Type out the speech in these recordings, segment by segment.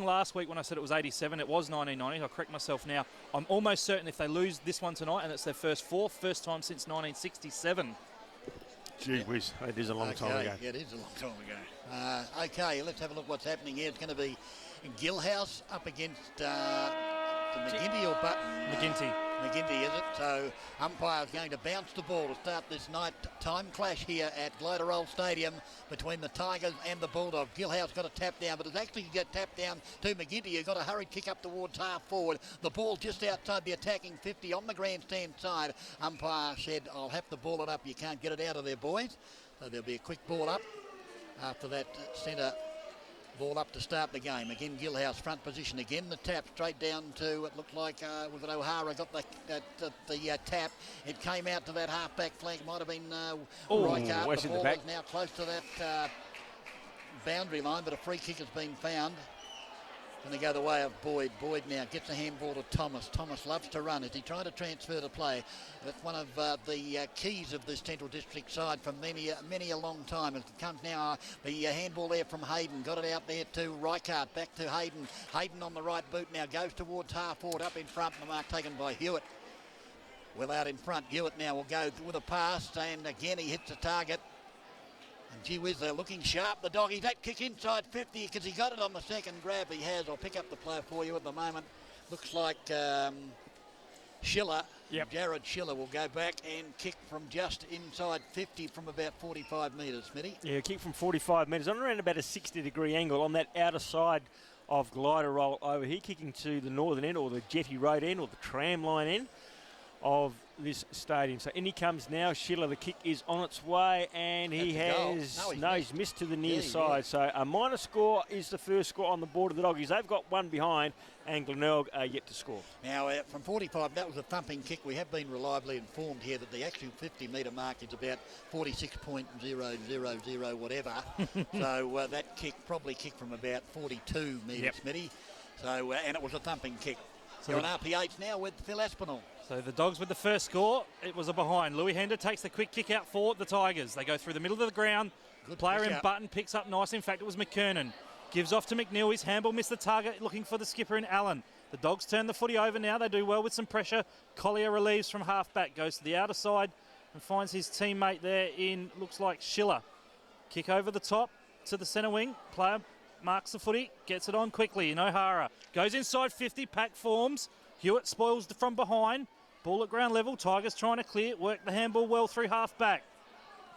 last week when I said it was 87. It was 1990. I'll correct myself now. I'm almost certain if they lose this one tonight and it's their first time since 1967. Gee whiz, it is a long time ago. Yeah, it is a long time ago. Okay, let's have a look what's happening here. It's going to be Gillhouse up against McGinty or Button? McGinty, is it? So umpire's going to bounce the ball to start this night time clash here at Glenelg Stadium between the Tigers and the Bulldogs. Gillhouse got a tap down, but it's actually got tap down to McGinty, who got a hurried kick up towards half forward. The ball just outside the attacking 50 on the grandstand side. Umpire said, I'll have to ball it up. You can't get it out of there, boys. So there'll be a quick ball up after that centre ball up to start the game. Again, Gillhouse front position again. The tap straight down to, it looked like was it O'Hara got the tap. It came out to that half-back flank. Might have been Reichardt. The ball is now close to that boundary line, but a free kick has been found. Going to go the way of Boyd. Boyd now gets a handball to Thomas. Thomas loves to run. Is he trying to transfer the play? That's one of the keys of this Central District side for many a long time. As it comes now, the handball there from Hayden. Got it out there to Reichardt. Back to Hayden. Hayden on the right boot now. Goes towards half forward. Up in front. The mark taken by Hewitt. Well out in front. Hewitt now will go with a pass. And again, he hits the target. And gee whiz, they're looking sharp, the doggies. That kick inside 50 because he got it on the second grab. He has. I'll pick up the player for you at the moment. Looks like Schiller, Jared Schiller will go back and kick from just inside 50 from about 45 metres, Smitty. Yeah, kick from 45 metres on around about a 60-degree angle on that outer side of glider roll over here, kicking to the northern end or the Jetty Road end or the tram line end of this stadium. So in he comes now. Schiller, the kick is on its way, and he has he's missed to the near side. So a minor score is the first score on the board of the Doggies. They've got one behind, and Glenelg are yet to score. Now from 45, that was a thumping kick. We have been reliably informed here that the actual 50-metre mark is about 46.000 whatever. So that kick probably kicked from about 42 metres, Smitty. So and it was a thumping kick. So on RPH now with Phil Aspinall. So the Dogs with the first score. It was a behind. Louis Hender takes the quick kick out for the Tigers. They go through the middle of the ground. Good player in Button picks up nice. In fact, it was McKernan. Gives off to McNeil. His handball missed the target, looking for the skipper in Allen. The Dogs turn the footy over now. They do well with some pressure. Collier relieves from half-back. Goes to the outer side and finds his teammate there in, looks like Schiller. Kick over the top to the centre wing. Player marks the footy, gets it on quickly in O'Hara. Goes inside 50, pack forms. Hewitt spoils from behind. Ball at ground level. Tigers trying to clear. Work the handball well through half-back.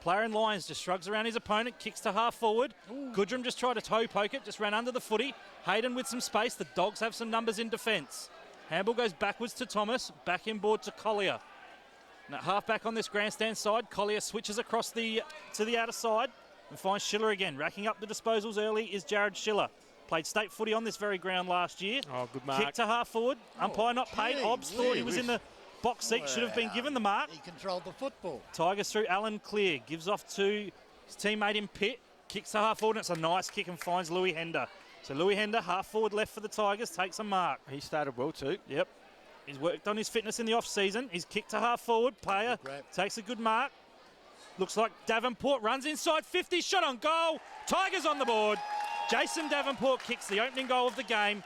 Player in Lions just shrugs around his opponent, kicks to half forward. Goodrum just tried to toe poke it, just ran under the footy. Hayden with some space. The Dogs have some numbers in defence. Handball goes backwards to Thomas, back inboard to Collier. Now half-back on this grandstand side. Collier switches across to the outer side and finds Schiller again. Racking up the disposals early is Jared Schiller. Played state footy on this very ground last year. Oh, good mark. Kick to half forward. Umpire not paid. Obbs thought he was in the box seat. Should have been given the mark. He controlled the football. Tigers through Alan Clear. Gives off to his teammate in Pitt. Kicks to half forward. And it's a nice kick and finds Louis Hender. So Louis Hender, half forward left for the Tigers, takes a mark. He started well too. Yep. He's worked on his fitness in the off-season. He's kicked to half forward. Player takes a good mark. Looks like Davenport runs inside 50, shot on goal. Tigers on the board. Jason Davenport kicks the opening goal of the game.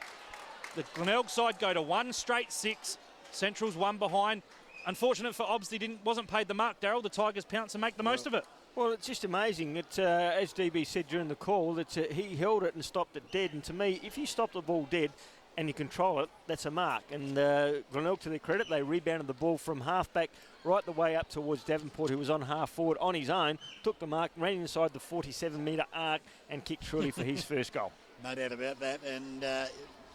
The Glenelg side go to 1 straight 6. Central's 1 behind. Unfortunate for Obbs, he wasn't paid the mark, Darryl. The Tigers pounce and make the most of it. Well, it's just amazing that, as DB said during the call, that he held it and stopped it dead. And to me, if you stop the ball dead and you control it, that's a mark. And Glenelg, to their credit, they rebounded the ball from half-back right the way up towards Davenport, who was on half-forward on his own, took the mark, ran inside the 47-metre arc and kicked truly for his first goal. No doubt about that. And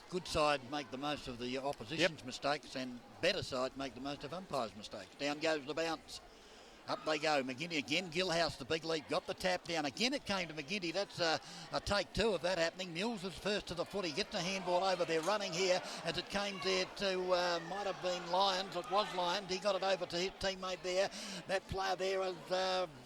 good side make the most of the opposition's mistakes, and better side make the most of umpires' mistakes. Down goes the bounce. Up they go. McGinty again. Gillhouse, the big leap, got the tap down. Again it came to McGinty. That's a take 2 of that happening. Mills is first to the footy. Gets the handball over there. Running here as it came there to, might have been Lyons. It was Lyons. He got it over to his teammate there. That player there is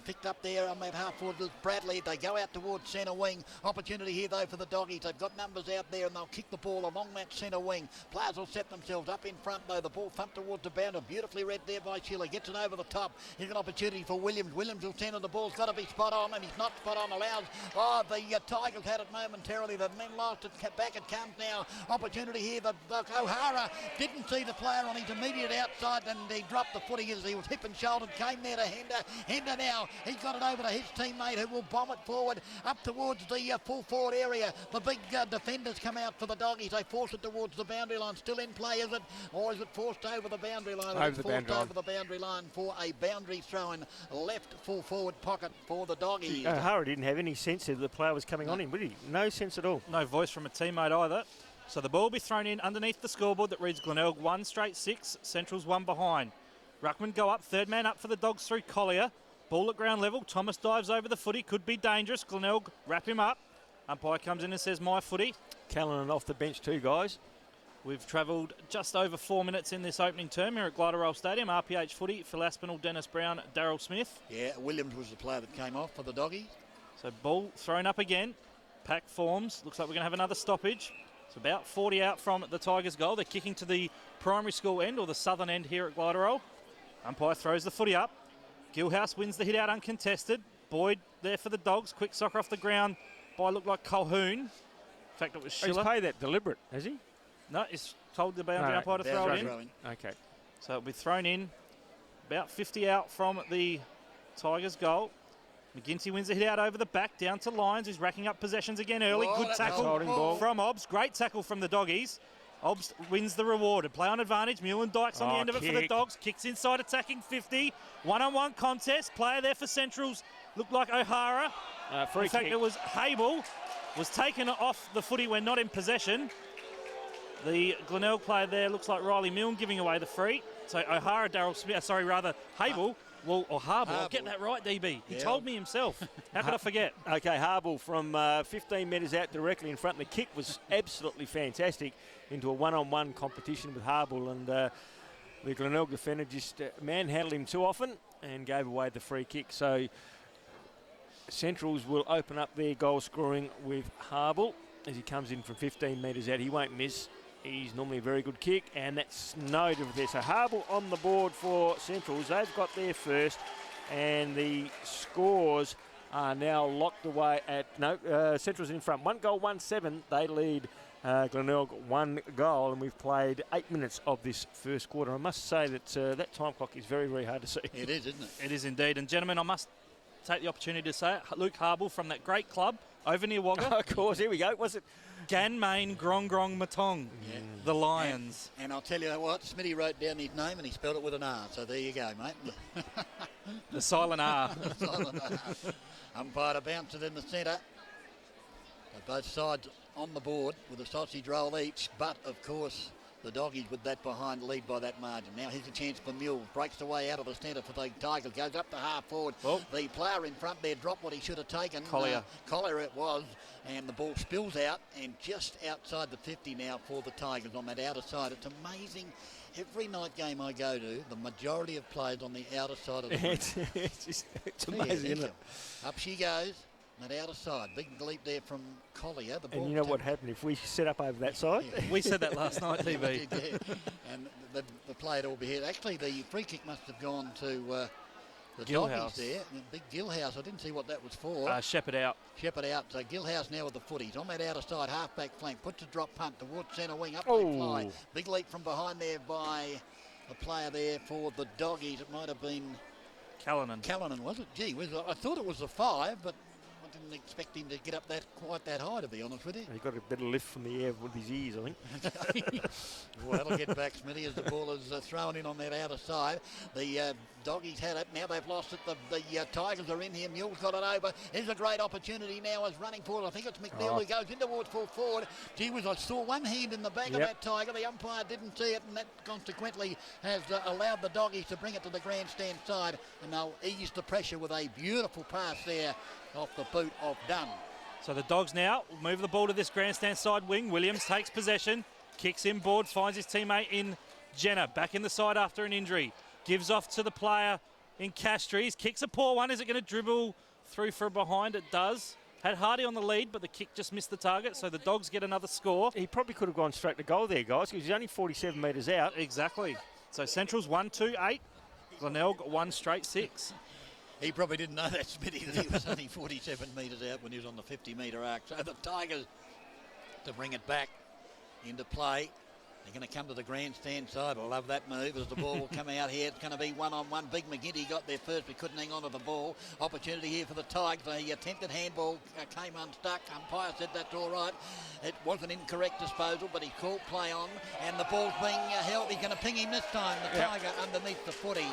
picked up there on that half forward with Bradley. They go out towards centre wing. Opportunity here though for the Doggies. They've got numbers out there and they'll kick the ball along that centre wing. Players will set themselves up in front though. The ball thumped towards the boundary. Beautifully read there by Sheila. Gets it over the top. Here's an opportunity for Williams. Williams will send it. The ball's got to be spot on and he's not spot on. Allows. Oh, the Tigers had it momentarily. The men lost it. Back it comes now. Opportunity here. The O'Hara didn't see the player on his immediate outside and he dropped the footy as he was hip and shouldered. Came there to Hender. Hender now. He's got it over to his teammate who will bomb it forward up towards the full forward area. The big defenders come out for the Doggies. They force it towards the boundary line. Still in play, is it? Or is it forced over the boundary line? Over the boundary line for a boundary throw in left full forward pocket for the Doggies. O'Hara didn't have any sense that the player was coming on him, would he? No sense at all. No voice from a teammate either. So the ball will be thrown in underneath the scoreboard that reads Glenelg 1 straight 6, Central's 1 behind. Ruckman go up, third man up for the Dogs through Collier. Ball at ground level, Thomas dives over the footy, could be dangerous. Glenelg wrap him up. Umpire comes in and says, my footy. Callanan off the bench too, guys. We've travelled just over 4 minutes in this opening term here at Glenelg Stadium. RPH footy, Phil Aspinall, Dennis Brown, Daryl Smith. Yeah, Williams was the player that came off for the Doggies. So ball thrown up again. Pack forms. Looks like we're going to have another stoppage. It's about 40 out from the Tigers' goal. They're kicking to the primary school end or the southern end here at Glenelg. Umpire throws the footy up. Gilhouse wins the hit out uncontested. Boyd there for the Dogs. Quick soccer off the ground by looked like Colhoun. In fact, it was Schiller. He's played that deliberate, has he? No, he's told the boundary umpire to throw it in. Okay. So it'll be thrown in. About 50 out from the Tigers' goal. McGinty wins the hit out over the back, down to Lyons, who's racking up possessions again early. Good tackle from Obbs. Great tackle from the Doggies. Obbs wins the reward. A play on advantage. Mullen Dykes on the end of it for the Dogs. Kicks inside, attacking 50. One-on-one contest. Player there for Centrals. Looked like O'Hara. In fact, it was Hable. Was taken off the footy when not in possession. The Glenelg player there looks like Riley Milne giving away the free. So O'Hara, Daryl Smith, Hable. Well, or Harble. I'll get that right, DB. He told me himself. How could I forget? Okay, Harble from 15 metres out directly in front. The kick was absolutely fantastic into a one-on-one competition with Harble. And the Glenelg defender just manhandled him too often and gave away the free kick. So Centrals will open up their goal scoring with Harble as he comes in from 15 metres out. He won't miss. He's normally a very good kick, and that's no different there. So Harble on the board for Centrals. They've got there first, and the scores are now locked away at Centrals in front. 1-7. They lead Glenelg 1 goal, and we've played 8 minutes of this first quarter. I must say that that time clock is very, very hard to see. It is, isn't it? It is indeed. And gentlemen, I must take the opportunity to say it. Luke Harble from that great club over near Wagga. Of course, here we go. Was it? Ganmain Grong Grong Matong, the Lions. And I'll tell you what, Smitty wrote down his name and he spelled it with an R. So there you go, mate. The silent R. The silent R. Umpire to bounce it in the centre. Both sides on the board with a sausage roll each, but of course the Doggies with that behind lead by that margin. Now here's a chance for Mule. Breaks the way out of the centre for the Tigers. Goes up to half forward. Oh. The player in front there dropped what he should have taken. Collier. Collier it was. And the ball spills out and just outside the 50 now for the Tigers on that outer side. It's amazing. Every night game I go to, the majority of players on the outer side of the it's amazing, isn't it? Up she goes. That outer side, big leap there from Collier. The ball and you know what happened if we set up over that side? Yeah. We said that last night, TV. And the play had all be here. Actually, the free kick must have gone to the Gilhouse there. Big Gilhouse. I didn't see what that was for. Shepherd out. Shepherd out. So Gilhouse now with the footies on that outer side, half-back flank. Puts a drop punt towards centre wing. Up they fly. Big leap from behind there by a player there for the Doggies. It might have been Callanan, was it? Gee, I thought it was a 5, but didn't expect him to get up quite that high, to be honest with you. He got a bit of lift from the air with his ears, I think. Well, that'll get back, Smitty, as the ball is thrown in on that outer side. The Doggies had it. Now they've lost it. The Tigers are in here. Mule's got it over. Here's a great opportunity now as running forward. I think it's McNeil who goes in towards full forward. Gee whiz, I saw one hand in the back of that Tiger. The umpire didn't see it, and that consequently has allowed the Doggies to bring it to the grandstand side, and they'll ease the pressure with a beautiful pass there off the boot of Dunn. So the Dogs now move the ball to this grandstand side wing. Williams takes possession, kicks inboard, finds his teammate in Jenner. Back in the side after an injury. Gives off to the player in Castries. Kicks a poor one. Is it going to dribble through for a behind? It does. Had Hardy on the lead, but the kick just missed the target, so the Dogs get another score. He probably could have gone straight to goal there, guys, because he's only 47 metres out. Exactly. So Central's 1-2-8. Glenelg 1 straight 6. He probably didn't know that, Smitty, that he was only 47 metres out when he was on the 50-metre arc. So the Tigers, to bring it back into play, they're going to come to the grandstand side. I love that move as the ball will come out here. It's going to be one-on-one. Big McGinty got there first, but couldn't hang on to the ball. Opportunity here for the Tigers. The attempted handball came unstuck. Umpire said that's all right. It was an incorrect disposal, but he called play on, and the ball's being held. He's going to ping him this time. The Tiger underneath the footy.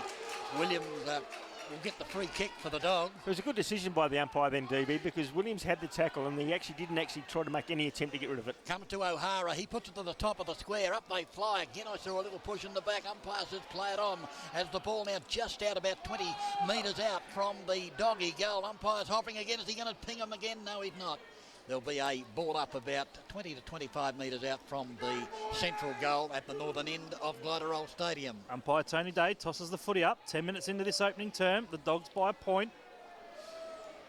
Williams will get the free kick for the Dogs. It was a good decision by the umpire then, DB, because Williams had the tackle and he didn't try to make any attempt to get rid of it. Come to O'Hara. He puts it to the top of the square. Up they fly. Again, I saw a little push in the back. Umpire says play it on as the ball now just out about 20 metres out from the Doggy goal. Umpire's hovering again. Is he going to ping him again? No, he's not. There'll be a ball up about 20 to 25 metres out from the central goal at the northern end of Glenelg Stadium. Umpire Tony Day tosses the footy up. 10 minutes into this opening term. The Dogs by a point.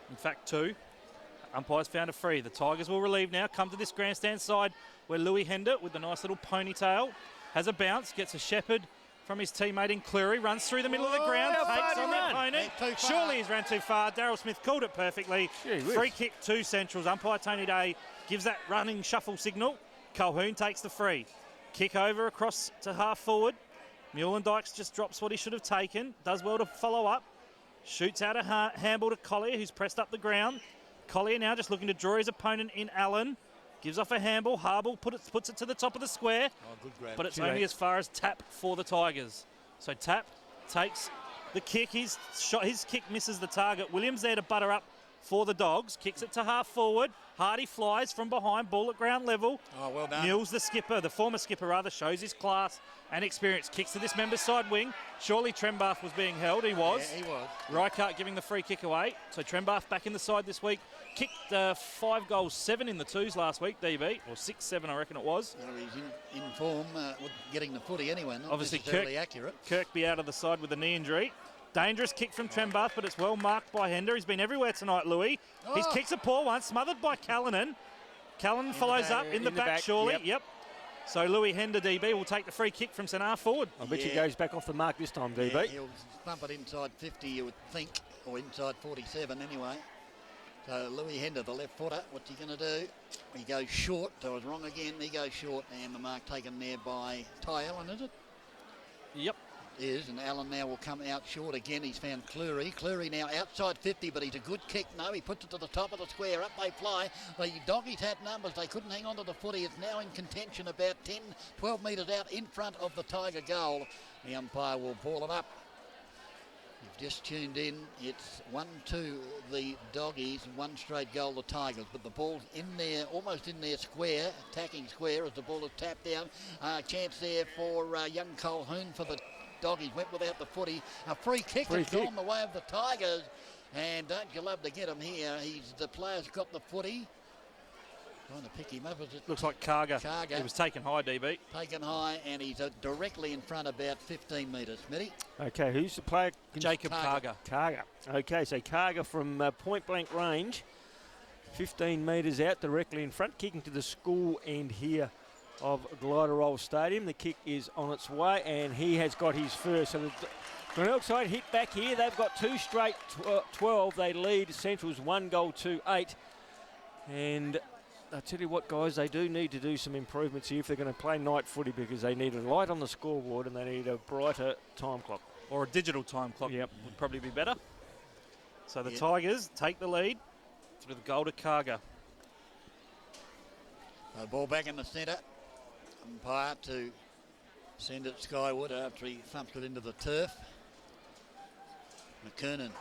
In fact, 2. Umpire's found a free. The Tigers will relieve now. Come to this grandstand side where Louis Hender, with the nice little ponytail, has a bounce, gets a shepherd from his teammate in Cleary, runs through the middle of the ground, takes on the opponent. Surely he's ran too far. Darryl Smith called it perfectly. Free kick to Centrals. Umpire Tony Day gives that running shuffle signal. Colquhoun takes the free. Kick over across to half forward. Mullendykes just drops what he should have taken. Does well to follow up. Shoots out a handball to Collier, who's pressed up the ground. Collier now just looking to draw his opponent in Allen. Gives off a handball. Harble puts it to the top of the square. Oh, good grab. But it's only as far as tap for the Tigers. So tap takes the kick. His kick misses the target. Williams there to butter up for the Dogs. Kicks it to half forward. Hardy flies from behind. Ball at ground level. Oh, well done. Mules, the skipper, the former skipper rather, shows his class and experience. Kicks to this member's side wing. Surely Trembath was being held. He was. Yeah, he was. Reichardt giving the free kick away. So Trembath back in the side this week. Kicked 5 goals, 7 in the twos last week, DB. Or 6-7, I reckon it was. Well, he's in form with getting the footy anyway. Not obviously necessarily accurate. Kirkby out of the side with a knee injury. Dangerous kick from Trembath, but it's well marked by Hender. He's been everywhere tonight, Louis. His kick's a poor one, smothered by Callanan. Callanan follows up in the back, surely. Yep. So Louis Hender, DB, will take the free kick from St. Forward. I bet he goes back off the mark this time, DB. Yeah, he'll bump it inside 50, you would think, or inside 47 anyway. So Louis Hender, the left footer, what's he going to do? He goes short, so I was wrong again. He goes short, and the mark taken there by Ty Allen, is it? Yep. Is, and Allen now will come out short again. He's found Cleary. Cleary now outside 50, but he's a good kick. No, he puts it to the top of the square. Up they fly. The Doggies had numbers. They couldn't hang on to the footy. It's now in contention about 10, 12 metres out in front of the Tiger goal. The umpire will ball it up. You've just tuned in. It's 1-2 the Doggies, 1 straight goal the Tigers. But the ball's in there, almost in their square, attacking square as the ball is tapped down. Chance there for young Colquhoun for the Doggies. Went without the footy. A free kick has gone the way of the Tigers. And don't you love to get him here? The player's got the footy. Trying to pick him up. Looks like Karga. He was taken high, DB. Taken high, and he's directly in front about 15 metres. Smitty? Okay, who's the player? Jacob Karga. Karga. Okay, so Karga from point-blank range. 15 metres out, directly in front, kicking to the school end here of Glenelg Stadium. The kick is on its way, and he has got his first. So the Glenelg side hit back here. They've got 2 straight 12. They lead Central's 1-8. And I tell you what, guys, they do need to do some improvements here if they're going to play night footy, because they need a light on the scoreboard and they need a brighter time clock. Or a digital time clock would probably be better. So the Tigers take the lead through the goal to Karga. The ball back in the centre. Umpire to send it skyward after he thumps it into the turf. McKernan.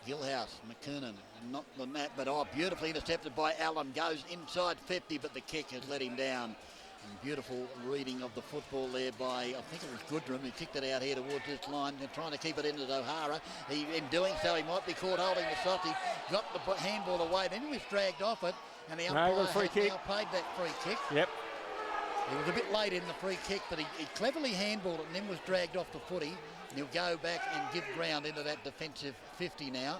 Gillhouse, McKernan, not the net, but beautifully intercepted by Allen. Goes inside 50, but the kick has let him down. And beautiful reading of the football there by, I think it was Goodrum, who kicked it out here towards this line and trying to keep it into O'Hara. In doing so, he might be caught holding the soft. He got the handball away, then he was dragged off it, and the umpire has now paid that free kick. Yep. He was a bit late in the free kick, but he cleverly handballed it and then was dragged off the footy. And he'll go back and give ground into that defensive 50 now.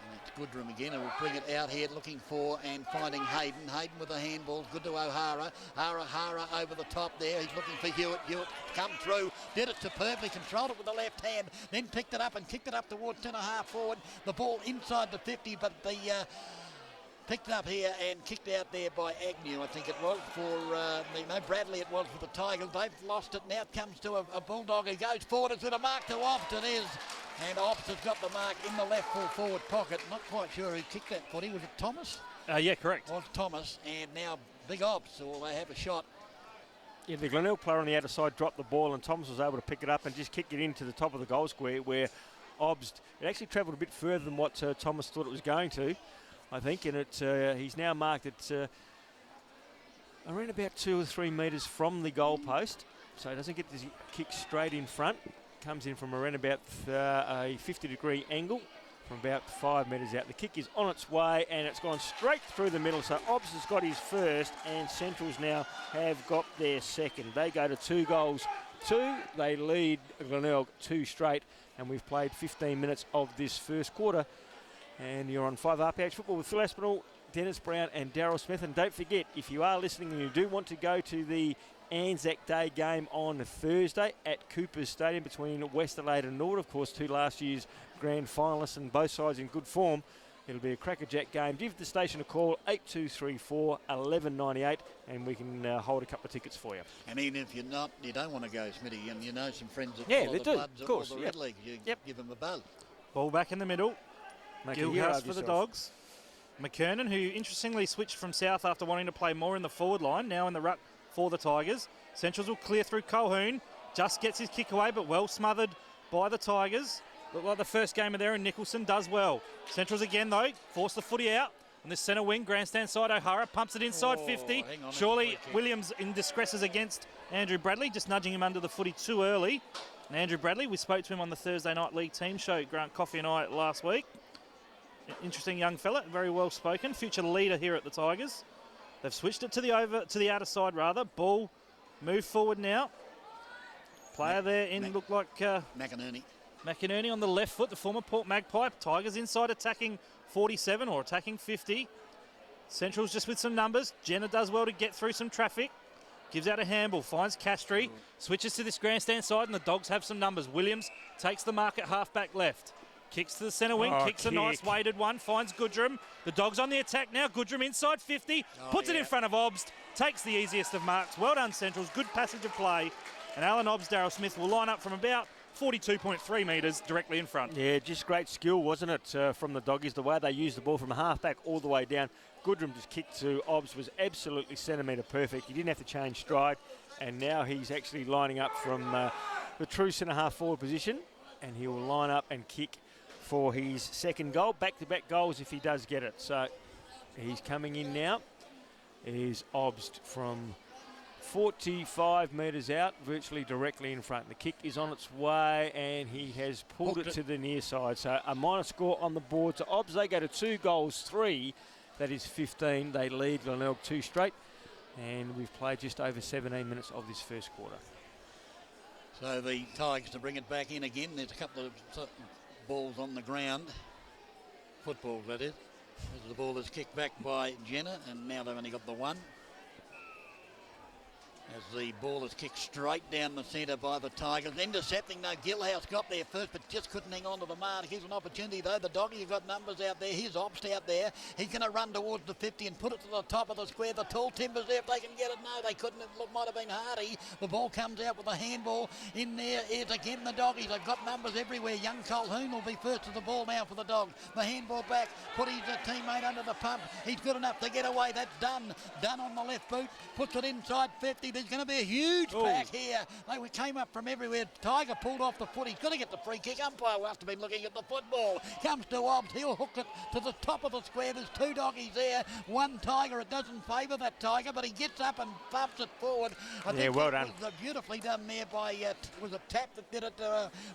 And it's Goodrum again, who will bring it out here looking for and finding Hayden. Hayden with a handball, good to O'Hara. O'Hara over the top there. He's looking for Hewitt. Hewitt come through, did it superbly, controlled it with the left hand, then picked it up and kicked it up towards centre-half forward. The ball inside the 50, but the... picked it up here and kicked out there by Agnew, I think it was, for Bradley it was for the Tigers. They've lost it. Now it comes to a Bulldog who goes forward. It's with a mark to Obbs. It is. And Obbs has got the mark in the left full forward pocket. Not quite sure who kicked that footy. Was it Thomas? Yeah, correct. It was Thomas. And now Big Obbs, so they have a shot. Yeah, the Glenelg player on the outer side dropped the ball and Thomas was able to pick it up and just kick it into the top of the goal square where Obbs, it actually travelled a bit further than what Thomas thought it was going to, I think, and he's now marked at around about 2 or 3 metres from the goal post, so he doesn't get this kick straight in front. Comes in from around about a 50-degree angle from about 5 metres out. The kick is on its way and it's gone straight through the middle, so Obbs has got his first and Centrals now have got their second. They go to 2 goals, 2. They lead Glenelg 2 straight, and we've played 15 minutes of this first quarter. And you're on 5RPH Football with Phil Aspinall, Dennis Brown and Daryl Smith. And don't forget, if you are listening and you do want to go to the Anzac Day game on Thursday at Cooper's Stadium between West Adelaide and Norwood, of course, 2 last year's grand finalists and both sides in good form, it'll be a crackerjack game. Give the station a call, 8234 1198, and we can hold a couple of tickets for you. And even if you don't want to go, Smitty, and you know some friends that they follow the do, Bloods of course, or the Red League, you give them a buzz. Ball back in the middle. Gilhouse for the Dogs. McKernan, who interestingly switched from South after wanting to play more in the forward line, now in the ruck for the Tigers. Centrals will clear through Colhoun. Just gets his kick away, but well smothered by the Tigers. Looked like the first gamer there, and Nicholson does well. Centrals again, though, force the footy out. On this centre wing, grandstand side, O'Hara pumps it inside 50. Surely Williams indiscresses against Andrew Bradley, just nudging him under the footy too early. And Andrew Bradley, we spoke to him on the Thursday Night League team show, Grant Coffey and I, last week. Interesting young fella, very well spoken, future leader here at the Tigers. They've switched it to the outer side rather. Ball move forward now. Player there in looked like McInerney on the left foot, the former Port Magpie. Tigers inside attacking 47 or attacking 50. Central's just with some numbers. Jenner does well to get through some traffic. Gives out a handball, finds Castry, switches to this grandstand side, and the Dogs have some numbers. Williams takes the mark at half-back left. Kicks to the centre wing, kicks a nice weighted one, finds Goodrum. The Dogs on the attack now. Goodrum inside 50, puts it in front of Obbs, takes the easiest of marks. Well done, Centrals. Good passage of play. And Alan Obbs, Daryl Smith will line up from about 42.3 metres directly in front. Yeah, just great skill, wasn't it, from the Doggies, the way they used the ball from half-back all the way down. Goodrum just kicked to Obbs, was absolutely centimetre perfect. He didn't have to change stride, and now he's actually lining up from the true centre-half forward position, and he will line up and kick for his second goal. Back-to-back goals if he does get it. So he's coming in now. It is Obbs from 45 metres out, virtually directly in front. The kick is on its way, and he has pulled it to the near side. So a minor score on the board to Obbs. They go to 2 goals, 3. That is 15. They lead Glenelg 2 straight. And we've played just over 17 minutes of this first quarter. So the Tigers to bring it back in again. There's a couple of balls on the ground. Footballs, that is. As the ball is kicked back by Jenner, and now they've only got the one. As the ball is kicked straight down the centre by the Tigers. Intercepting, though, Gilhouse got there first, but just couldn't hang on to the mark. Here's an opportunity, though. The Doggies have got numbers out there. Here's Obbs out there. He's going to run towards the 50 and put it to the top of the square. The tall Timbers there, if they can get it. No, they couldn't. It might have been Hardy. The ball comes out with a handball. In there is again the Doggies. They've got numbers everywhere. Young Colhoun will be first to the ball now for the Dogs. The handball back. Put his teammate under the pump. He's good enough to get away. That's done. Done on the left boot. Puts it inside 50. There's going to be a huge pack here. They came up from everywhere. Tiger pulled off the foot. He's got to get the free kick. Umpire will have to be looking at the football. Comes to Obbs. He'll hook it to the top of the square. There's two doggies there. One Tiger. It doesn't favour that Tiger, but he gets up and bumps it forward. I think well done. Was beautifully done there by, was a tap that did it.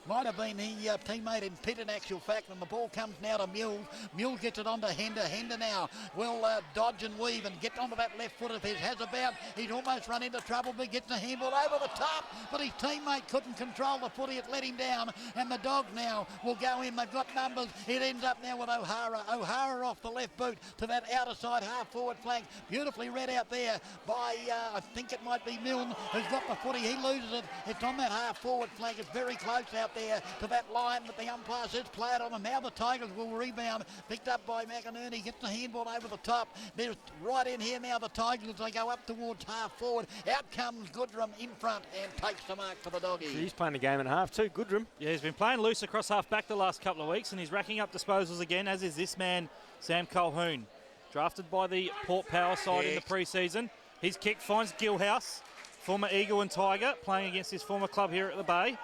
Might have been his teammate in pit in actual fact. And the ball comes now to Mules. Mules gets it onto Hender. Hender now will dodge and weave and get onto that left foot of his. Has about. He's almost run into trouble, but gets the handball over the top. But his teammate couldn't control the footy. It let him down. And the Dogs now will go in. They've got numbers. It ends up now with O'Hara. O'Hara off the left boot to that outer side half forward flank. Beautifully read out there by, I think it might be Milne, who's got the footy. He loses it. It's on that half forward flank. It's very close out there to that line that the umpire says play it on. And now the Tigers will rebound. Picked up by McInerney. Gets the handball over the top. They're right in here now, the Tigers, as they go up towards half forward. Out comes Goodrum in front and takes the mark for the Doggies. He's playing the game and a half too, Goodrum. Yeah, he's been playing loose across half back the last couple of weeks, and he's racking up disposals again, as is this man, Sam Colquhoun. Drafted by the Port Power side in the pre-season. His kick finds Gilhouse, former Eagle and Tiger, playing against his former club here at the Bay.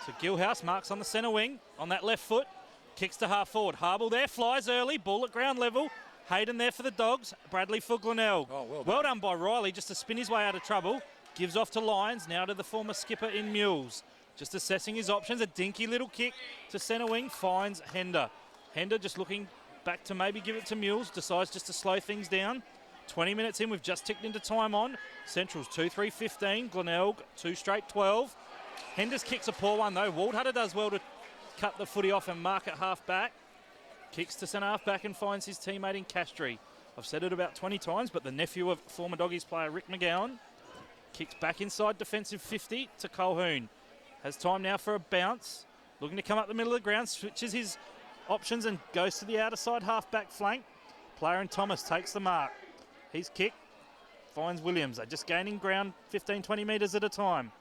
So Gilhouse marks on the centre wing, on that left foot, kicks to half forward. Harble there, flies early, ball at ground level. Hayden there for the Dogs, Bradley for Glenelg. Well done by Riley just to spin his way out of trouble. Gives off to Lyons, now to the former skipper in Mules. Just assessing his options, a dinky little kick to centre wing, finds Hender. Hender just looking back to maybe give it to Mules, decides just to slow things down. 20 minutes in, we've just ticked into time on. Central's 2-3-15, Glenelg 2 straight 12. Hender's kick's a poor one though. Waldhutter does well to cut the footy off and mark it half back. Kicks to centre half back and finds his teammate in Castry. I've said it about 20 times, but the nephew of former Doggies player Rick McGowan kicks back inside defensive 50 to Colquhoun. Has time now for a bounce. Looking to come up the middle of the ground, switches his options and goes to the outer side half-back flank. Player and Thomas takes the mark. His kick finds Williams. They're just gaining ground 15, 20 metres at a time.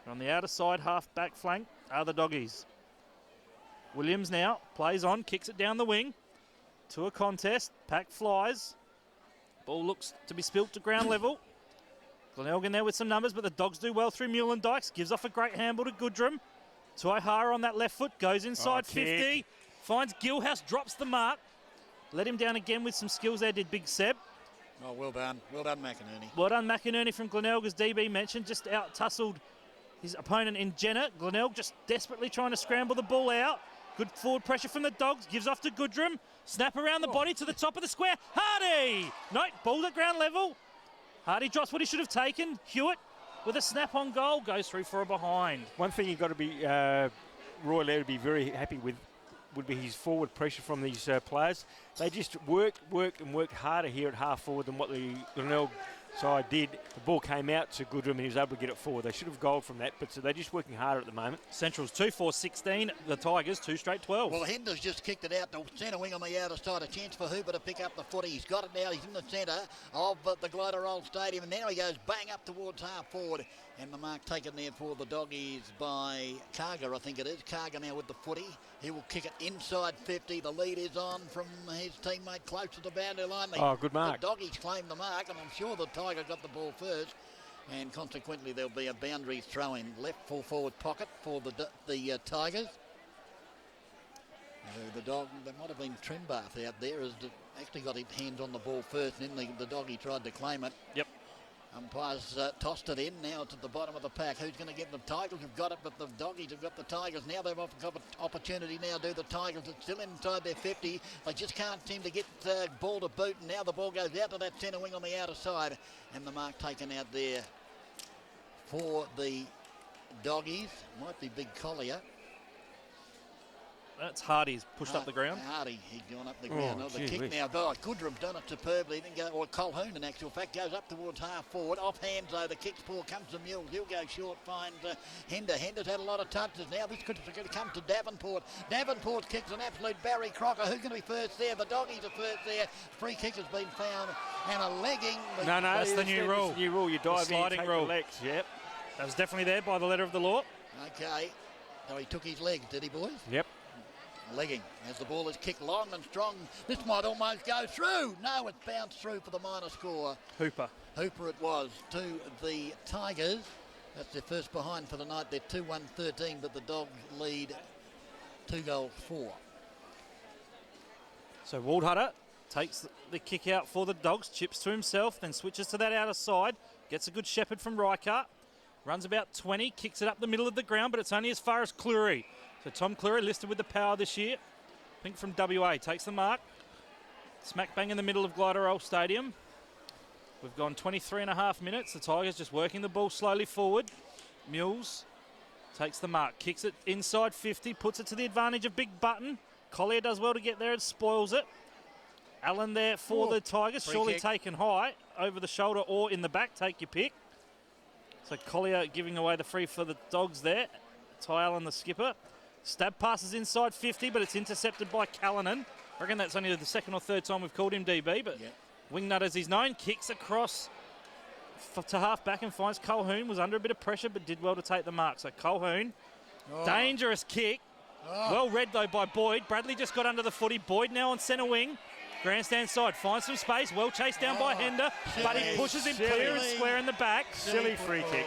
And on the outer side half-back flank are the Doggies. Williams now plays on, kicks it down the wing to a contest. Pack flies. Ball looks to be spilt to ground level. Glenelg in there with some numbers, but the Dogs do well through Mule and Dykes. Gives off a great handball to Goodrum. To O'Hara on that left foot, goes inside 50. Finds Gilhouse, drops the mark. Let him down again with some skills there, did Big Seb. Oh, well done. Well done, McInerney. Well done, McInerney from Glenelg, as DB mentioned. Just out-tussled his opponent in Jenner. Glenelg just desperately trying to scramble the ball out. Good forward pressure from the Dogs. Gives off to Goodrum. Snap around the body to the top of the square. Hardy! No, ball at ground level. Hardy drops what he should have taken. Hewitt with a snap-on goal goes through for a behind. One thing you've got to be, Roy Laird to be very happy with would be his forward pressure from these players. They just worked harder here at half forward than what the Glenelg side did. The ball came out to Goodrum and he was able to get it forward. They should have goaled from that, but so they're just working harder at the moment. Central's 2-4-16. The Tigers 2 straight 12. Well, Hender's just kicked it out to centre wing on the outer side. A chance for Hooper to pick up the footy. He's got it now. He's in the centre of the Glider Roll Stadium, and now he goes bang up towards half forward. And the mark taken there for the Doggies by Karga, I think it is. Karga now with the footy. He will kick it inside 50. The lead is on from his teammate close to the boundary line. Good mark. The Doggies claim the mark, and I'm sure the Tiger got the ball first. And consequently, there'll be a boundary throw in left full forward pocket for the Tigers. The dog, there might have been Trimbath out there, as actually got his hands on the ball first, and then the Doggie tried to claim it. Yep. Umpires tossed it in. Now to the bottom of the pack. Who's going to get the Tigers? Have got it, but the Doggies have got the Tigers. Now they've got an opportunity now. Do the Tigers? It's still inside their 50. They just can't seem to get the ball to boot. And now the ball goes out to that centre wing on the outer side. And the mark taken out there for the Doggies. Might be Big Collier. That's Hardy's pushed up the ground. Hardy, he's gone up the ground. The kick now. Goodrum done it superbly. Then Colquhoun, in actual fact, goes up towards half forward. Off hands though. The kick's poor. Comes to Mules. He'll go short. Finds Hender. Hender's had a lot of touches. Now this could come to Davenport. Davenport kicks an absolute Barry Crocker. Who's going to be first there? The Doggies are first there. Free kick has been found and a legging. No, that's the new rule. The new rule. You dive in, sliding take rule. the legs. Yep. That was definitely there by the letter of the law. Okay. So he took his legs, did he, boys? Yep. Legging as the ball is kicked long and strong. This might almost go through. No, it's bounced through for the minor score. Hooper. Hooper it was to the Tigers. That's their first behind for the night. They're 2-1-13, but the Dogs lead 2-4. So Waldhutter takes the kick out for the Dogs, chips to himself, then switches to that outer side, gets a good shepherd from Reichardt, runs about 20, kicks it up the middle of the ground, but it's only as far as Cleary. So Tom Cleary listed with the power this year. I think from WA takes the mark. Smack bang in the middle of Glenelg Stadium. We've gone 23 and a half minutes. The Tigers just working the ball slowly forward. Mules takes the mark, kicks it inside 50, puts it to the advantage of Big Button. Collier does well to get there and spoils it. Allen there for the Tigers, surely taken high, over the shoulder or in the back, take your pick. So Collier giving away the free for the Dogs there. Ty Allen, the skipper. Stab passes inside 50, but it's intercepted by Callanan. I reckon that's only the second or third time we've called him DB, but Wingnut, as he's known, kicks across to half back and finds Colquhoun. Was under a bit of pressure, but did well to take the mark. So Colquhoun, dangerous kick. Well read, though, by Boyd. Bradley just got under the footy. Boyd now on centre wing. Grandstand side, finds some space. Well chased down by Hender, but he pushes him clear and square in the back. Silly free kick.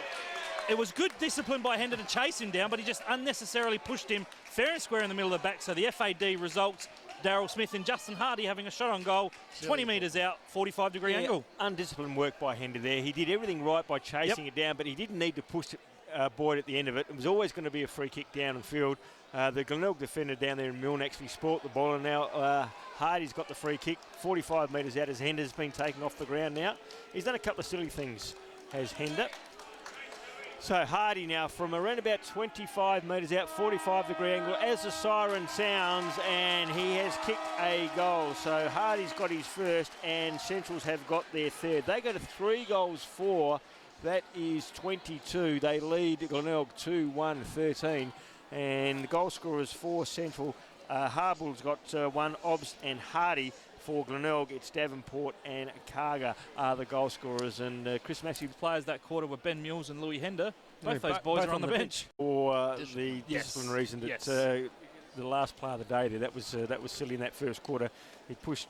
It was good discipline by Hender to chase him down, but he just unnecessarily pushed him fair and square in the middle of the back. So the FAD results, Daryl Smith and Justin Hardy having a shot on goal, 20 metres out, 45-degree angle. Undisciplined work by Hender there. He did everything right by chasing it down, but he didn't need to push Boyd at the end of it. It was always going to be a free kick down the field. The Glenelg defender down there in Milne actually sport the ball, and now Hardy's got the free kick, 45 metres out as Hender's been taken off the ground now. He's done a couple of silly things, has Hender. So Hardy now from around about 25 metres out, 45-degree angle as the siren sounds, and he has kicked a goal. So Hardy's got his first and Centrals have got their third. They go to 3 goals for. That is 22. They lead Glenelg 2-1-13. And the goal scorers for Central, Harbull's got 1, Obbs and Hardy. For Glenelg, it's Davenport and Karga are the goal scorers. And Chris Massey. Players that quarter were Ben Mules and Louis Hender. Both those boys are on the bench. For the discipline reason that the last play of the day there, that was silly in that first quarter. He pushed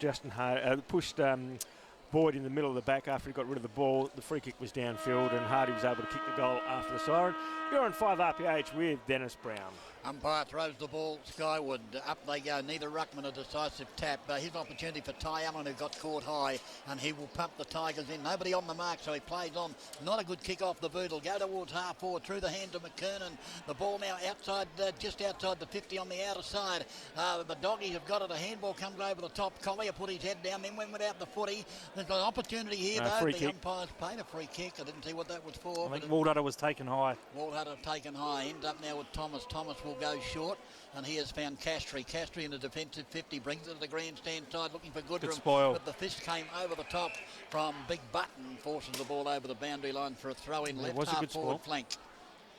Boyd in the middle of the back after he got rid of the ball. The free kick was downfield and Hardy was able to kick the goal after the siren. You're on 5 RPH with Dennis Brown. Umpire throws the ball skyward. Up they go. Neither Ruckman a decisive tap. His opportunity for Ty Allen, who got caught high, and he will pump the Tigers in. Nobody on the mark, so he plays on. Not a good kick off the boot. He'll go towards half forward through the hand of McKernan. The ball now outside, just outside the 50 on the outer side. The Doggies have got it. A handball comes over the top. Collier put his head down, then went without the footy. There's an opportunity here, though. The umpires paid a free kick. I didn't see what that was for. I think Waldhutter was taken high. Waldhutter taken high. Ends up now with Thomas. Thomas will go short, and he has found Castry. Castry in the defensive 50 brings it to the grandstand side looking for Goodrum, but the fist came over the top from Big Button, forces the ball over the boundary line for a throw in left half forward flank.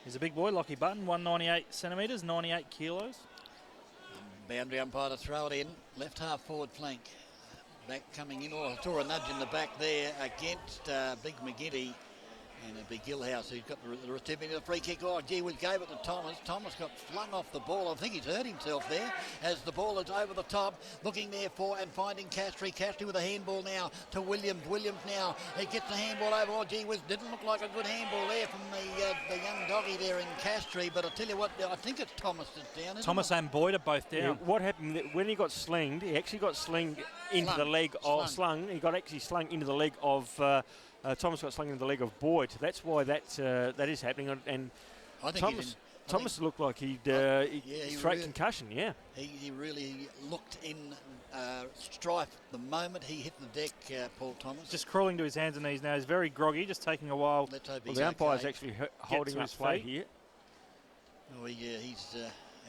He's a big boy, Lockie Button, 198 centimetres, 98 kilos. Boundary umpire to throw it in, left half forward flank. Back coming in, or saw a nudge in the back there against Big McGinty. And it'd be Gillhouse who's got the recipient of the free kick. Oh, gee, we gave it to Thomas. Thomas got flung off the ball. I think he's hurt himself there as the ball is over the top. Looking there for and finding Castry. Castry with a handball now to Williams. Williams now, he gets the handball over. Oh, gee whiz, didn't look like a good handball there from the young doggy there in Castry. But I'll tell you what, I think it's Thomas that's down, Thomas and Boyd are both down. Yeah, what happened when he got slinged, he actually got slinged into the leg of slung. He got actually slung into the leg of Thomas got slung into the leg of Boyd. That's why that is happening. And I think Thomas looked like he'd straight concussion. Yeah, he really looked in strife the moment he hit the deck. Paul Thomas just crawling to his hands and knees now. He's very groggy, just taking a while. Let's hope the umpire's actually holding his play here. Oh, yeah, he's.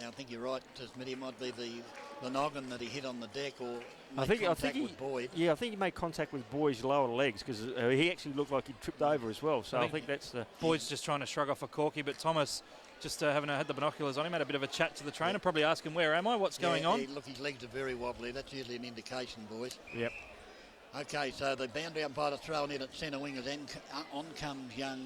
I think you're right, Smitty. It might be the noggin that he hit on the deck, or I think with Boyd. Yeah, I think he made contact with Boyd's lower legs because he actually looked like he tripped over as well. So I think that's the. Boyd's just trying to shrug off a corky, but Thomas just having had the binoculars on him, had a bit of a chat to the trainer, probably ask him, where am I, what's going on? Look, his legs are very wobbly. That's usually an indication, boys. Yep. Okay, so the boundary umpire to throw in at centre wing, and on comes young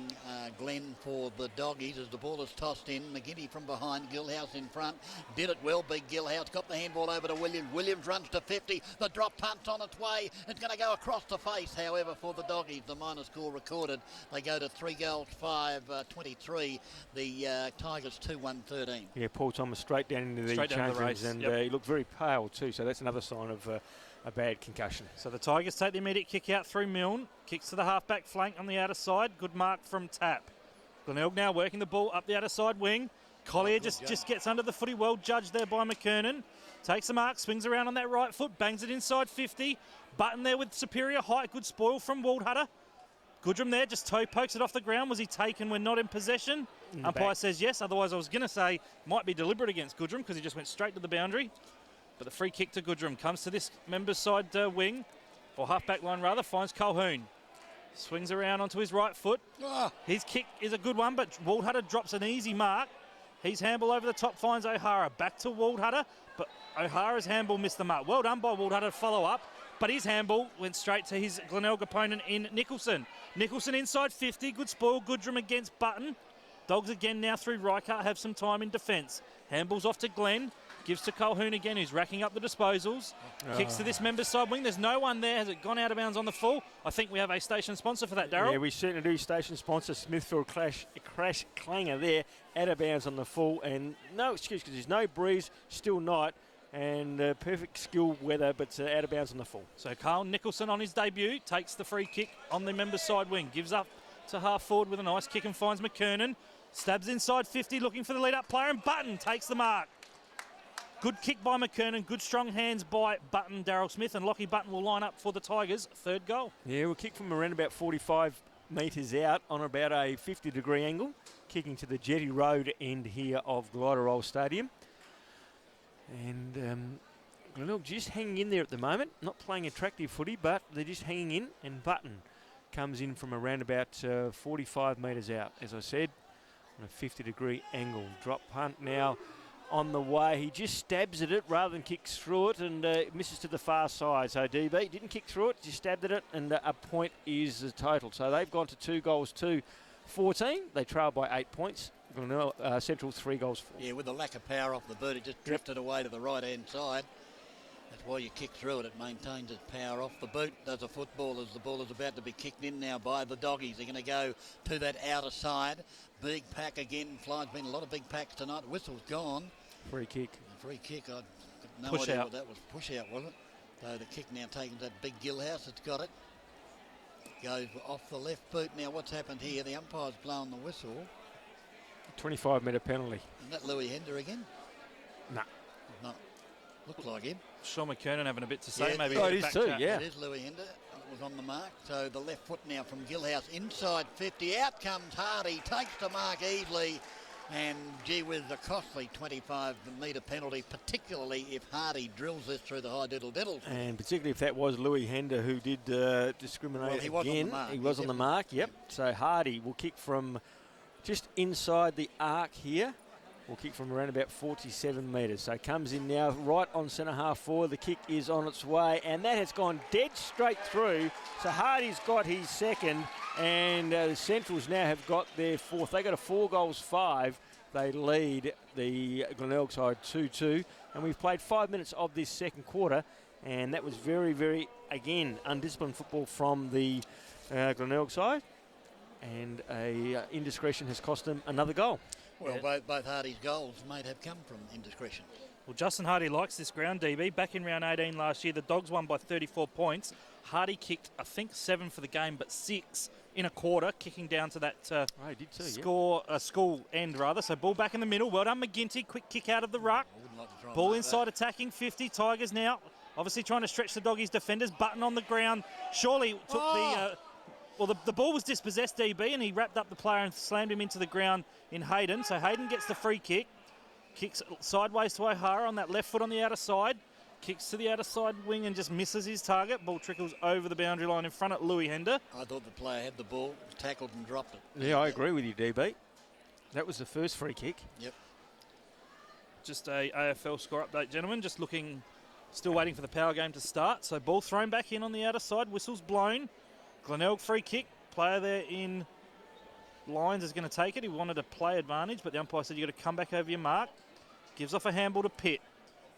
Glenn for the Doggies as the ball is tossed in. McGinty from behind, Gillhouse in front. Did it well, big Gillhouse. Got the handball over to Williams. Williams runs to 50. The drop punt's on its way. It's going to go across the face, however, for the Doggies. The minor score recorded. They go to 3 goals, 5-23. The Tigers 2-1-13. Yeah, Paul Thomas straight down into the change rooms, and he looked very pale too, so that's another sign of a bad concussion. So the Tigers take the immediate kick out through Milne. Kicks to the half-back flank on the outer side. Good mark from Tapp. Glenelg now working the ball up the outer side wing. Collier just gets under the footy. Well judged there by McKernan. Takes the mark, swings around on that right foot, bangs it inside 50. Button there with superior height. Good spoil from Waldhutter. Goodrum there just toe pokes it off the ground. Was he taken when not in possession? Umpire says yes. Otherwise, I was going to say might be deliberate against Goodrum because he just went straight to the boundary. But the free kick to Goodrum comes to this members' side wing, or half-back line rather, finds Colhoun. Swings around onto his right foot. His kick is a good one, but Waldhutter drops an easy mark. His handball over the top finds O'Hara. Back to Waldhutter, but O'Hara's handball missed the mark. Well done by Waldhutter to follow up, but his handball went straight to his Glenelg opponent in Nicholson. Nicholson inside 50, good spoil. Goodrum against Button. Dogs again now through Reichardt have some time in defence. Handballs off to Glenn. Gives to Colhoun again, who's racking up the disposals. Kicks to this member's side wing. There's no one there. Has it gone out of bounds on the full? I think we have a station sponsor for that, Darryl. Yeah, we certainly do. Station sponsor, Smithfield Crash Clanger there, out of bounds on the full. And no excuse because there's no breeze, still night, and perfect skill weather, but out of bounds on the full. So Carl Nicholson on his debut takes the free kick on the member's side wing. Gives up to half forward with a nice kick and finds McKernan. Stabs inside 50, looking for the lead-up player, and Button takes the mark. Good kick by McKernan, good strong hands by Button, Darryl Smith, and Lockie Button will line up for the Tigers' third goal. Yeah, we'll kick from around about 45 metres out on about a 50-degree angle, kicking to the Jetty Road end here of Glenelg Stadium. And Glenelg just hanging in there at the moment, not playing attractive footy, but they're just hanging in, and Button comes in from around about 45 metres out, as I said, on a 50-degree angle. Drop punt now on the way. He just stabs at it rather than kicks through it, and misses to the far side. So DB didn't kick through it, just stabbed at it, and a point is the total. So they've gone to 2 goals to 14. They trail by 8 points. Central 3 goals 4. Yeah, with the lack of power off the boot, it just drifted away to the right-hand side. That's why you kick through it. It maintains its power off the boot. Does a football as the ball is about to be kicked in now by the Doggies. They're going to go to that outer side. Big pack again. Fly's been a lot of big packs tonight. Whistle's gone. Free kick. Free kick. I got no push idea out. what that was. Push out, was it? So the kick now taken to that big Gillhouse. It's got it. Goes off the left boot. Now what's happened here? The umpire's blown the whistle. 25-metre penalty. Isn't that Louis Hender again? No. No. Looks like him. Sean McKernan having a bit to say. Yeah, Maybe it is too, yeah. It is Louis Hender. It was on the mark. So the left foot now from Gillhouse inside 50. Out comes Hardy. Takes the mark easily. And gee whiz, a costly 25-metre penalty, particularly if Hardy drills this through the high diddle-diddle. And particularly if that was Louis Hender who did discriminate well, he was again. On the mark. He was on the mark, yep. So Hardy will kick from just inside the arc here. Will kick from around about 47 metres. So comes in now right on centre half forward. The kick is on its way, and that has gone dead straight through. So Hardy's got his second, and the Centrals now have got their fourth. They got a 4 goals 5. They lead the Glenelg side 2-2, and we've played 5 minutes of this second quarter, and that was very, very, again, undisciplined football from the Glenelg side, and a indiscretion has cost them another goal. Well, both Hardy's goals might have come from indiscretion. Well, Justin Hardy likes this ground, DB. Back in round 18 last year, the Dogs won by 34 points. Hardy kicked, I think, 7 for the game, but 6 in a quarter, kicking down to that school end, rather. So ball back in the middle. Well done, McGinty. Quick kick out of the ruck. Ball inside attacking 50. Tigers now obviously trying to stretch the Doggies' defenders. Button on the ground. Surely took the ball was dispossessed, DB, and he wrapped up the player and slammed him into the ground in Hayden. So Hayden gets the free kick. Kicks sideways to O'Hara on that left foot on the outer side. Kicks to the outer side wing and just misses his target. Ball trickles over the boundary line in front at Louis Hender. I thought the player had the ball, tackled and dropped it. Yeah, I agree with you, DB. That was the first free kick. Yep. Just a AFL score update, gentlemen. Just looking Still waiting for the power game to start. So ball thrown back in on the outer side. Whistle's blown. Glenelg free kick. Player there in lines is going to take it. He wanted a play advantage, but the umpire said you've got to come back over your mark. Gives off a handball to Pitt.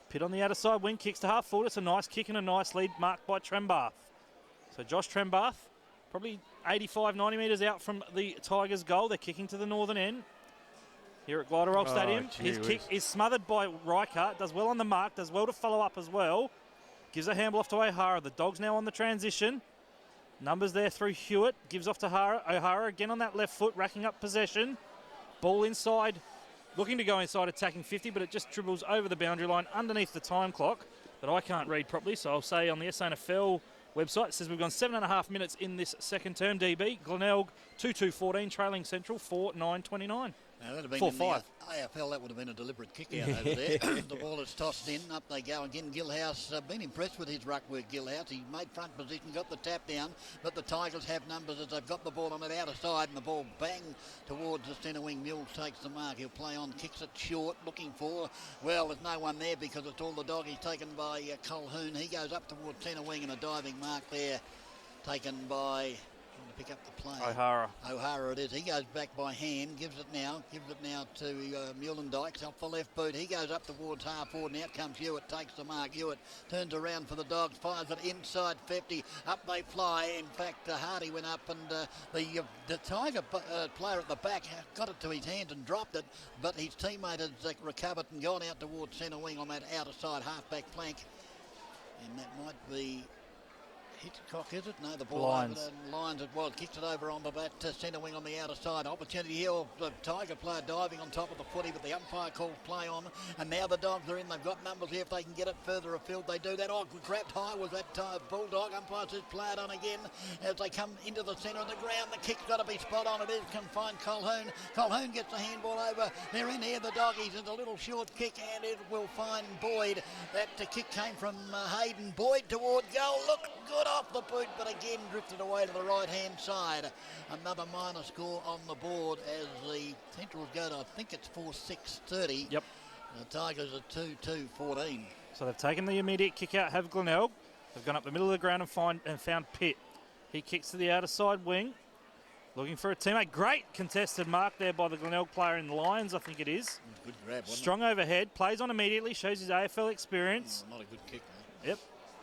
Pitt on the outer side wing, kicks to half forward. It's a nice kick and a nice lead marked by Trembath. So Josh Trembath, probably 85, 90 metres out from the Tigers' goal. They're kicking to the northern end here at Glenelg Stadium. His kick is smothered by Reichert. Does well on the mark, does well to follow up as well. Gives a handball off to O'Hara. The Dogs now on the transition. Numbers there through Hewitt. Gives off to O'Hara again on that left foot, racking up possession. Ball inside. Looking to go inside, attacking 50, but it just dribbles over the boundary line underneath the time clock that I can't read properly. So I'll say on the SANFL website, it says we've gone 7.5 minutes in this second term, DB. Glenelg 2-2-14, trailing Central 4-9-29. Now, that'd have been 4-5. AFL, that would have been a deliberate kick out over there. The ball is tossed in, up they go again. Gilhouse, been impressed with his ruck work, Gilhouse. He made front position, got the tap down, but the Tigers have numbers as they've got the ball on the outer side, and the ball bang towards the centre wing. Mills takes the mark. He'll play on, kicks it short, looking for, well, there's no one there because it's all the doggies taken by Colhoun. He goes up towards centre wing and a diving mark there taken by... pick up the play. O'Hara it is. He goes back by hand, gives it now to Mullendykes off the left boot. He goes up towards half forward, and out comes Hewitt, takes the mark. Hewitt turns around for the Dogs, fires it inside 50. Up they fly. In fact, Hardy went up, and the Tiger player at the back got it to his hands and dropped it, but his teammate has recovered and gone out towards centre wing on that outer side half-back flank. And that might be... Hitchcock, is it? No, the ball Lyons. Lyons it was. Kicks it over onto that centre wing on the outer side. Opportunity here. The Tiger player diving on top of the footy, but the umpire calls play on. And now the Dogs are in. They've got numbers here. If they can get it further afield, they do that. Oh, grabbed high was that Bulldog. Umpire says play it on again. As they come into the centre of the ground, the kick's got to be spot on. It is. Can find Colhoun. Colhoun gets the handball over. They're in here, the Doggies. It's a little short kick, and it will find Boyd. That kick came from Hayden. Boyd toward goal. Look good off the boot, but again drifted away to the right-hand side. Another minor score on the board as the Central go to, I think it's 4-6-30. Yep. The Tigers are 2-2-14. So they've taken the immediate kick out, have Glenelg. They've gone up the middle of the ground and found Pitt. He kicks to the outer side wing, looking for a teammate. Great contested mark there by the Glenelg player in Lions, I think it is. Good grab, wasn't Strong overhead, plays on immediately, shows his AFL experience. Not a good kick, though. Yep.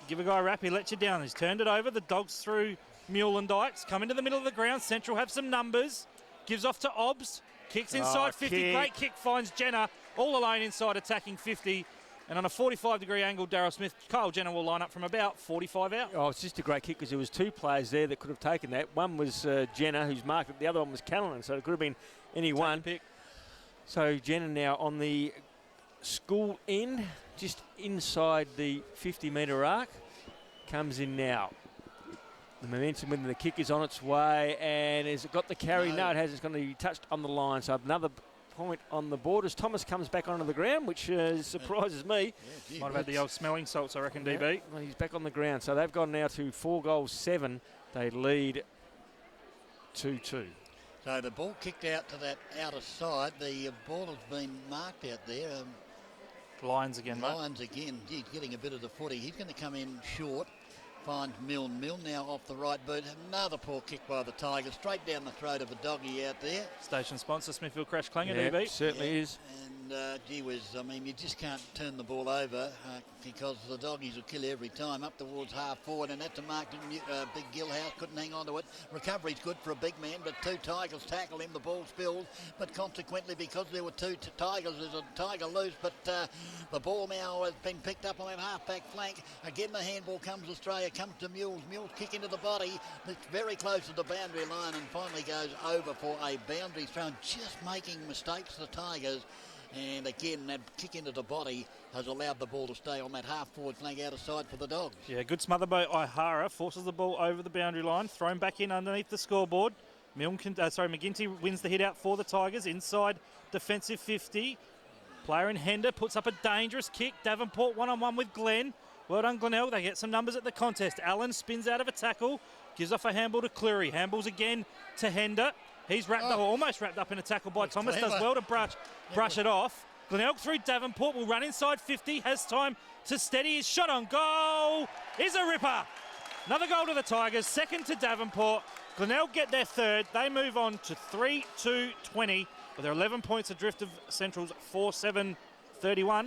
Give a guy a rap, he lets you down. He's turned it over. The Dogs through Mullendykes. Come into the middle of the ground. Central have some numbers. Gives off to Obbs. Kicks inside 50. Great kick finds Jenner. All alone inside attacking 50. And on a 45-degree angle, Darryl Smith, Kyle Jenner will line up from about 45 out. Oh, it's just a great kick because there was two players there that could have taken that. One was Jenner, who's marked it. The other one was Callanan, so it could have been any one. Pick. So Jenner now on the school end, just inside the 50-metre arc, comes in now. The momentum when the kick is on its way, and has it got the carry? No, it hasn't. It's going to be touched on the line. So another point on the board as Thomas comes back onto the ground, which surprises me. Yeah, Might have had the old smelling salts, I reckon, yeah, DB. well, he's back on the ground. So they've gone now to 4-7. They lead 2-2. So the ball kicked out to that outer side. The ball has been marked out there. Lions again, mate. Lions again. He's getting a bit of the footy. He's going to come in short. Find Milne. Milne now off the right boot. Another poor kick by the Tigers. Straight down the throat of a doggy out there. Station sponsor, Smithfield Crash Clanger, Yeah, DB. certainly is. And gee whiz, I mean, you just can't turn the ball over because the doggies will kill you every time. Up towards half forward, and that's a mark to Big Gilhouse. Couldn't hang on to it. Recovery's good for a big man, but two Tigers tackle him. The ball spilled, but consequently, because there were two Tigers, there's a Tiger loose. But the ball now has been picked up on that half-back flank. Again, the handball comes Australia, comes to Mules. Mules kick into the body. It's very close to the boundary line and finally goes over for a boundary throw. Just making mistakes, the Tigers. And again, that kick into the body has allowed the ball to stay on that half-forward flank outer side for the Dogs. Yeah, good smother by O'Hara. Forces the ball over the boundary line. Thrown back in underneath the scoreboard. McGinty wins the hit out for the Tigers. Inside defensive 50. Player in Hender puts up a dangerous kick. Davenport one-on-one with Glenn. Well done, Glenelg. They get some numbers at the contest. Allen spins out of a tackle. Gives off a handball to Cleary. Handballs again to Hender. He's wrapped up, almost wrapped up in a tackle by Thomas. Clever. Does well to brush it off. Glenelg through Davenport will run inside 50, has time to steady his shot on goal. Is a ripper. Another goal to the Tigers, second to Davenport. Glenelg get their third. They move on to 3-2-20, but they're 11 points adrift of Central's 4-7-31.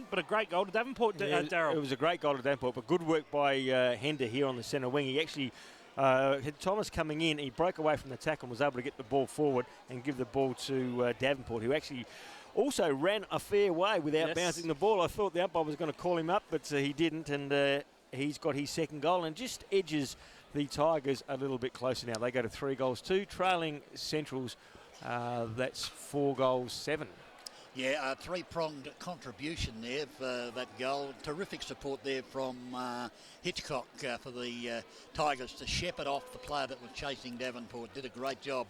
But a great goal to Davenport, Darryl. It was a great goal to Davenport, but good work by Hender here on the centre wing. He actually had Thomas coming in. He broke away from the tackle and was able to get the ball forward and give the ball to Davenport, who actually also ran a fair way without bouncing the ball. I thought the umpire was going to call him up, but he didn't, and he's got his second goal and just edges the Tigers a little bit closer now. They go to 3-2, trailing Centrals. That's 4-7. Yeah, a three-pronged contribution there for that goal. Terrific support there from Hitchcock for the Tigers to shepherd off the player that was chasing Davenport. Did a great job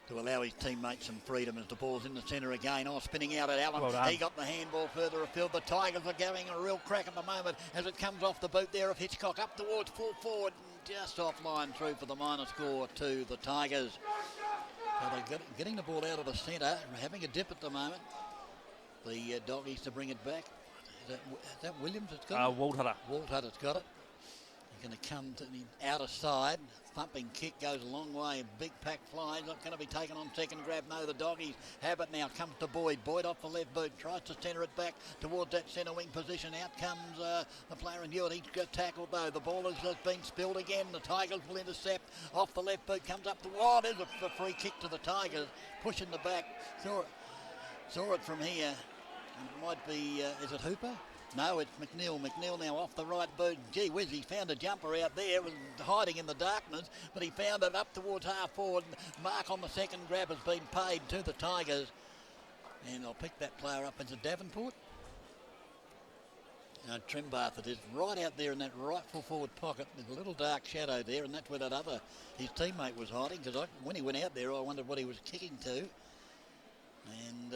to allow his teammates some freedom as the ball's in the centre again. Oh, spinning out at Allen. Well, he got the handball further afield. The Tigers are having a real crack at the moment as it comes off the boot there of Hitchcock up towards full forward. Just offline through for the minor score to the Tigers. So they're getting the ball out of the centre, having a dip at the moment. The Doggies to bring it back. Is that Williams that's got it? Waldhutter. Waldhutter's got it. They're going to come to the outer side. Thumping kick goes a long way. Big pack fly. Not going to be taken on second grab. No, the Doggies have it now. Comes to Boyd. Boyd off the left boot. Tries to centre it back towards that centre wing position. Out comes the player in Hewitt. He's got tackled though. The ball has been spilled again. The Tigers will intercept. Off the left boot. Comes up to... Oh, there's a free kick to the Tigers. Pushing the back. Saw it from here. It might be... is it Hooper? No, it's McNeil. McNeil now off the right boot. Gee whiz, he found a jumper out there. It was hiding in the darkness, but he found it up towards half forward. Mark on the second grab has been paid to the Tigers. And I'll pick that player up. Is it Davenport? Trembath, it is right out there in that right full forward pocket. There's a little dark shadow there, and that's where that other, his teammate was hiding, because when he went out there, I wondered what he was kicking to. And...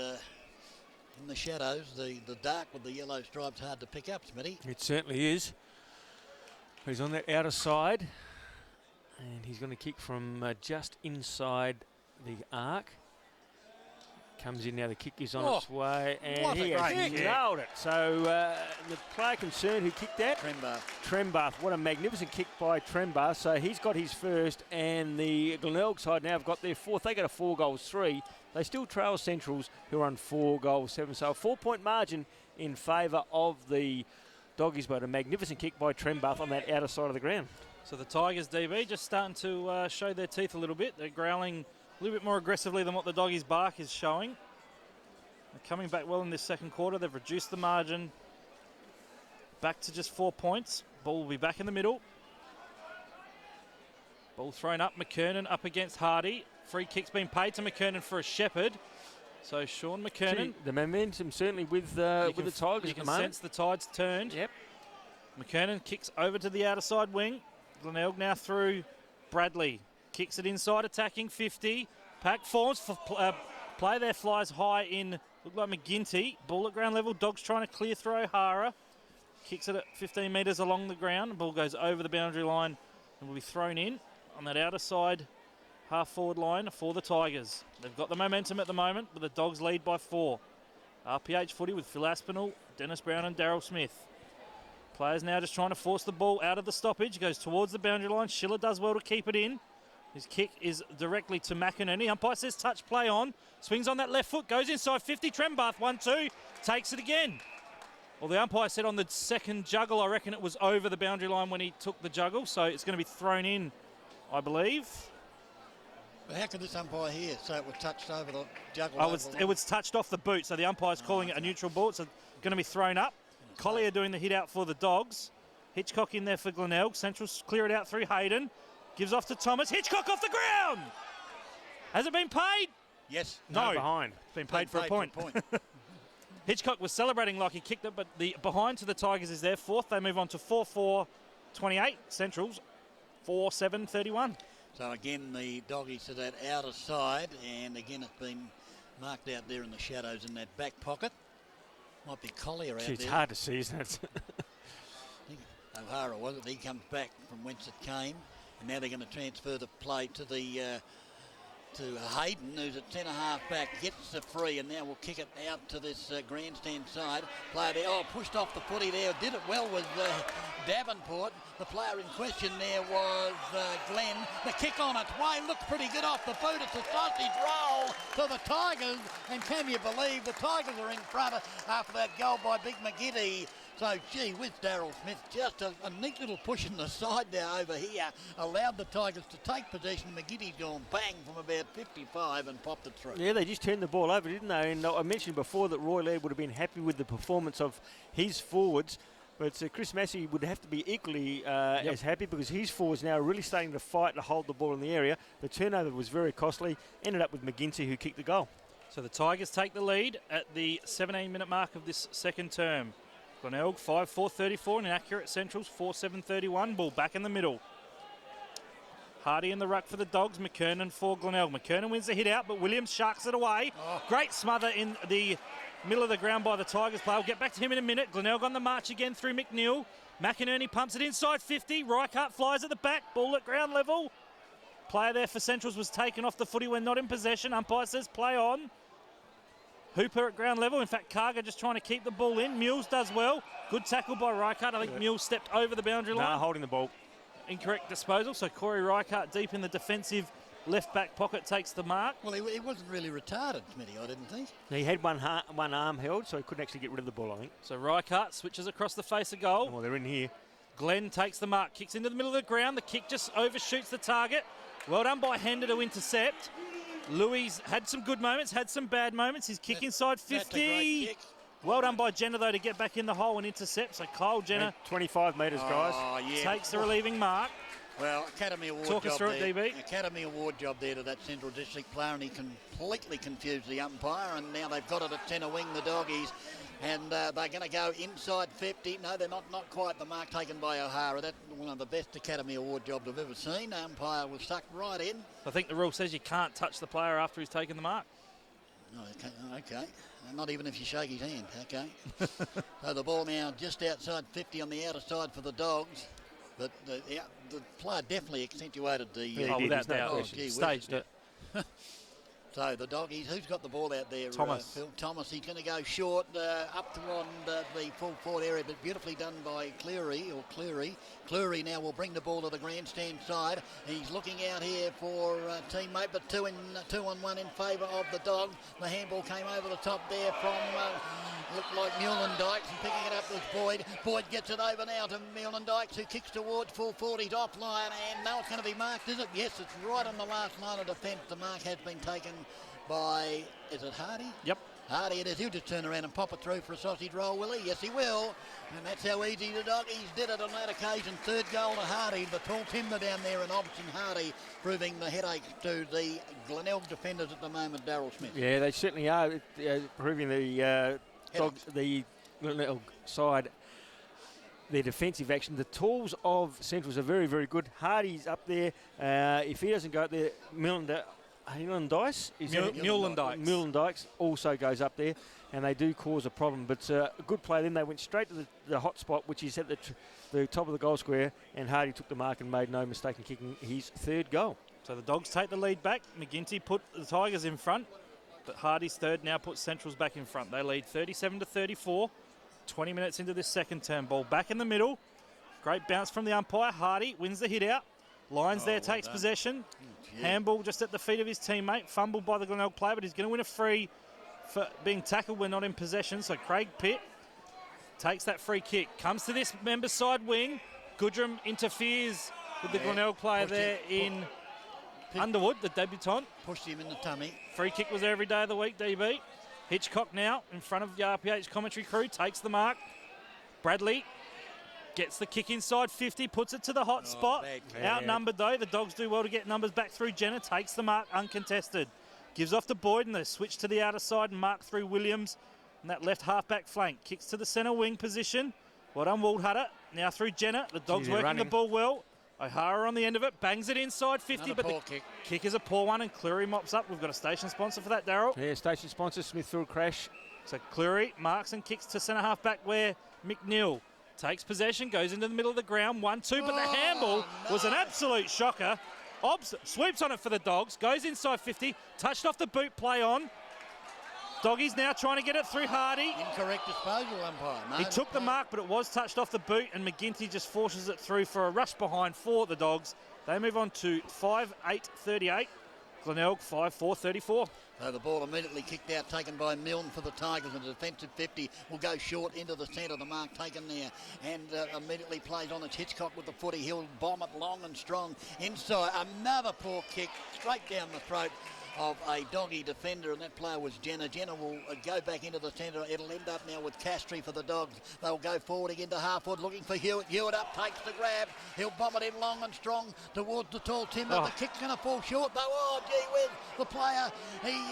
in the shadows, the dark with the yellow stripes hard to pick up, Smitty. It certainly is. He's on that outer side, and he's going to kick from just inside the arc. Comes in now, the kick is on its way, and he has nailed it. So the player concerned who kicked that? Trembath. What a magnificent kick by Trembath. So he's got his first, and the Glenelg side now have got their fourth. They go to 4-3. They still trail Centrals, who are on 4-7. So a 4-point margin in favour of the Doggies, but a magnificent kick by Trembath on that outer side of the ground. So the Tigers DB just starting to show their teeth a little bit. They're growling a little bit more aggressively than what the Doggies' bark is showing. They're coming back well in this second quarter. They've reduced the margin back to just 4 points. Ball will be back in the middle. Ball thrown up. McKernan up against Hardy. Free kick's been paid to McKernan for a shepherd. So Sean McKernan. The momentum certainly with the Tigers. You can sense the tide's turned. Yep. McKernan kicks over to the outer side wing. Glenelg now through Bradley. Kicks it inside, attacking 50. Pack forms for play there, flies high in, look like McGinty. Ball at ground level. Dogs trying to clear through O'Hara. Kicks it at 15 metres along the ground. Ball goes over the boundary line and will be thrown in on that outer side half forward line for the Tigers. They've got the momentum at the moment, but the Dogs lead by 4. RPH footy with Phil Aspinall, Dennis Brown and Daryl Smith. Players now just trying to force the ball out of the stoppage. Goes towards the boundary line. Schiller does well to keep it in. His kick is directly to McInerney. Umpire says touch play on. Swings on that left foot. Goes inside 50. Trembath 1-2. Takes it again. Well, the umpire said on the second juggle, I reckon it was over the boundary line when he took the juggle. So it's going to be thrown in, I believe. But how could this umpire here say it was touched over the juggle? It was touched off the boot. So the umpire's calling it a neutral ball. It's going to be thrown up. Collier doing the hit out for the Dogs. Hitchcock in there for Glenelg. Central clear it out through Hayden. Gives off to Thomas. Hitchcock off the ground. Has it been paid? Yes. No. Behind. It's been paid for a point. Hitchcock was celebrating like he kicked it, but the behind to the Tigers is their fourth. They move on to 4-4-28. Centrals 4-7-31. So again, the Doggies to that outer side, and again it's been marked out there in the shadows in that back pocket. Might be Collier out there. It's hard to see, isn't it? I think O'Hara was it. He comes back from whence it came. And now they're going to transfer the play to the to Hayden, who's at centre half back, gets the free, and now we'll kick it out to this grandstand side. Player there, pushed off the footy there, did it well with Davenport. The player in question there was Glenn. The kick on its way looks pretty good off the boot. It's a sausage roll to the Tigers, and can you believe the Tigers are in front after that goal by Big McGinty. So, gee whiz, Daryl Smith, just a neat little push in the side now over here, allowed the Tigers to take possession. McGinty's gone bang from about 55 and popped it through. Yeah, they just turned the ball over, didn't they? And I mentioned before that Roy Laird would have been happy with the performance of his forwards, but Chris Massey would have to be equally as happy, because his forwards now are really starting to fight to hold the ball in the area. The turnover was very costly, ended up with McGinty, who kicked the goal. So the Tigers take the lead at the 17-minute mark of this second term. Glenelg 5-4-34 and inaccurate Centrals 4-7-31. Ball back in the middle. Hardy in the ruck for the Dogs. McKernan for Glenelg. McKernan wins the hit out, but Williams sharks it away. Great smother in the middle of the ground by the Tigers player. We'll get back to him in a minute. Glenelg on the march again through McNeil. McInerney pumps it inside 50. Reichardt flies at the back. Ball at ground level. Player there for Centrals was taken off the footy when not in possession. Umpire says play on. Hooper at ground level. In fact, Karga just trying to keep the ball in. Mules does well. Good tackle by Reichardt. I think Mules stepped over the boundary line. Holding the ball. Incorrect disposal. So Corey Reichardt deep in the defensive left back pocket takes the mark. Well, he wasn't really retarded, Smitty, I didn't think. He had one arm held, so he couldn't actually get rid of the ball, I think. So Reichardt switches across the face of goal. Well, they're in here. Glenn takes the mark, kicks into the middle of the ground. The kick just overshoots the target. Well done by Hender to intercept. Louis had some good moments, had some bad moments. His kick inside 50. That's a great kick. Well done by Jenner, though, to get back in the hole and intercept. So Kyle Jenner 25 metres, guys. Takes the relieving mark. Well, Academy Award Talk us job through there. it, DB. Academy Award job there to that Central District player, and he completely confused the umpire, and now they've got it at centre wing, the Doggies, and they're going to go inside 50. No, they're not quite the mark taken by O'Hara. That's one of the best Academy Award jobs I've ever seen. The umpire was sucked right in. I think the rule says you can't touch the player after he's taken the mark. Okay. Not even if you shake his hand. Okay. So the ball now just outside 50 on the outer side for the Dogs. But the player definitely accentuated the... without doubt. Staged it. So the Doggies, who's got the ball out there? Thomas. Phil Thomas, he's going to go short up toward the full forward area, but beautifully done by Cleary. Cleary now will bring the ball to the grandstand side. He's looking out here for teammate, but two on one in favour of the Dogs. The handball came over the top there from looked like Muhlen-Dykes, and picking it up was Boyd. Boyd gets it over now to Muhlen-Dykes, who kicks towards full 40's offline, and now it's going to be marked, is it? Yes, it's right on the last line of defence. The mark has been taken by, is it Hardy? Yep. Hardy, it is. He'll just turn around and pop it through for a sausage roll, will he? Yes, he will. And that's how easy the Doggies did it on that occasion. Third goal to Hardy, the tall timber down there, and Obson Hardy proving the headache to the Glenelg defenders at the moment, Daryl Smith. Yeah, they certainly are proving the Glenelg side their defensive action. The tools of Centrals are very, very good. Hardy's up there. If he doesn't go up there, Muhlen-Dykes also goes up there, and they do cause a problem. But a good play. Then they went straight to the hot spot, which is at the top of the goal square, and Hardy took the mark and made no mistake in kicking his third goal. So the Dogs take the lead back. McGinty put the Tigers in front, but Hardy's third now puts Centrals back in front. They lead 37-34. 20 minutes into this second term. Ball back in the middle. Great bounce from the umpire. Hardy wins the hit out. Lyons there takes possession. Handball just at the feet of his teammate. Fumbled by the Glenelg player, but he's going to win a free for being tackled. We're not in possession. So Craig Pitt takes that free kick. Comes to this member's side wing. Goodrum interferes with the Glenelg player there in Underwood, the debutant. Pushed him in the tummy. Free kick was there every day of the week, DB. Hitchcock now in front of the RPH commentary crew. Takes the mark. Bradley gets the kick inside 50, puts it to the hot spot. Outnumbered though. The Dogs do well to get numbers back through. Jenner takes the mark uncontested. Gives off to Boyd, and they switch to the outer side and mark through Williams. And that left half-back flank. Kicks to the centre wing position. Well done, Waldhutter. Now through Jenner. The Dogs working the ball well. O'Hara on the end of it. Bangs it inside 50, but the kick is a poor one, and Cleary mops up. We've got a station sponsor for that, Darryl. Yeah, station sponsor, Smithfield Crash. So Cleary marks and kicks to centre half-back where McNeil takes possession, goes into the middle of the ground, 1-2, but the handball was an absolute shocker. Obbs sweeps on it for the Dogs, goes inside 50, touched off the boot, play on. Doggies now trying to get it through Hardy. Incorrect disposal, umpire. No, He took the mark, but it was touched off the boot, and McGinty just forces it through for a rush behind for the Dogs. They move on to 5-8-38. Glenelg 5-4-34. So the ball immediately kicked out, taken by Milne for the Tigers, and the defensive 50 will go short into the centre. The mark taken there, and immediately plays on. It's Hitchcock with the footy. He'll bomb it long and strong inside. Another poor kick straight down the throat of a Doggy defender, and that player was Jenner. Jenner will go back into the centre. It'll end up now with Castry for the Dogs. They'll go forward again to half-forward, looking for Hewitt. Hewitt up, takes the grab. He'll bomb it in long and strong towards the tall timber. The kick's going to fall short, though. Oh, gee whiz, the player, he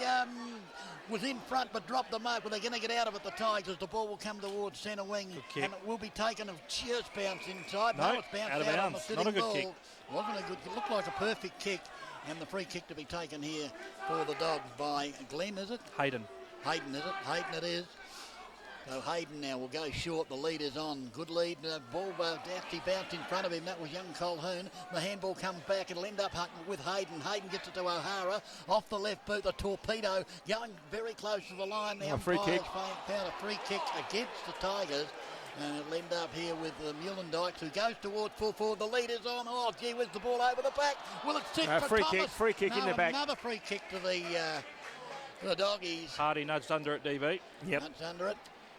was in front but dropped the mark, but they're going to get out of it, the Tigers. The ball will come towards centre wing, and it will be taken and just bounce inside. No, it's bounced out on the sitting Not a good ball. kick. Wasn't a good kick. Looked like a perfect kick. And the free kick to be taken here for the Dogs by Glenn, is it? Hayden. Hayden, is it? Hayden it is. So Hayden now will go short. The lead is on. Good lead. Ball Dafty bounced in front of him. That was young Colhoun. The handball comes back. It'll end up with Hayden. Hayden gets it to O'Hara. Off the left boot, the torpedo. Going very close to the line. The free kick. Found a free kick against the Tigers. And it'll end up here with Mullendykes, who goes towards full forward. The lead is on. Oh, gee whiz, the ball over the back. Will it sit for Thomas? Free kick in the back. Another free kick to the Doggies. Hardy nudged under it, DB. Yep. Nudged under it.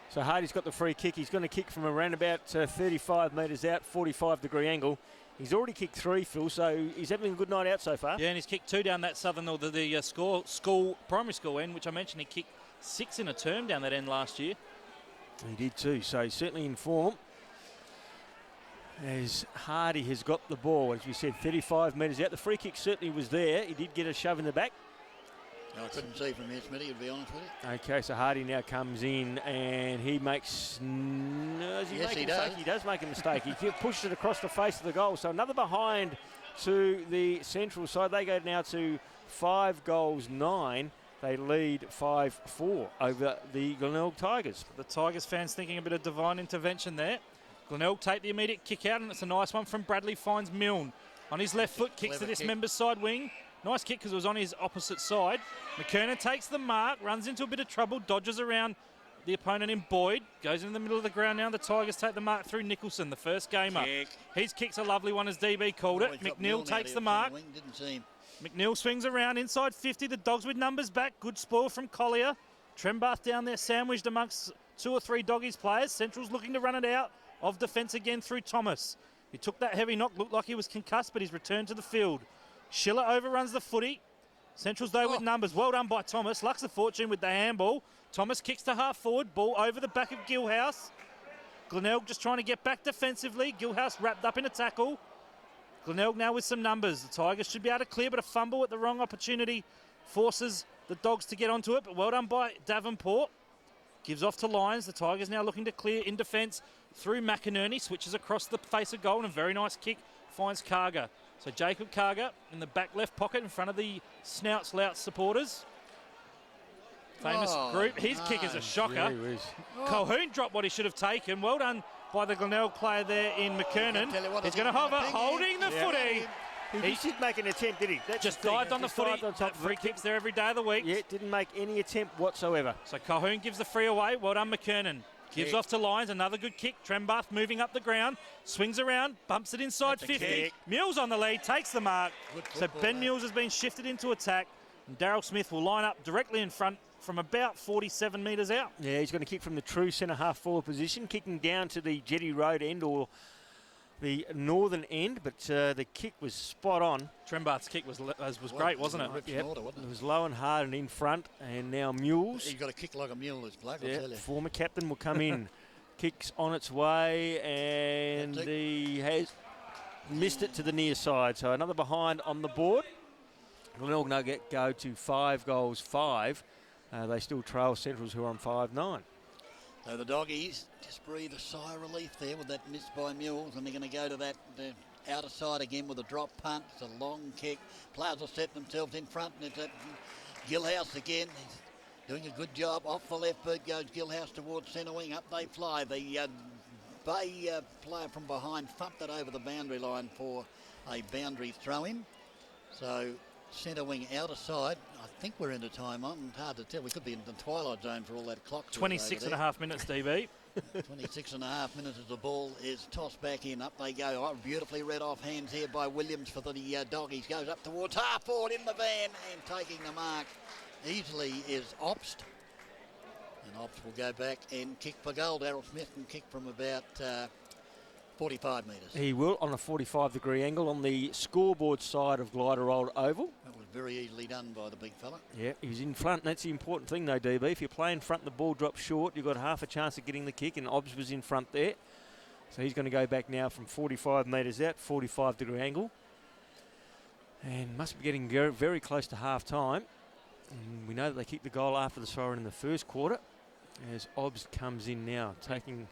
So Hardy's got the free kick. He's going to kick from around about 35 metres out, 45-degree angle. He's already kicked 3, Phil, so he's having a good night out so far. Yeah, and he's kicked 2 down that southern or the primary school end, which I mentioned he kicked 6 in a term down that end last year. He did too, so he's certainly in form. As Hardy has got the ball, as we said, 35 metres out. The free kick certainly was there. He did get a shove in the back. No, I couldn't see from here, Smitty, to be honest with you. Okay, so Hardy now comes in and he makes... Yes, he does. He does make a mistake. He pushed it across the face of the goal. So another behind to the Central side. They go now to 5-9. They lead 5-4 over the Glenelg Tigers. The Tigers fans thinking a bit of divine intervention there. Glenelg take the immediate kick out, and it's a nice one from Bradley. Finds Milne on his left foot, kicks to this member's side wing. Nice kick because it was on his opposite side. McKernan takes the mark, runs into a bit of trouble, dodges around the opponent in Boyd. Goes in the middle of the ground now. The Tigers take the mark through Nicholson, the first gamer. His kick's a lovely one as DB called it. McNeil takes the mark. Didn't see him. McNeil swings around inside 50. The Dogs with numbers back. Good spoil from Collier. Trembath down there sandwiched amongst 2 or 3 Doggies players. Central's looking to run it out of defence again through Thomas. He took that heavy knock. Looked like he was concussed, but he's returned to the field. Schiller overruns the footy. Central's though with numbers. Well done by Thomas. Lucks the fortune with the handball. Thomas kicks to half forward. Ball over the back of Gilhouse. Glenelg just trying to get back defensively. Gilhouse wrapped up in a tackle. Glenelg now with some numbers. The Tigers should be able to clear, but a fumble at the wrong opportunity forces the Dogs to get onto it. But well done by Davenport. Gives off to Lyons. The Tigers now looking to clear in defence through McInerney. Switches across the face of goal, and a very nice kick finds Karga. So Jacob Karga in the back left pocket in front of the Snouts Louts supporters. Famous group. His kick is a shocker. Colhoun dropped what he should have taken. Well done by the Glenelg player there in McKernan. He's going to hover, holding the footy. He did make an attempt, did he? That's just dived on the footy. Free kicks there every day of the week. Yeah, didn't make any attempt whatsoever. So Colhoun gives the free away. Well done, McKernan. Gives off to Lyons. Another good kick. Trembath moving up the ground. Swings around. Bumps it inside 50. Mills on the lead. Takes the mark. So Ben Mills has been shifted into attack. And Daryl Smith will line up directly in front from about 47 metres out. Yeah, he's going to kick from the true centre half forward position, kicking down to the Jetty Road end or the northern end, but the kick was spot on. Trembath's kick was great, wasn't it? Yep. It was low and hard and in front, and now Mules. He's got a kick like a mule, this bloke, I'll tell you. Former captain will come in. Kicks on its way, and he has missed it to the near side. So another behind on the board. Glenelg Nugget go to 5-5. They still trail Centrals, who are on 5-9. So the Doggies just breathe a sigh of relief there with that miss by Mules, and they're going to go to that outer side again with a drop punt. It's a long kick. Players will set themselves in front, and it's at Gilhouse again. He's doing a good job. Off the left boot goes Gilhouse towards centre wing. Up they fly. The Bay player from behind thumped it over the boundary line for a boundary throw-in. So centre wing outer side. I think we're into time on. Hard to tell. We could be in the twilight zone for all that clock. 26 and a half minutes, DB. 26 and a half minutes as the ball is tossed back in. Up they go. Oh, beautifully read off hands here by Williams for the Doggies. Goes up towards half forward in the van and taking the mark easily is Obst. And Obst will go back and kick for goal. Daryl Smith can kick from about 45 metres. He will on a 45-degree angle on the scoreboard side of Glider Road Oval. That was very easily done by the big fella. Yeah, he was in front. That's the important thing, though, DB. If you play in front and the ball drops short, you've got half a chance of getting the kick, and Obbs was in front there. So he's going to go back now from 45 metres out, 45-degree angle. And must be getting very, very close to half-time. And we know that they kicked the goal after the siren in the first quarter, as Obbs comes in now, taking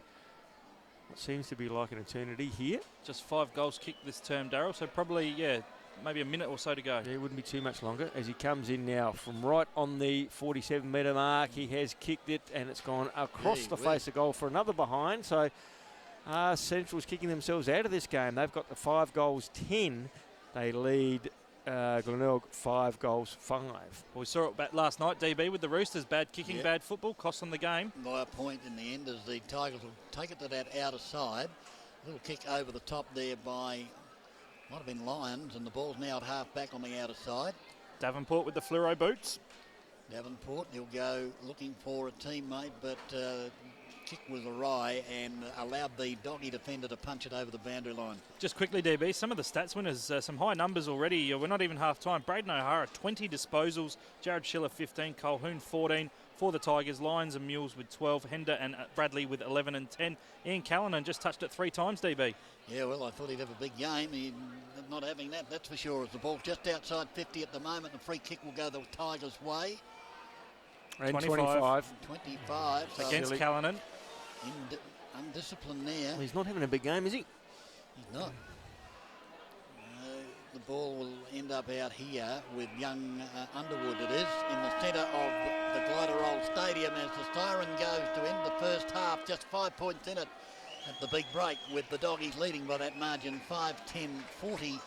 what seems to be like an eternity here. Just 5 goals kicked this term, Daryl, so probably, maybe a minute or so to go. Yeah, it wouldn't be too much longer as he comes in now from right on the 47-metre mark. He has kicked it and it's gone across the face of goal for another behind. So Central's kicking themselves out of this game. They've got the 5 goals 10. They lead Glenelg 5 goals 5. Well, we saw it back last night, DB, with the Roosters. Bad kicking, bad football, cost them the game. By a point in the end as the Tigers will take it to that outer side. A little kick over the top there by, might have been Lions, and the ball's now at half back on the outer side. Davenport with the fluoro boots. Davenport, he'll go looking for a teammate, but kick was awry and allowed the Doggy defender to punch it over the boundary line. Just quickly, DB, some of the stats winners, some high numbers already. We're not even half-time. Braden O'Hara, 20 disposals. Jared Schiller, 15. Colhoun, 14 for the Tigers. Lions and Mules with 12. Hender and Bradley with 11 and 10. Ian Callanan just touched it 3 times, DB. Yeah, well, I thought he'd have a big game. He's not having that, that's for sure. As the ball just outside 50 at the moment, the free kick will go the Tigers' way. And 25. 25. So against Callanan. Undisciplined there. Well, he's not having a big game, is he? He's not. The ball will end up out here with young Underwood, it is, in the centre of the Glider Roll Stadium as the siren goes to end the first half. Just 5 points in it at the big break, with the Doggies leading by that margin, 5-10-40.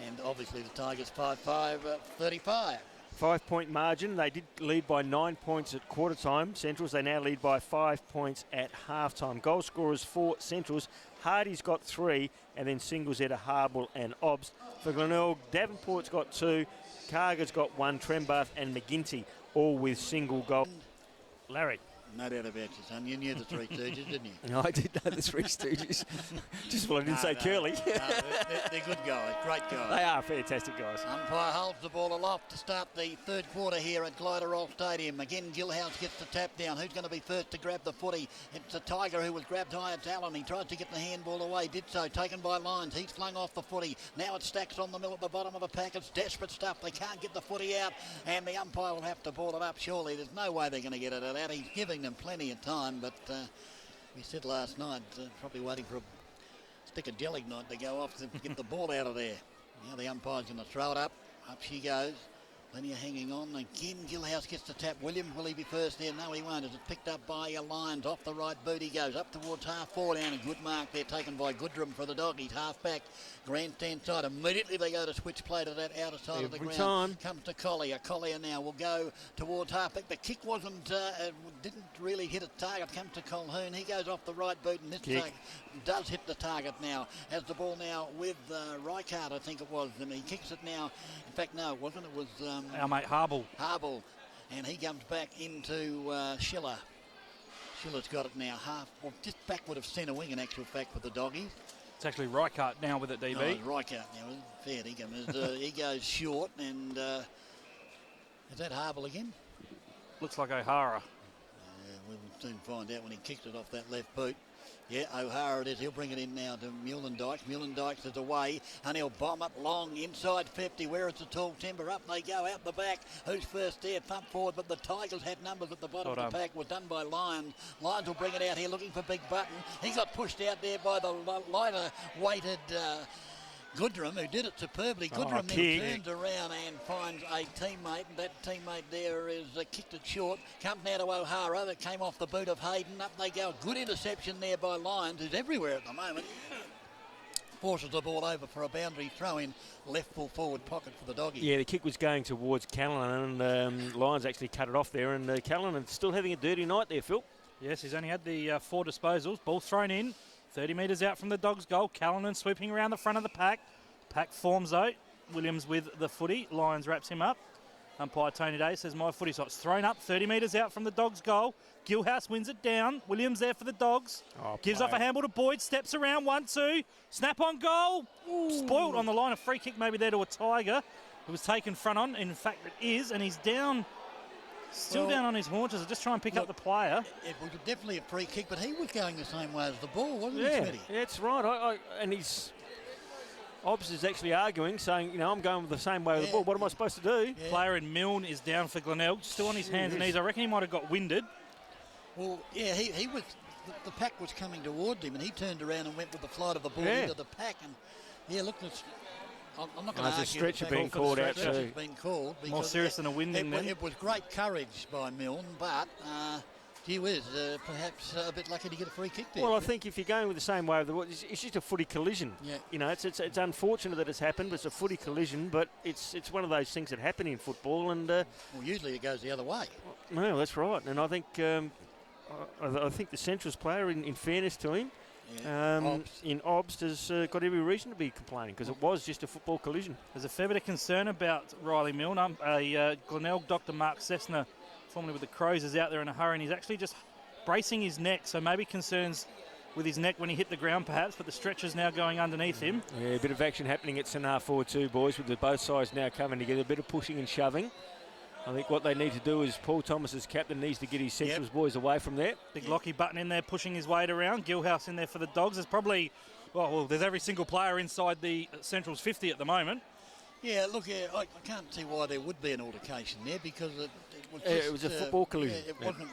And obviously the Tigers 5-5-35. 5-point margin. They did lead by 9 points at quarter time. Centrals, they now lead by 5 points at half time. Goal scorers for Centrals. Hardy's got 3, and then singles out of Harble and Obbs. For Glenelg, Davenport's got 2, Carger's got 1, Trembath and McGinty, all with single goal. Larry. No doubt about you, son. You knew the Three Stooges, didn't you? No, I did know the Three Stooges. Just what I didn't say Curly. They're good guys, great guys. They are fantastic guys. Umpire holds the ball aloft to start the third quarter here at Glider Roll Stadium. Again, Gillhouse gets the tap down. Who's going to be first to grab the footy? It's a Tiger who was grabbed high. It's Allen. He tries to get the handball away. Did so. Taken by Lyons. He's flung off the footy. Now it stacks on the middle at the bottom of the pack. It's desperate stuff. They can't get the footy out, and the umpire will have to ball it up, surely. There's no way they're going to get it out. He's giving them plenty of time. But we said last night, probably waiting for a stick of gelignite to go off to get the ball out of there. Now the umpire's going to throw it up. Up she goes. Plenty of hanging on. Again, Gillhouse gets the tap. Williams, will he be first there? No, he won't. As it's picked up by Lyons. Off the right boot he goes. Up towards half forward. And a good mark there taken by Goodrum for the Doggies. Half back. Grandstand side. Immediately they go to switch play to that outer side of the ground. Time. Comes to Collier. Collier now will go towards half back. The kick didn't really hit a target. Comes to Colhoun. He goes off the right boot, and this does hit the target now. As the ball now with Reichard, I think it was, and he kicks it now. In fact, no, it wasn't. It was our mate Harble. Harble, and he comes back into Schiller. Schiller's got it now just backward of centre wing in actual fact for the Doggies. It's actually Reichart now with it, DB. No, it's Reichart now. Fair dinkum. He goes short, and is that Harble again? Looks like O'Hara. We'll soon find out when he kicks it off that left boot. Yeah, O'Hara it is. He'll bring it in now to Mullendykes. Mullendykes is away, and he'll bomb it long inside 50. Where is the tall timber? Up they go, out the back. Who's first there? Thump forward, but the Tigers had numbers at the bottom of the pack. Was done by Lyons. Lyons will bring it out here looking for Big Button. He got pushed out there by the lighter-weighted Goodrum, who did it superbly. Goodrum then turns around and finds a teammate, and that teammate there is kicked it short. Comes now to O'Hara, that came off the boot of Hayden. Up they go. Good interception there by Lyons, who's everywhere at the moment. forces the ball over for a boundary throw in left full forward pocket for the doggy. Yeah, the kick was going towards Callan, and Lions actually cut it off there, and Callan still having a dirty night there, Phil. Yes, he's only had the 4 disposals. Ball thrown in, 30 metres out from the Dogs' goal. Callanan sweeping around the front of the pack. Pack forms out. Williams with the footy. Lions wraps him up. Umpire Tony Day says my footy, so it's thrown up 30 metres out from the Dogs' goal. Gilhouse wins it down. Williams there for the Dogs. Gives off a handball to Boyd. Steps around 1-2. Snap on goal. Ooh. Spoiled on the line. A free kick maybe there to a Tiger. It was taken front on. In fact, it is. And he's down. Still down on his haunches. I'll just try and pick up the player. It was definitely a free kick, but he was going the same way as the ball, wasn't he, Smitty? Yeah, that's right. And he's... Obbs is actually arguing, saying, I'm going with the same way with the ball. What am I supposed to do? Yeah. Player in Milne is down for Glenelg, still on his hands and knees. I reckon he might have got winded. Well, yeah, he was. The pack was coming towards him, and he turned around and went with the flight of the ball into the pack. And look, I'm not going to argue. There's a stretcher being called out too. More serious than a winding. It was great courage by Milne, but. Gee whiz, perhaps a bit lucky to get a free kick there. Well, I think if you're going with the same way of the ball, it's just a footy collision. Yeah. It's unfortunate that it's happened, but it's a footy collision. But it's one of those things that happen in football, and well, usually it goes the other way. Well, that's right, and I think I think the Centrals player, in fairness to him, in Obst, has got every reason to be complaining because it was just a football collision. There's a fair bit of concern about Riley Milne. Glenelg, Dr. Mark Cessna, formerly with the Crows, is out there in a hurry, and he's actually just bracing his neck, so maybe concerns with his neck when he hit the ground perhaps, but the stretcher's now going underneath him. Yeah, a bit of action happening at centre forward too, boys, with both sides now coming together, a bit of pushing and shoving. I think what they need to do is Paul Thomas as captain needs to get his Centrals boys away from there. Big Lockie Button in there pushing his weight around, Gilhouse in there for the Dogs. There's probably, there's every single player inside the Centrals 50 at the moment. Yeah, look, I can't see why there would be an altercation there because it was a football collision. It wasn't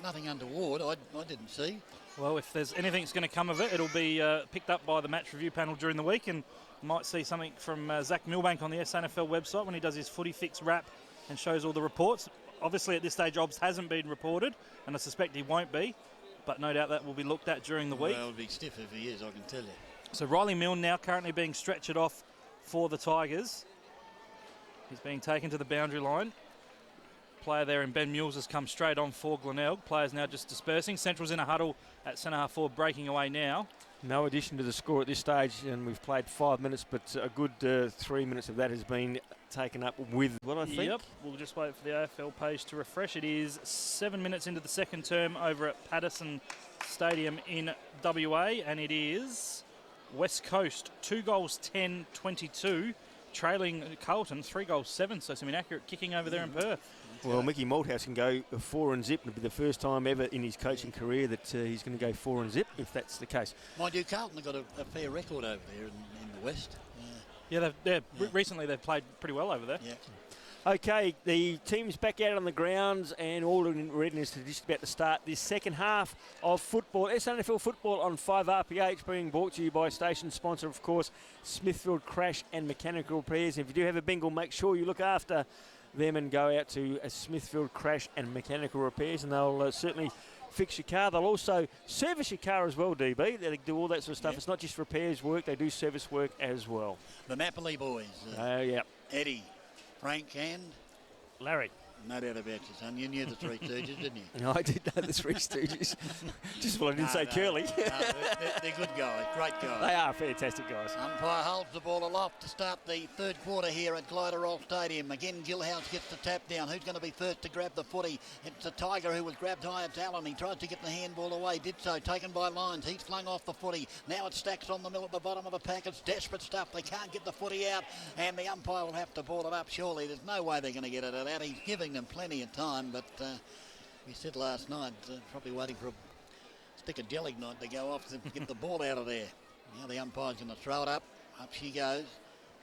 nothing untoward. I didn't see. Well, if there's anything that's going to come of it, it'll be picked up by the match review panel during the week, and might see something from Zach Milbank on the SANFL website when he does his Footy Fix wrap and shows all the reports. Obviously, at this stage, Obbs hasn't been reported, and I suspect he won't be, but no doubt that will be looked at during the week. Well, it'll be stiff if he is, I can tell you. So Riley Milne now currently being stretchered off for the Tigers. He's being taken to the boundary line. Player there in Ben Mules has come straight on for Glenelg. Players now just dispersing. Central's in a huddle at centre half forward, breaking away now. No addition to the score at this stage, and we've played 5 minutes, but a good 3 minutes of that has been taken up with what I think. Yep, we'll just wait for the AFL page to refresh. It is 7 minutes into the second term over at Patterson Stadium in WA, and it is West Coast 2 goals 10-22. Trailing Carlton 3 goals 7, so some inaccurate kicking over there in Perth. Well, Mickey Malthouse can go 4 and zip. It'll be the first time ever in his coaching career that he's going to go 4 and zip, if that's the case. Mind you, Carlton have got a fair record over there in the West. Recently they've played pretty well over there. Yeah. Okay, the team's back out on the grounds and all in readiness to just about to start this second half of football. SANFL football on 5RPH being brought to you by station sponsor, of course, Smithfield Crash and Mechanical Repairs. If you do have a bingle, make sure you look after them and go out to Smithfield Crash and Mechanical Repairs, and they'll certainly fix your car. They'll also service your car as well, DB. They do all that sort of stuff. Yep. It's not just repairs work, they do service work as well. The Napoli boys. Eddie, Frank and Larry. No doubt about you, son. You knew the Three Stooges, didn't you? No, I did know the Three Stooges. Just I didn't say Curly. They're good guys, great guys. They are fantastic guys. Umpire holds the ball aloft to start the third quarter here at Glenelg Stadium. Again, Gilhouse gets the tap down. Who's going to be first to grab the footy? It's the Tiger who was grabbed high at Allen. He tries to get the handball away, did so, taken by Lyons. He's flung off the footy. Now it stacks on the middle at the bottom of the pack. It's desperate stuff. They can't get the footy out, and the umpire will have to ball it up, surely. There's no way they're going to get it out. He's giving them plenty of time. But we said last night, probably waiting for a stick of gelignite to go off to get the ball out of there. Now the umpire's going to throw it up. Up she goes.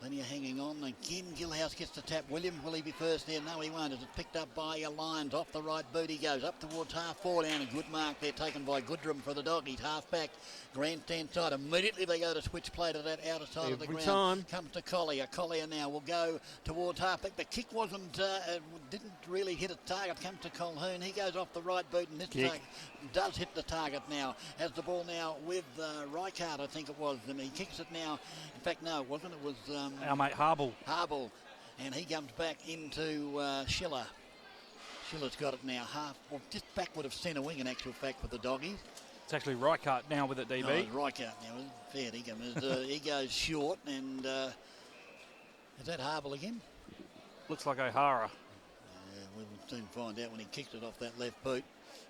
Plenty of hanging on. Again, Gillhouse gets to tap. Williams, will he be first there? No, he won't. It's picked up by Lyons. Off the right boot he goes. Up towards half forward down. A good mark there taken by Goodrum for the doggies. Half back. Grandstand side. Immediately they go to switch play to that outer side of the ground. Time. Comes to Collier. Collier now will go towards half back. The kick didn't really hit a target. Comes to Colhoun. He goes off the right boot and this does hit the target now. Has the ball now with Reichard, I think it was. And he kicks it now. In fact, no, it wasn't. It was our mate Harble. And he comes back into Schiller. Schiller's got it now just backward of centre wing in actual fact for the doggies. It's actually Reichard now with it, DB. No, it's Reichard now. Fair dinkum. He goes short and is that Harble again? Looks like O'Hara. We'll soon find out when he kicks it off that left boot.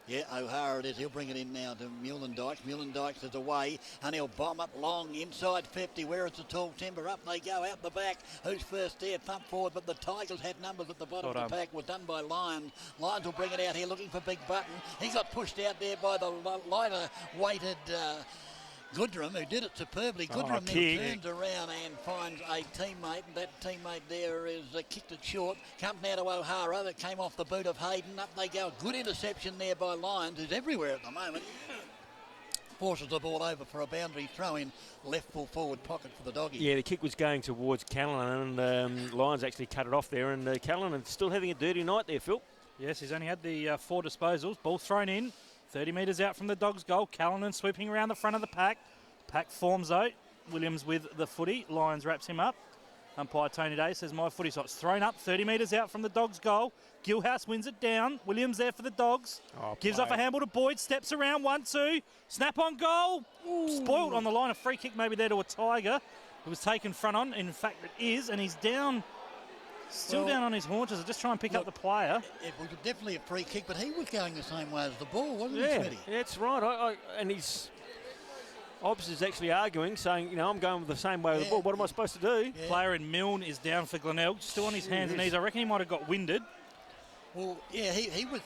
Yeah, O'Hara it is. He'll bring it in now to Mullendykes. Mullendykes is away, and he'll bomb it long inside 50. Where is the tall timber? Up they go, out the back. Who's first there? Thump forward, but the Tigers had numbers at the bottom of the pack. Was done by Lyons. Lyons will bring it out here looking for Big Button. He got pushed out there by the lighter-weighted Goodrum, who did it superbly. Goodrum then turns around and finds a teammate, and that teammate there is kicked it short. Comes now to O'Hara, that came off the boot of Hayden. Up they go. Good interception there by Lyons, who's everywhere at the moment. Forces the ball over for a boundary throw in left full forward pocket for the doggies. Yeah, the kick was going towards Callanan, and Lyons actually cut it off there, and Callanan's still having a dirty night there, Phil. Yes, he's only had the 4 disposals. Ball thrown in. 30 metres out from the Dogs' goal. Callanan sweeping around the front of the pack. Pack forms out. Williams with the footy. Lyons wraps him up. Umpire Tony Day says my footy. So it's thrown up 30 metres out from the Dogs' goal. Gillhouse wins it down. Williams there for the Dogs. Gives off a handball to Boyd. Steps around. 1-2. Snap on goal. Ooh. Spoiled on the line. A free kick maybe there to a Tiger. It was taken front on. In fact, it is. And he's down. Still down on his haunches. Just try and pick up the player. It was definitely a free kick, but he was going the same way as the ball, wasn't he, Smitty? Yeah, that's right. And he's... Obbs is actually arguing, saying, I'm going with the same way with the ball. What am I supposed to do? Yeah. Player in Milne is down for Glenelg. Still on his hands and knees. I reckon he might have got winded. Well, yeah, he was...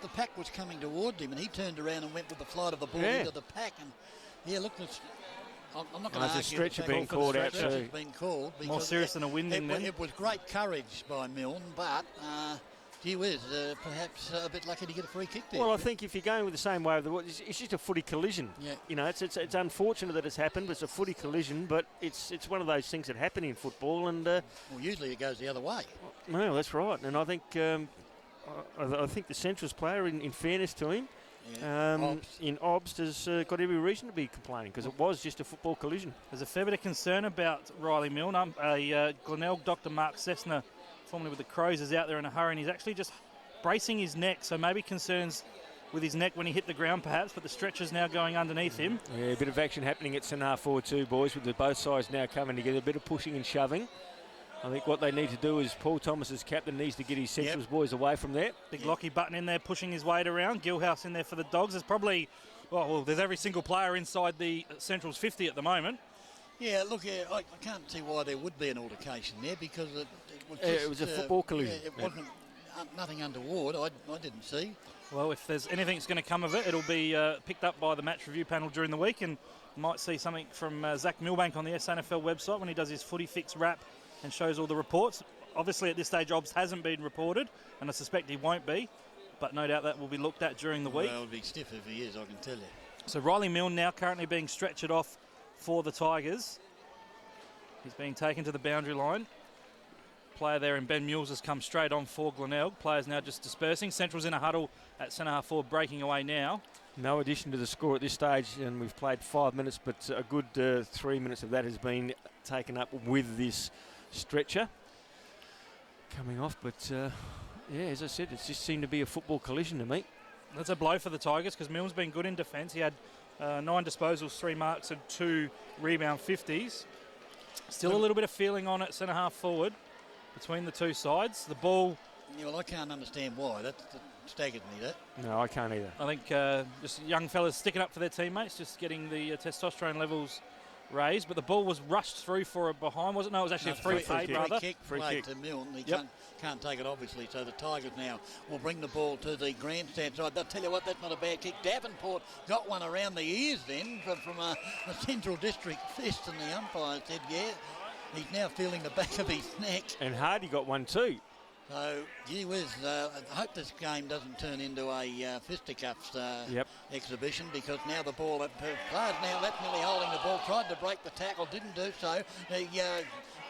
The pack was coming towards him, and he turned around and went with the flight of the ball into the pack. And, look, I'm not going to argue. There's a stretcher being called out too. It's been called. More serious than a winding then. It was great courage by Milne, but gee whiz, perhaps a bit lucky to get a free kick there. Well, I think if you're going with the same way of the ball, it's just a footy collision. Yeah. It's unfortunate that it's happened, but it's a footy collision. But it's one of those things that happen in football, and well, usually it goes the other way. No, that's right, and I think I think the Central's player, in fairness to him. In Obst has got every reason to be complaining because it was just a football collision. There's a fair bit of concern about Riley Milne. Glenelg, Dr. Mark Cessna, formerly with the Crows, is out there in a hurry, and he's actually just bracing his neck, so maybe concerns with his neck when he hit the ground perhaps, but the stretcher's now going underneath him. Yeah, a bit of action happening at Sanaa forward too, boys, with both sides now coming together, a bit of pushing and shoving. I think what they need to do is Paul Thomas as captain needs to get his Centrals boys away from there. Big Lockie Button in there pushing his weight around. Gillhouse in there for the Dogs. There's probably, there's every single player inside the Centrals 50 at the moment. Yeah, look, I can't see why there would be an altercation there because it was a football collision. It wasn't nothing untoward. I didn't see. Well, if there's anything that's going to come of it, it'll be picked up by the match review panel during the week, and might see something from Zach Milbank on the SANFL website when he does his Footy Fix wrap and shows all the reports. Obviously, at this stage, Obbs hasn't been reported, and I suspect he won't be, but no doubt that will be looked at during the week. Well, it'll be stiff if he is, I can tell you. So Riley Milne now currently being stretchered off for the Tigers. He's being taken to the boundary line. Player there in Ben Mules has come straight on for Glenelg. Players now just dispersing. Central's in a huddle at centre half forward, breaking away now. No addition to the score at this stage, and we've played 5 minutes, but a good 3 minutes of that has been taken up with this stretcher coming off. But as I said, it's just seemed to be a football collision to me. That's a blow for the Tigers because Milne's been good in defence. He had 9 disposals, 3 marks and 2 rebound 50s. Still a little bit of feeling on at centre half forward between the two sides. The ball... Yeah, well, I can't understand why. That staggers me, that. No, I can't either. I think just young fellas sticking up for their teammates, just getting the testosterone levels raised. But the ball was rushed through for a behind, wasn't it? No, it was actually a free kick, rather. Free kick to Milne. He can't take it, obviously. So the Tigers now will bring the ball to the grandstand side. I'll tell you what, that's not a bad kick. Davenport got one around the ears then from a Central District fist, and the umpire said, He's now feeling the back of his neck. And Hardy got one too. So, gee whiz, I hope this game doesn't turn into a fisticuffs exhibition, because now the ball, players now nearly holding the ball, tried to break the tackle, didn't do so. The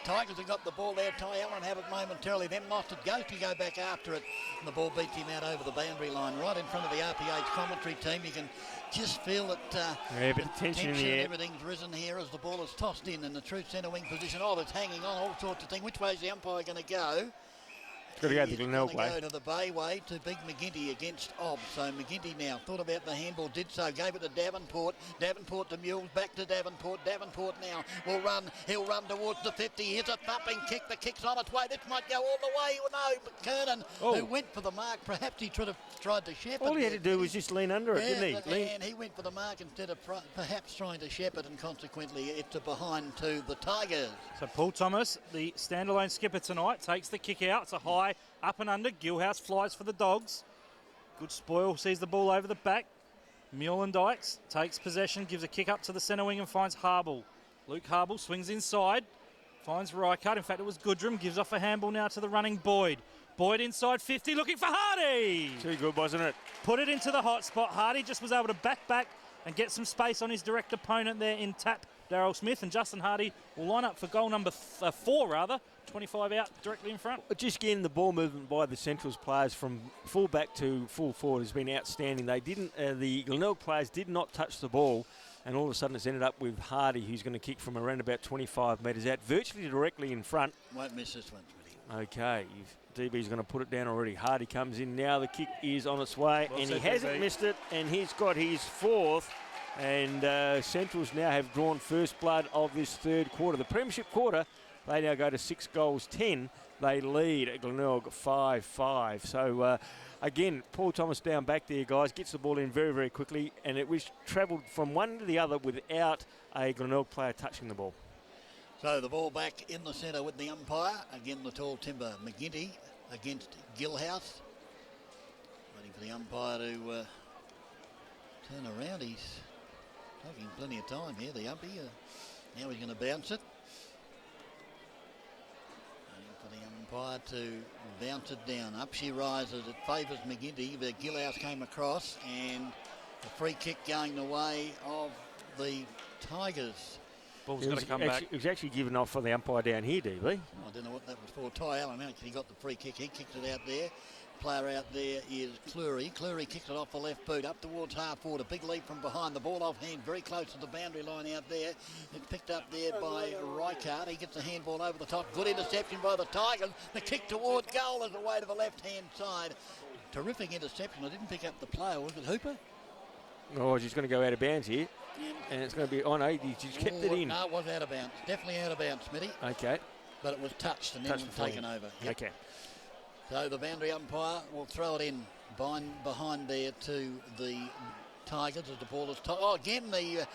Tigers have got the ball there. Ty Allen have it momentarily, then lost it, goes to go back after it, and the ball beats him out over the boundary line, right in front of the RPH commentary team. You can just feel that the tension in the air. Everything's risen here as the ball is tossed in the true centre wing position. Oh, it's hanging on, all sorts of things. Which way is the umpire going to go? It's got to go the Glenelg way. Go to the Bay way to Big McGinty against Obb. So McGinty now thought about the handball, did so, gave it to Davenport. Davenport to Mules, back to Davenport. Davenport now will run. He'll run towards the 50. Here's a thumping kick. The kick's on its way. This might go all the way. No, McKernan, who went for the mark. Perhaps he tried to shepherd. All he had to do was just lean under it, didn't he? And he went for the mark instead of perhaps trying to shepherd, and consequently it's a behind to the Tigers. So Paul Thomas, the standalone skipper tonight, takes the kick out. It's a high up and under. Gilhouse flies for the Dogs. Good spoil, sees the ball over the back. Mullendykes takes possession, gives a kick up to the centre wing and finds Harble. Luke Harble swings inside, finds Reichert. In fact, it was Goodrum. Gives off a handball now to the running Boyd. Boyd inside 50, looking for Hardy. Too good, wasn't it? Put it into the hot spot. Hardy just was able to back and get some space on his direct opponent there in tap, Darryl Smith. And Justin Hardy will line up for goal number 4, 25 out directly in front. Just again, the ball movement by the Centrals players from full back to full forward has been outstanding. They didn't. The Glenelg players did not touch the ball, and all of a sudden it's ended up with Hardy, who's going to kick from around about 25 metres out, virtually directly in front. Won't miss this one, Smitty. Okay, DB's going to put it down already. Hardy comes in now. The kick is on its way, and he hasn't missed it, and he's got his 4th. And Centrals now have drawn first blood of this third quarter. The premiership quarter, they now go to 6 goals, 10. They lead at Glenelg 5-5. So, again, Paul Thomas down back there, guys, gets the ball in very, very quickly, and it was travelled from one to the other without a Glenelg player touching the ball. So the ball back in the centre with the umpire. Again, the tall timber, McGinty against Gilhouse. Waiting for the umpire to turn around. He's taking plenty of time here, the umpire. Now he's going to bounce it. Waiting for the umpire to bounce it down. Up she rises. It favours McGinty, but Gilhouse came across, and the free kick going the way of the Tigers. Ball's got to come back. It was actually given off for the umpire down here, DB. I don't know what that was for. Ty Allen actually got the free kick. He kicked it out there. Player out there is Cleary. Cleary kicks it off the left boot up towards half forward. A big leap from behind. The ball off hand, very close to the boundary line out there. It's picked up there by Reichert. He gets the handball over the top. Good interception by the Tigers. The kick towards goal is away to the left-hand side. Terrific interception. I didn't pick up the player. Was it Hooper? Oh, he's going to go out of bounds here. And it's going to be on. He just kept it in. No, it was out of bounds. Definitely out of bounds, Smitty. Okay. But it was touched and then taken over. Yep. Okay. So the boundary umpire will throw it in behind there to the Tigers as the ball is... again, the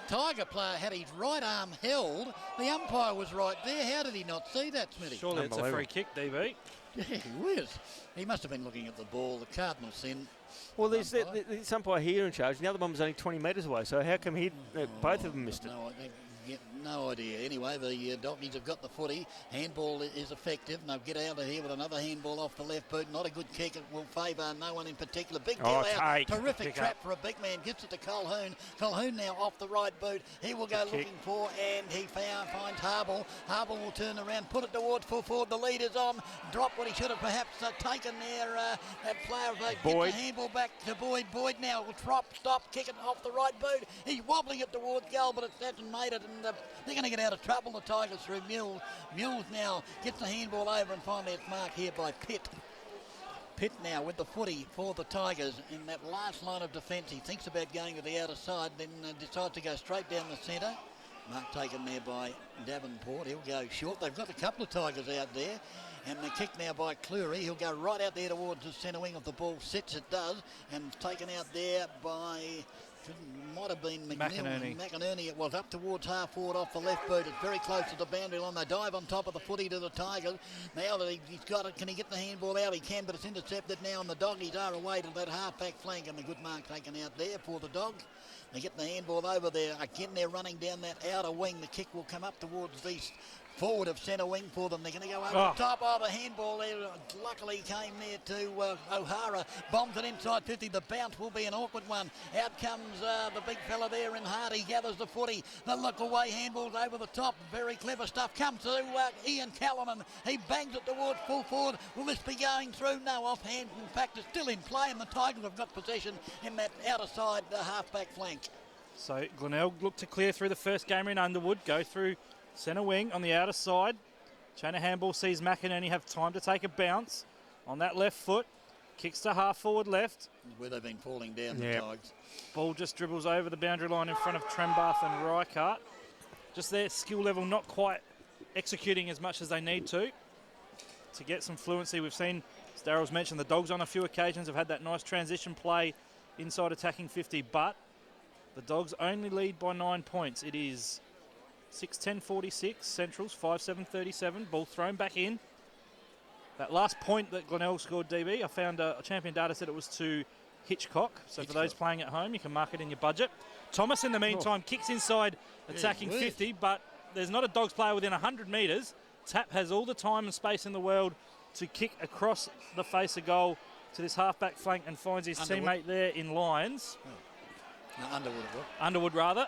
Tiger player had his right arm held. The umpire was right there. How did he not see that, Smitty? Surely it's a free kick, DB. Yeah, he was. He must have been looking at the ball. The Cardinals sin. Well, there's this umpire here in charge. The other one was only 20 metres away. So how come both of them missed it? No idea. Anyway, the Doggies have got the footy. Handball is effective. And they'll get out of here with another handball off the left boot. Not a good kick. It will favour no one in particular. Big deal out. Terrific trap for a big man. Gets it to Colhoun. Colhoun now off the right boot. He will go looking for, and he finds Harble. Harble will turn around, put it towards full forward. The lead is on. Drop what he should have perhaps taken there. That player gets the handball back to Boyd. Boyd now will stop, kick it off the right boot. He's wobbling it towards goal, but it hasn't made it. And they're going to get out of trouble, the Tigers, through Mules. Mules now gets the handball over, and finally it's marked here by Pitt. Pitt now with the footy for the Tigers in that last line of defence. He thinks about going to the outer side, then decides to go straight down the centre. Mark taken there by Davenport. He'll go short. They've got a couple of Tigers out there. And the kick now by Cleary. He'll go right out there towards the centre wing of the ball. Sits, it does. And taken out there by... might have been McInerney. It was up towards half forward off the left boot. It's very close to the boundary line. They dive on top of the footy to the Tigers. Now that he's got it, can he get the handball out? He can, but it's intercepted now, and the Doggies are away to that half-back flank, and a good mark taken out there for the Dogs. They get the handball over there. Again, they're running down that outer wing. The kick will come up towards the forward of centre wing for them. They're going to go over the top of a handball there. Luckily came there to O'Hara. Bombs it inside 50. The bounce will be an awkward one. Out comes the big fella there in Hardy. Gathers the footy. The look away handballs over the top. Very clever stuff. Comes to Ian Callanan. He bangs it towards full forward. Will this be going through? No, offhand. In fact, it's still in play, and the Tigers have got possession in that outer side half-back flank. So Glenelg look to clear through the first gamer in Underwood. Go through centre wing on the outer side. Chain of handball sees McInerney have time to take a bounce on that left foot. Kicks to half forward left. Where they've been falling down, the Tigers. Ball just dribbles over the boundary line in front of Trembath and Reichardt. Just their skill level not quite executing as much as they need to get some fluency. We've seen, as Darryl's mentioned, the Dogs on a few occasions have had that nice transition play inside attacking 50, but the Dogs only lead by 9 points. It is 6-10-46, Centrals 5-7-37, ball thrown back in. That last point that Glenelg scored, DB, I found a champion data said it was to Hitchcock. So for those playing at home, you can mark it in your budget. Thomas, in the meantime, kicks inside attacking 50, but there's not a Dogs player within 100 metres. Tap has all the time and space in the world to kick across the face of goal to this half-back flank and finds his teammate there in Lyons. No, Underwood, rather.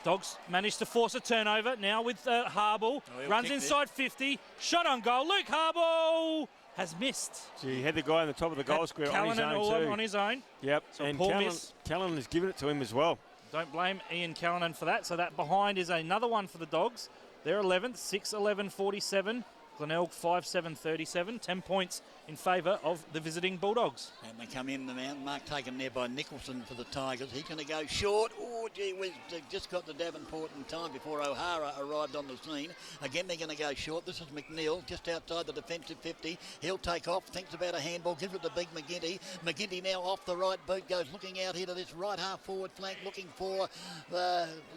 Dogs managed to force a turnover now with Harble. Runs inside 50. Shot on goal. Luke Harble has missed. Gee, he had the guy on the top of the goal square on his own too. On his own. Yep, so and Callan has given it to him as well. Don't blame Ian Callanan for that. So that behind is another one for the Dogs. They're 11th, 6-11-47. Glenelg 5-7-37. 10 points in favour of the visiting Bulldogs. And they come in the mountain mark taken there by Nicholson for the Tigers. He's going to go short. Oh, gee whiz, they just got to Davenport in time before O'Hara arrived on the scene. Again, they're going to go short. This is McNeil just outside the defensive 50. He'll take off, thinks about a handball, gives it to big McGinty. McGinty now off the right boot, goes looking out here to this right half forward flank, looking for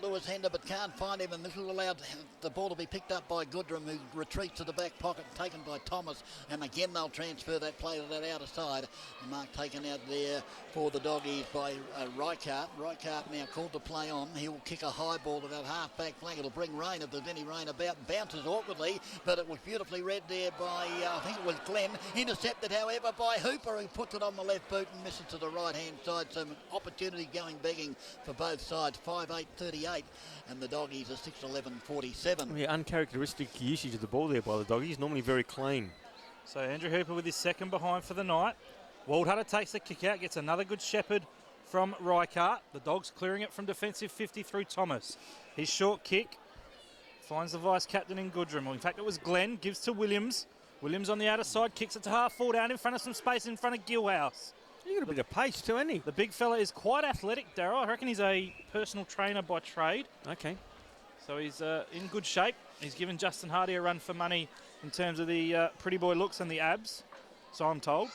Lewis Hender, but can't find him, and this will allow the ball to be picked up by Goodrum, who retreats to the back pocket, taken by Thomas, and again they'll transfer that play to that outer side. The mark taken out there for the Doggies by Reichardt. Reichardt now called to play on. He will kick a high ball to that half-back flank. It'll bring rain if there's any rain about. Bounces awkwardly, but it was beautifully read there by, I think it was Glenn. Intercepted, however, by Hooper, who puts it on the left boot and misses to the right-hand side. So an opportunity going begging for both sides. 5-8-38, and the Doggies are 6-11-47. Yeah, uncharacteristic usage of the ball there by the Doggies. Normally very clean. So Andrew Hooper with his second behind for the night. Waldhutter takes the kick out, gets another good shepherd from Reichardt. The Dogs clearing it from defensive 50 through Thomas. His short kick finds the vice-captain in Goodrum. Well, in fact, it was Glenn, gives to Williams. Williams on the outer side, kicks it to half forward out in front of some space in front of Gilhouse. He's got a bit of pace too, hasn't he? The big fella is quite athletic, Darryl. I reckon he's a personal trainer by trade. Okay. So he's in good shape. He's given Justin Hardy a run for money in terms of the pretty boy looks and the abs, so I'm told.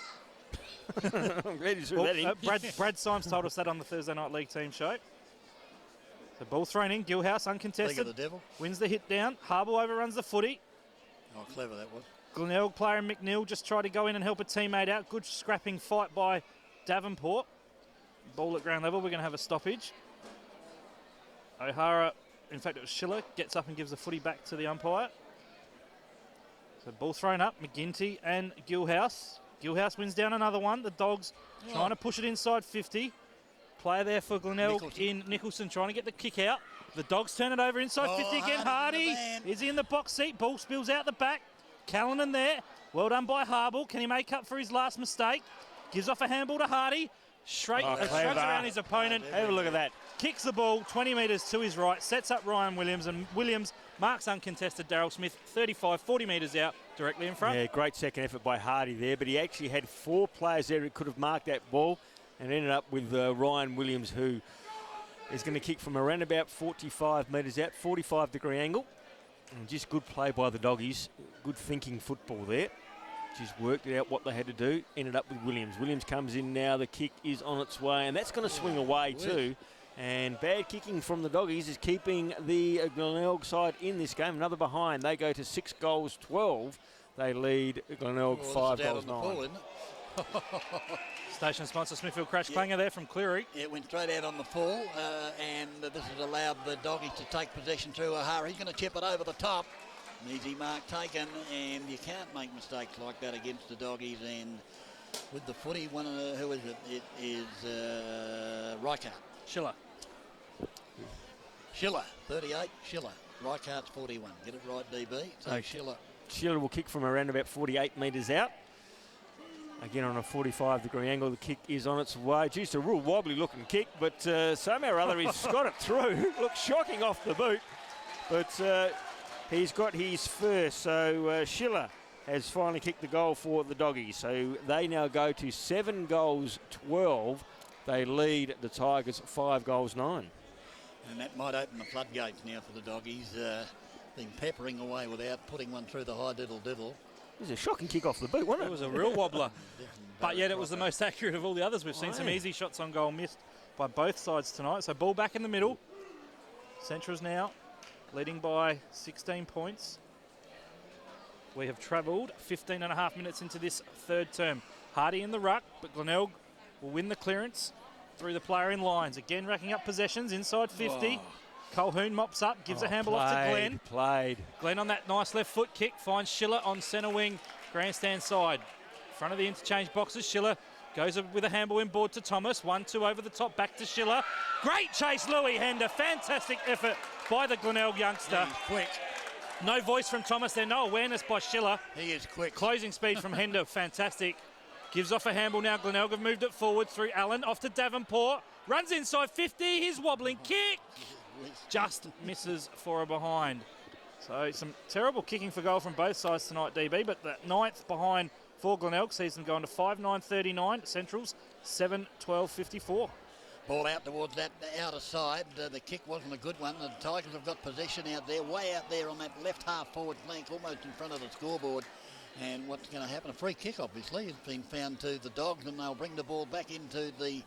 I'm glad you threw that in. Brad Symes told us that on the Thursday Night League team show. The ball thrown in, Gilhouse uncontested. The devil. Wins the hit down. Harble overruns the footy. Oh, clever that was. Glenelg player and McNeil just tried to go in and help a teammate out. Good scrapping fight by Davenport. Ball at ground level. We're going to have a stoppage. O'Hara, in fact it was Schiller, gets up and gives the footy back to the umpire. So ball thrown up, McGinty and Gilhouse. Gilhouse wins down another one. The Dogs trying to push it inside 50. Player there for Glenelg in Nicholson trying to get the kick out. The Dogs turn it over inside 50 again. Hardy is in the box seat. Ball spills out the back. Callanan there. Well done by Harble. Can he make up for his last mistake? Gives off a handball to Hardy. Shrugs around his opponent. Have a look at that. Kicks the ball 20 metres to his right. Sets up Ryan Williams. And Williams marks uncontested Daryl Smith 35, 40 metres out directly in front. Yeah, great second effort by Hardy there. But he actually had four players there who could have marked that ball. And ended up with Ryan Williams, who is going to kick from around about 45 metres out. 45-degree angle. And just good play by the Doggies. Good thinking football there. Just worked it out what they had to do. Ended up with Williams. Williams comes in now. The kick is on its way. And that's going to swing away too. And bad kicking from the Doggies is keeping the Glenelg side in this game. Another behind. They go to 6-12. They lead Glenelg 5-9. Station sponsor Smithfield Crash Clanger there from Cleary. It went straight out on the full, and this has allowed the Doggies to take possession through O'Hara. He's going to chip it over the top. An easy mark taken, and you can't make mistakes like that against the Doggies. And with the footy, who is it? It is Reichardt. Schiller. 38, Schiller. Reichardt's 41. Get it right, DB. So Okay. Schiller will kick from around about 48 metres out. Again, on a 45-degree angle, the kick is on its way. Just a real wobbly-looking kick, but somehow or other he's got it through. Looks shocking off the boot, but he's got his first. So Schiller has finally kicked the goal for the Doggies. So they now go to 7 goals 12. They lead the Tigers 5 goals 9. And that might open the floodgates now for the Doggies. Been peppering away without putting one through the high diddle-diddle. It was a shocking kick off the boot, wasn't it? It was a real wobbler. But yet it was the most accurate of all the others. We've seen some easy shots on goal missed by both sides tonight. So ball back in the middle. Central's now leading by 16 points. We have travelled 15 and a half minutes into this third term. Hardy in the ruck, but Glenelg will win the clearance through the player in lines. Again, racking up possessions inside 50. Oh. Colhoun mops up, gives a handball off to Glenn. Played. Glenn on that nice left foot kick, finds Schiller on centre wing, grandstand side. Front of the interchange boxes, Schiller goes with a handball inboard to Thomas. 1-2 over the top, back to Schiller. Great chase, Louis Hender. Fantastic effort by the Glenelg youngster. He's quick. No voice from Thomas there, no awareness by Schiller. He is quick. Closing speed from Hender, fantastic. Gives off a handball now. Glenelg have moved it forward through Allen, off to Davenport. Runs inside 50, his wobbling kick. Just misses for a behind. So some terrible kicking for goal from both sides tonight, DB, but the ninth behind for Glenelg sees them going to 5-9-39. Centrals 7-12-54. Ball out towards that outer side. The kick wasn't a good one. The Tigers have got possession out there, way out there on that left half forward flank, almost in front of the scoreboard. And what's going to happen? A free kick, obviously, has been found to the Dogs, and they'll bring the ball back into the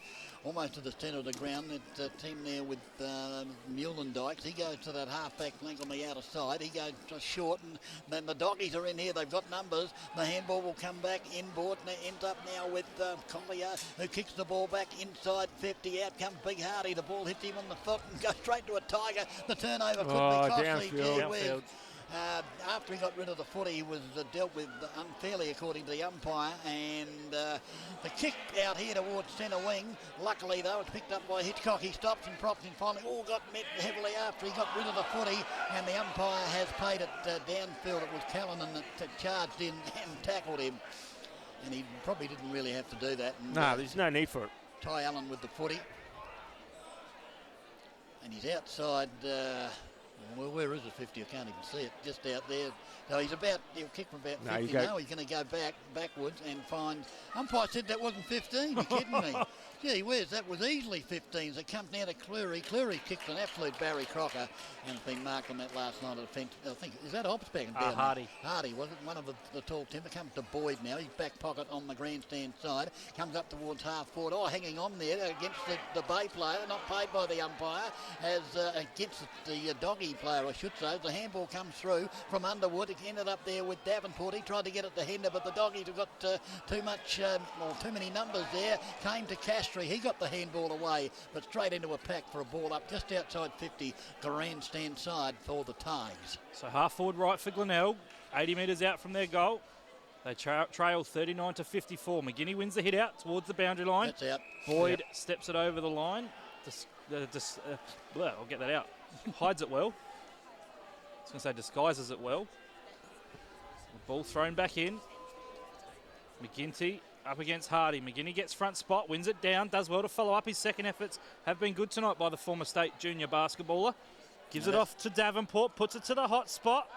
almost to the centre of the ground. That team there with Mullendykes. He goes to that half-back flank on the outer side. He goes just short, and then the Doggies are in here. They've got numbers. The handball will come back inboard, and it ends up now with Collier, who kicks the ball back inside 50. Out comes Big Hardy. The ball hits him on the foot and goes straight to a Tiger. The turnover could be costly. Downfield. After he got rid of the footy, he was dealt with unfairly according to the umpire, and the kick out here towards centre wing, luckily though it's picked up by Hitchcock. He stops and props and finally all got met heavily after he got rid of the footy, and the umpire has paid it downfield. It was Callanan that charged in and tackled him, and he probably didn't really have to do that. And, no, there's no need for it. Ty Allen with the footy, and he's outside. Well, where is the 50? I can't even see it. Just out there. No, he'll kick from about 50 now. He's going to go backwards and find... Umpire said that wasn't 15. You're kidding me. Gee whiz, that was easily 15. So it comes down to Cleary. Cleary kicks an absolute Barry Crocker and been marked on that last night of defence. I think, is that Hobbs back? Hardy. Hardy, wasn't one of the tall timber. Comes to Boyd now. He's back pocket on the grandstand side. Comes up towards half forward. Oh, hanging on there against the Bay player. Not paid by the umpire. As against the Doggy player, I should say. The handball comes through from Underwood. It ended up there with Davenport. He tried to get it to Hender, but the Doggies have got too many numbers there. Came to Castry. He got the handball away, but straight into a pack for a ball up just outside 50, grandstand side for the Tigers. So half forward right for Glenelg, 80 metres out from their goal. They trail 39-54. McGinney wins the hit out towards the boundary line. That's out. Boyd steps it over the line. I'll get that out. Hides it well. I was going to say disguises it well. The ball thrown back in. McGinty up against Hardy. McGinney gets front spot, wins it down, does well to follow up. His second efforts have been good tonight by the former state junior basketballer. Gives it off to Davenport, puts it to the hot spot.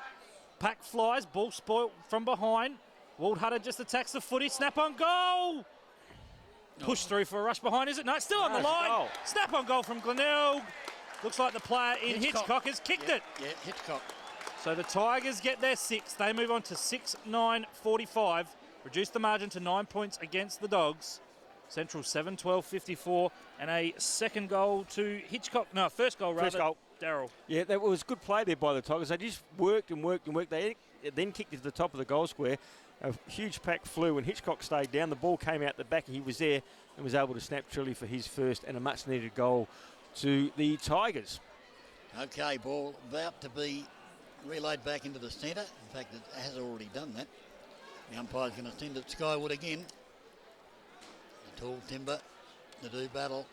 Pack flies, ball spoiled from behind. Wald Hutter just attacks the footy, snap on goal! Push through for a rush behind, is it? No, it's still on the line. Goal. Snap on goal from Glenelg. Looks like the player in Hitchcock has kicked it. Yeah, Hitchcock. So the Tigers get their 6. They move on to 6-9-45. Reduce the margin to 9 points against the Dogs. Central 7-12-54. And a second goal to Hitchcock. No, first goal rather. First goal. Darryl. Yeah, that was good play there by the Tigers. They just worked and worked and worked. They then kicked it to the top of the goal square. A huge pack flew and Hitchcock stayed down. The ball came out the back. He was there and was able to snap truly for his first and a much-needed goal to the Tigers. Okay, ball about to be relayed back into the centre. In fact, it has already done that. The umpire's going to send it skyward again. The tall timber, the do battle.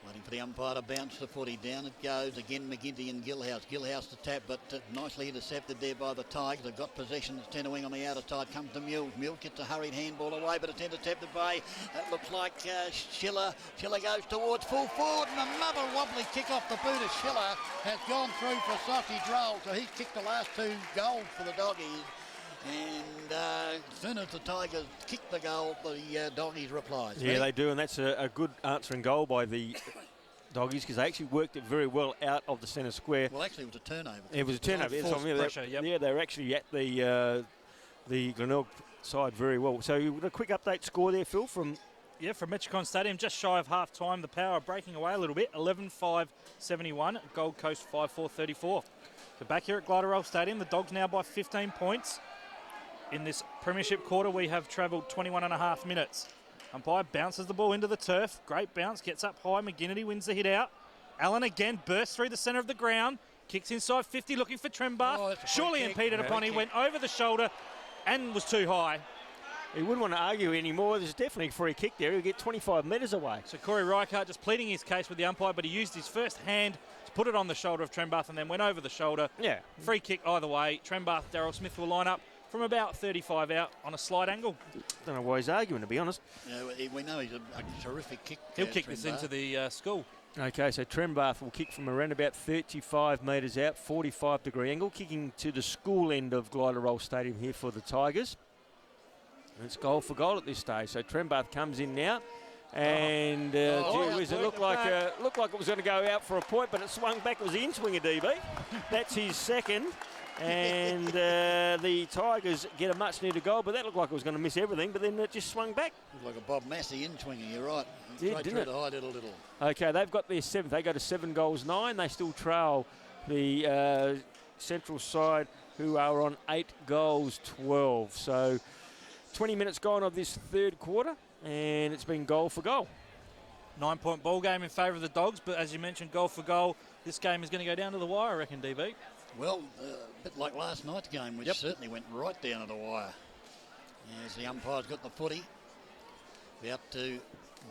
Waiting for the umpire to bounce the footy. Down it goes. Again, McGinty and Gillhouse. Gillhouse to tap, but nicely intercepted there by the Tigers. They've got possession. It's centre wing on the outer side. Comes to Mills. Mills gets a hurried handball away, but it's intercepted by, that looks like Schiller. Schiller goes towards full forward, and another wobbly kick off the boot of Schiller has gone through for sausage roll. So he's kicked the last 2 goals for the Doggies. And as soon as the Tigers kick the goal, the Doggies replies. Yeah, they do, and that's a good answering goal by the Doggies, because they actually worked it very well out of the centre square. Well, actually, it was a turnover. It was a turnover. Yeah, they were actually at the Glenelg side very well. So a quick update score there, Phil, from... Yeah, from Metricon Stadium, just shy of half-time. The Power breaking away a little bit, 11-5-71, Gold Coast 5-4-34. So back here at Glenelg Stadium, the Dogs now by 15 points. In this premiership quarter, we have travelled 21.5 minutes. Umpire bounces the ball into the turf. Great bounce, gets up high. McGinnity wins the hit out. Allen again bursts through the centre of the ground. Kicks inside 50, looking for Trembath. Surely impeded upon. He went over the shoulder and was too high. He wouldn't want to argue anymore. There's definitely a free kick there. He'll get 25 metres away. So Corey Reichardt just pleading his case with the umpire, but he used his first hand to put it on the shoulder of Trembath and then went over the shoulder. Yeah. Free kick either way. Trembath, Daryl Smith will line up from about 35 out on a slight angle. Don't know why he's arguing, to be honest. Yeah, we know he's a terrific kick. He'll kick this into the school. Okay, so Trembath will kick from around about 35 metres out, 45-degree angle, kicking to the school end of Glenelg Stadium here for the Tigers. And it's goal for goal at this stage. So Trembath comes in now. And it looked like it was going to go out for a point, but it swung back. It was the in-swinger, DB. That's his second. And the Tigers get a much-needed goal, but that looked like it was going to miss everything, but then it just swung back. Looked like a Bob Massey in-swinger, you're right. Didn't it? To hide it a little. Okay, they've got their 7th. They go to 7-9. They still trail the Central side, who are on 8-12. So 20 minutes gone of this third quarter, and it's been goal for goal. 9-point ball game in favour of the Dogs, but as you mentioned, goal for goal. This game is going to go down to the wire, I reckon, DB. Well, a bit like last night's game, which certainly went right down to the wire. As the umpire's got the footy, about to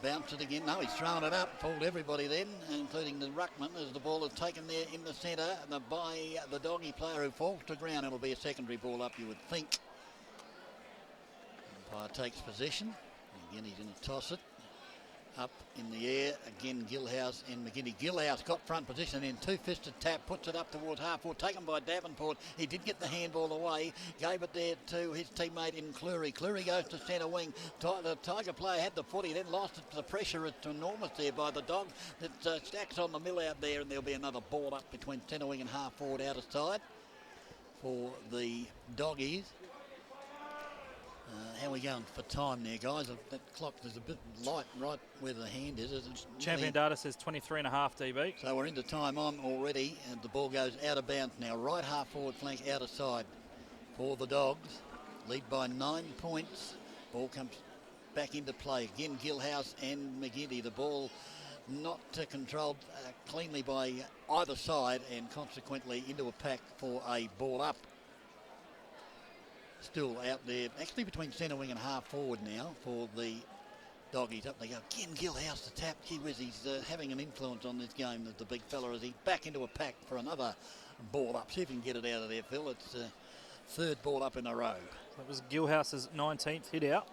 bounce it again. No, he's thrown it up, pulled everybody then, including the ruckman, as the ball is taken there in the centre by the Doggy player who falls to ground. It'll be a secondary ball up, you would think. Umpire takes possession. Again, he's going to toss it up in the air. Again, Gillhouse and McGinty. Gillhouse got front position in two-fisted tap, puts it up towards half-forward, taken by Davenport. He did get the handball away, gave it there to his teammate in Cleary. Cleary goes to centre wing. The Tiger player had the footy, then lost it. The pressure is enormous there by the Dogs. That stacks on the mill out there, and there'll be another ball up between centre wing and half-forward outer side for the Doggies. How are we going for time there, guys? That clock is a bit light right where the hand is. Champion data says 23.5 dB. So we're into time on already, and the ball goes out of bounds now. Right half forward flank, outer side for the Dogs. Lead by 9 points. Ball comes back into play. Again, Gillhouse and McGinty. The ball not controlled cleanly by either side, and consequently into a pack for a ball up. Still out there, actually between centre wing and half forward now for the Doggies. Up they go. Again, Gillhouse to tap. Gee whiz, he's having an influence on this game, the big fella, as he back into a pack for another ball up. See if he can get it out of there, Phil. It's third ball up in a row. That was Gillhouse's 19th hit out.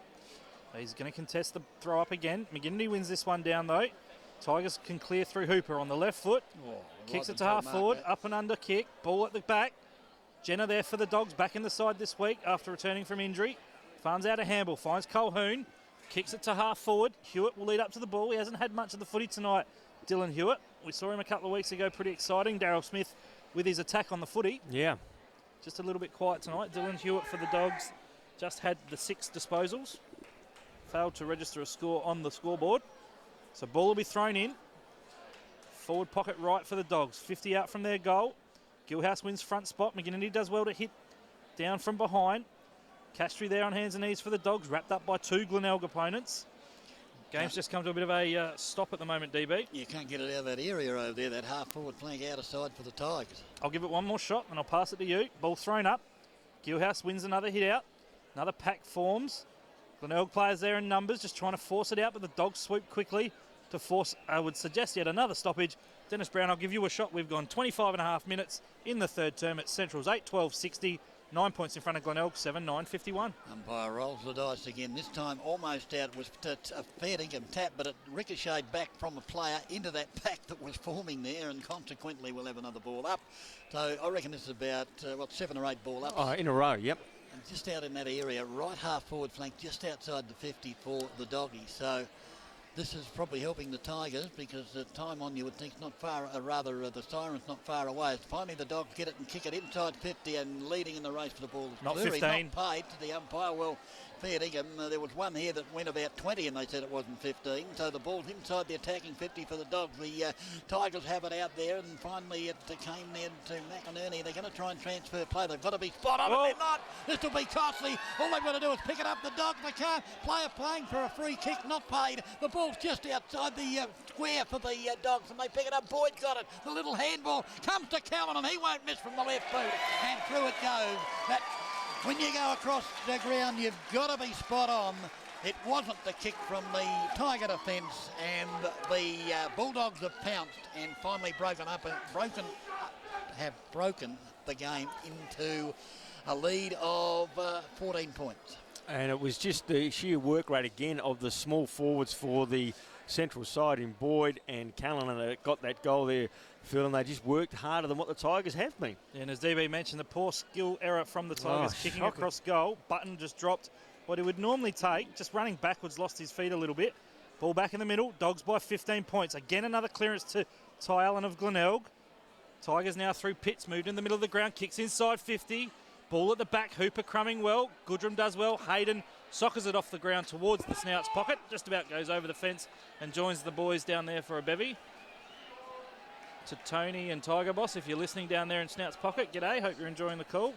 He's going to contest the throw up again. McGinty wins this one down though. Tigers can clear through Hooper on the left foot. Kicks it to half forward, up and under kick. Ball at the back. Jenner there for the Dogs, back in the side this week after returning from injury. Farms out a handball, finds Colquhoun, kicks it to half forward. Hewitt will lead up to the ball. He hasn't had much of the footy tonight, Dylan Hewitt. We saw him a couple of weeks ago, pretty exciting. Daryl Smith with his attack on the footy. Yeah. Just a little bit quiet tonight. Dylan Hewitt for the Dogs just had the 6 disposals. Failed to register a score on the scoreboard. So ball will be thrown in. Forward pocket right for the Dogs. 50 out from their goal. Gillhouse wins front spot. McGinnity does well to hit down from behind. Castry there on hands and knees for the Dogs, wrapped up by 2 Glenelg opponents. Game's just come to a bit of a stop at the moment, DB. You can't get it out of that area over there, that half-forward flank out of side for the Tigers. I'll give it one more shot and I'll pass it to you. Ball thrown up. Gilhouse wins another hit out. Another pack forms. Glenelg players there in numbers, just trying to force it out, but the Dogs swoop quickly to force, I would suggest, yet another stoppage. Dennis Brown, I'll give you a shot. We've gone 25 and a half minutes in the third term at Central's 8-12-60. 9 points in front of Glenelg, 7-9-51. Umpire rolls the dice again. This time almost out. It was a fair dinkum tap, but it ricocheted back from a player into that pack that was forming there, and consequently we'll have another ball up. So I reckon this is about, 7 or 8 ball ups. Oh, in a row, yep. And just out in that area, right half forward flank, just outside the 50 for the Doggies. So this is probably helping the Tigers because the time on, you would think, not far, the siren's not far away. It's finally the Dogs get it and kick it inside 50 and leading in the race for the ball. Not Cleary, 15. Not paid to the umpire. Well, fair dinkum. There was one here that went about 20 and they said it wasn't 15. So the ball's inside the attacking 50 for the Dogs. The Tigers have it out there, and finally it came there to McInerney. They're going to try and transfer play. They've got to be spot on, and they're not. This will be costly. All they've got to do is pick it up. The Dogs, they can't. Player playing for a free kick, not paid. The ball's just outside the square for the Dogs, and they pick it up. Boyd's got it. The little handball comes to Callan, and he won't miss from the left boot. And through it goes. That, when you go across the ground, you've got to be spot on. It wasn't the kick from the Tiger defence, and the Bulldogs have pounced and finally broken the game into a lead of 14 points. And it was just the sheer work rate again of the small forwards for the Central side in Boyd and Callan, and got that goal there, Phil, and they just worked harder than what the Tigers have been. Yeah, and as DB mentioned, the poor skill error from the Tigers kicking shocking. across goal. Button just dropped what he would normally take, just running backwards, lost his feet a little bit. Ball back in the middle, Dogs by 15 points. Again, another clearance to Ty Allen of Glenelg. Tigers now through Pitts, moved in the middle of the ground, kicks inside 50. Ball at the back, Hooper crumbing well. Goodrum does well. Hayden soccers it off the ground towards the Snouts pocket. Just about goes over the fence and joins the boys down there for a bevy. To Tony and Tiger Boss, if you're listening down there in Snouts pocket, g'day. Hope you're enjoying the call.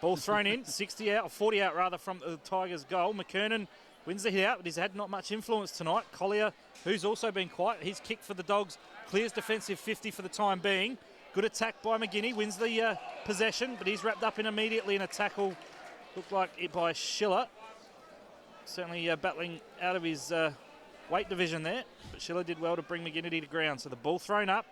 Ball thrown in, 60 out, or 40 out rather, from the Tigers' goal. McKernan wins the hit out, but he's had not much influence tonight. Collier, who's also been quiet, his kick for the Dogs clears defensive 50 for the time being. Good attack by McGinney, wins the possession, but he's wrapped up in immediately in a tackle, looked like it by Schiller. Certainly battling out of his weight division there, but Schiller did well to bring McGinnity to ground. So the ball thrown up.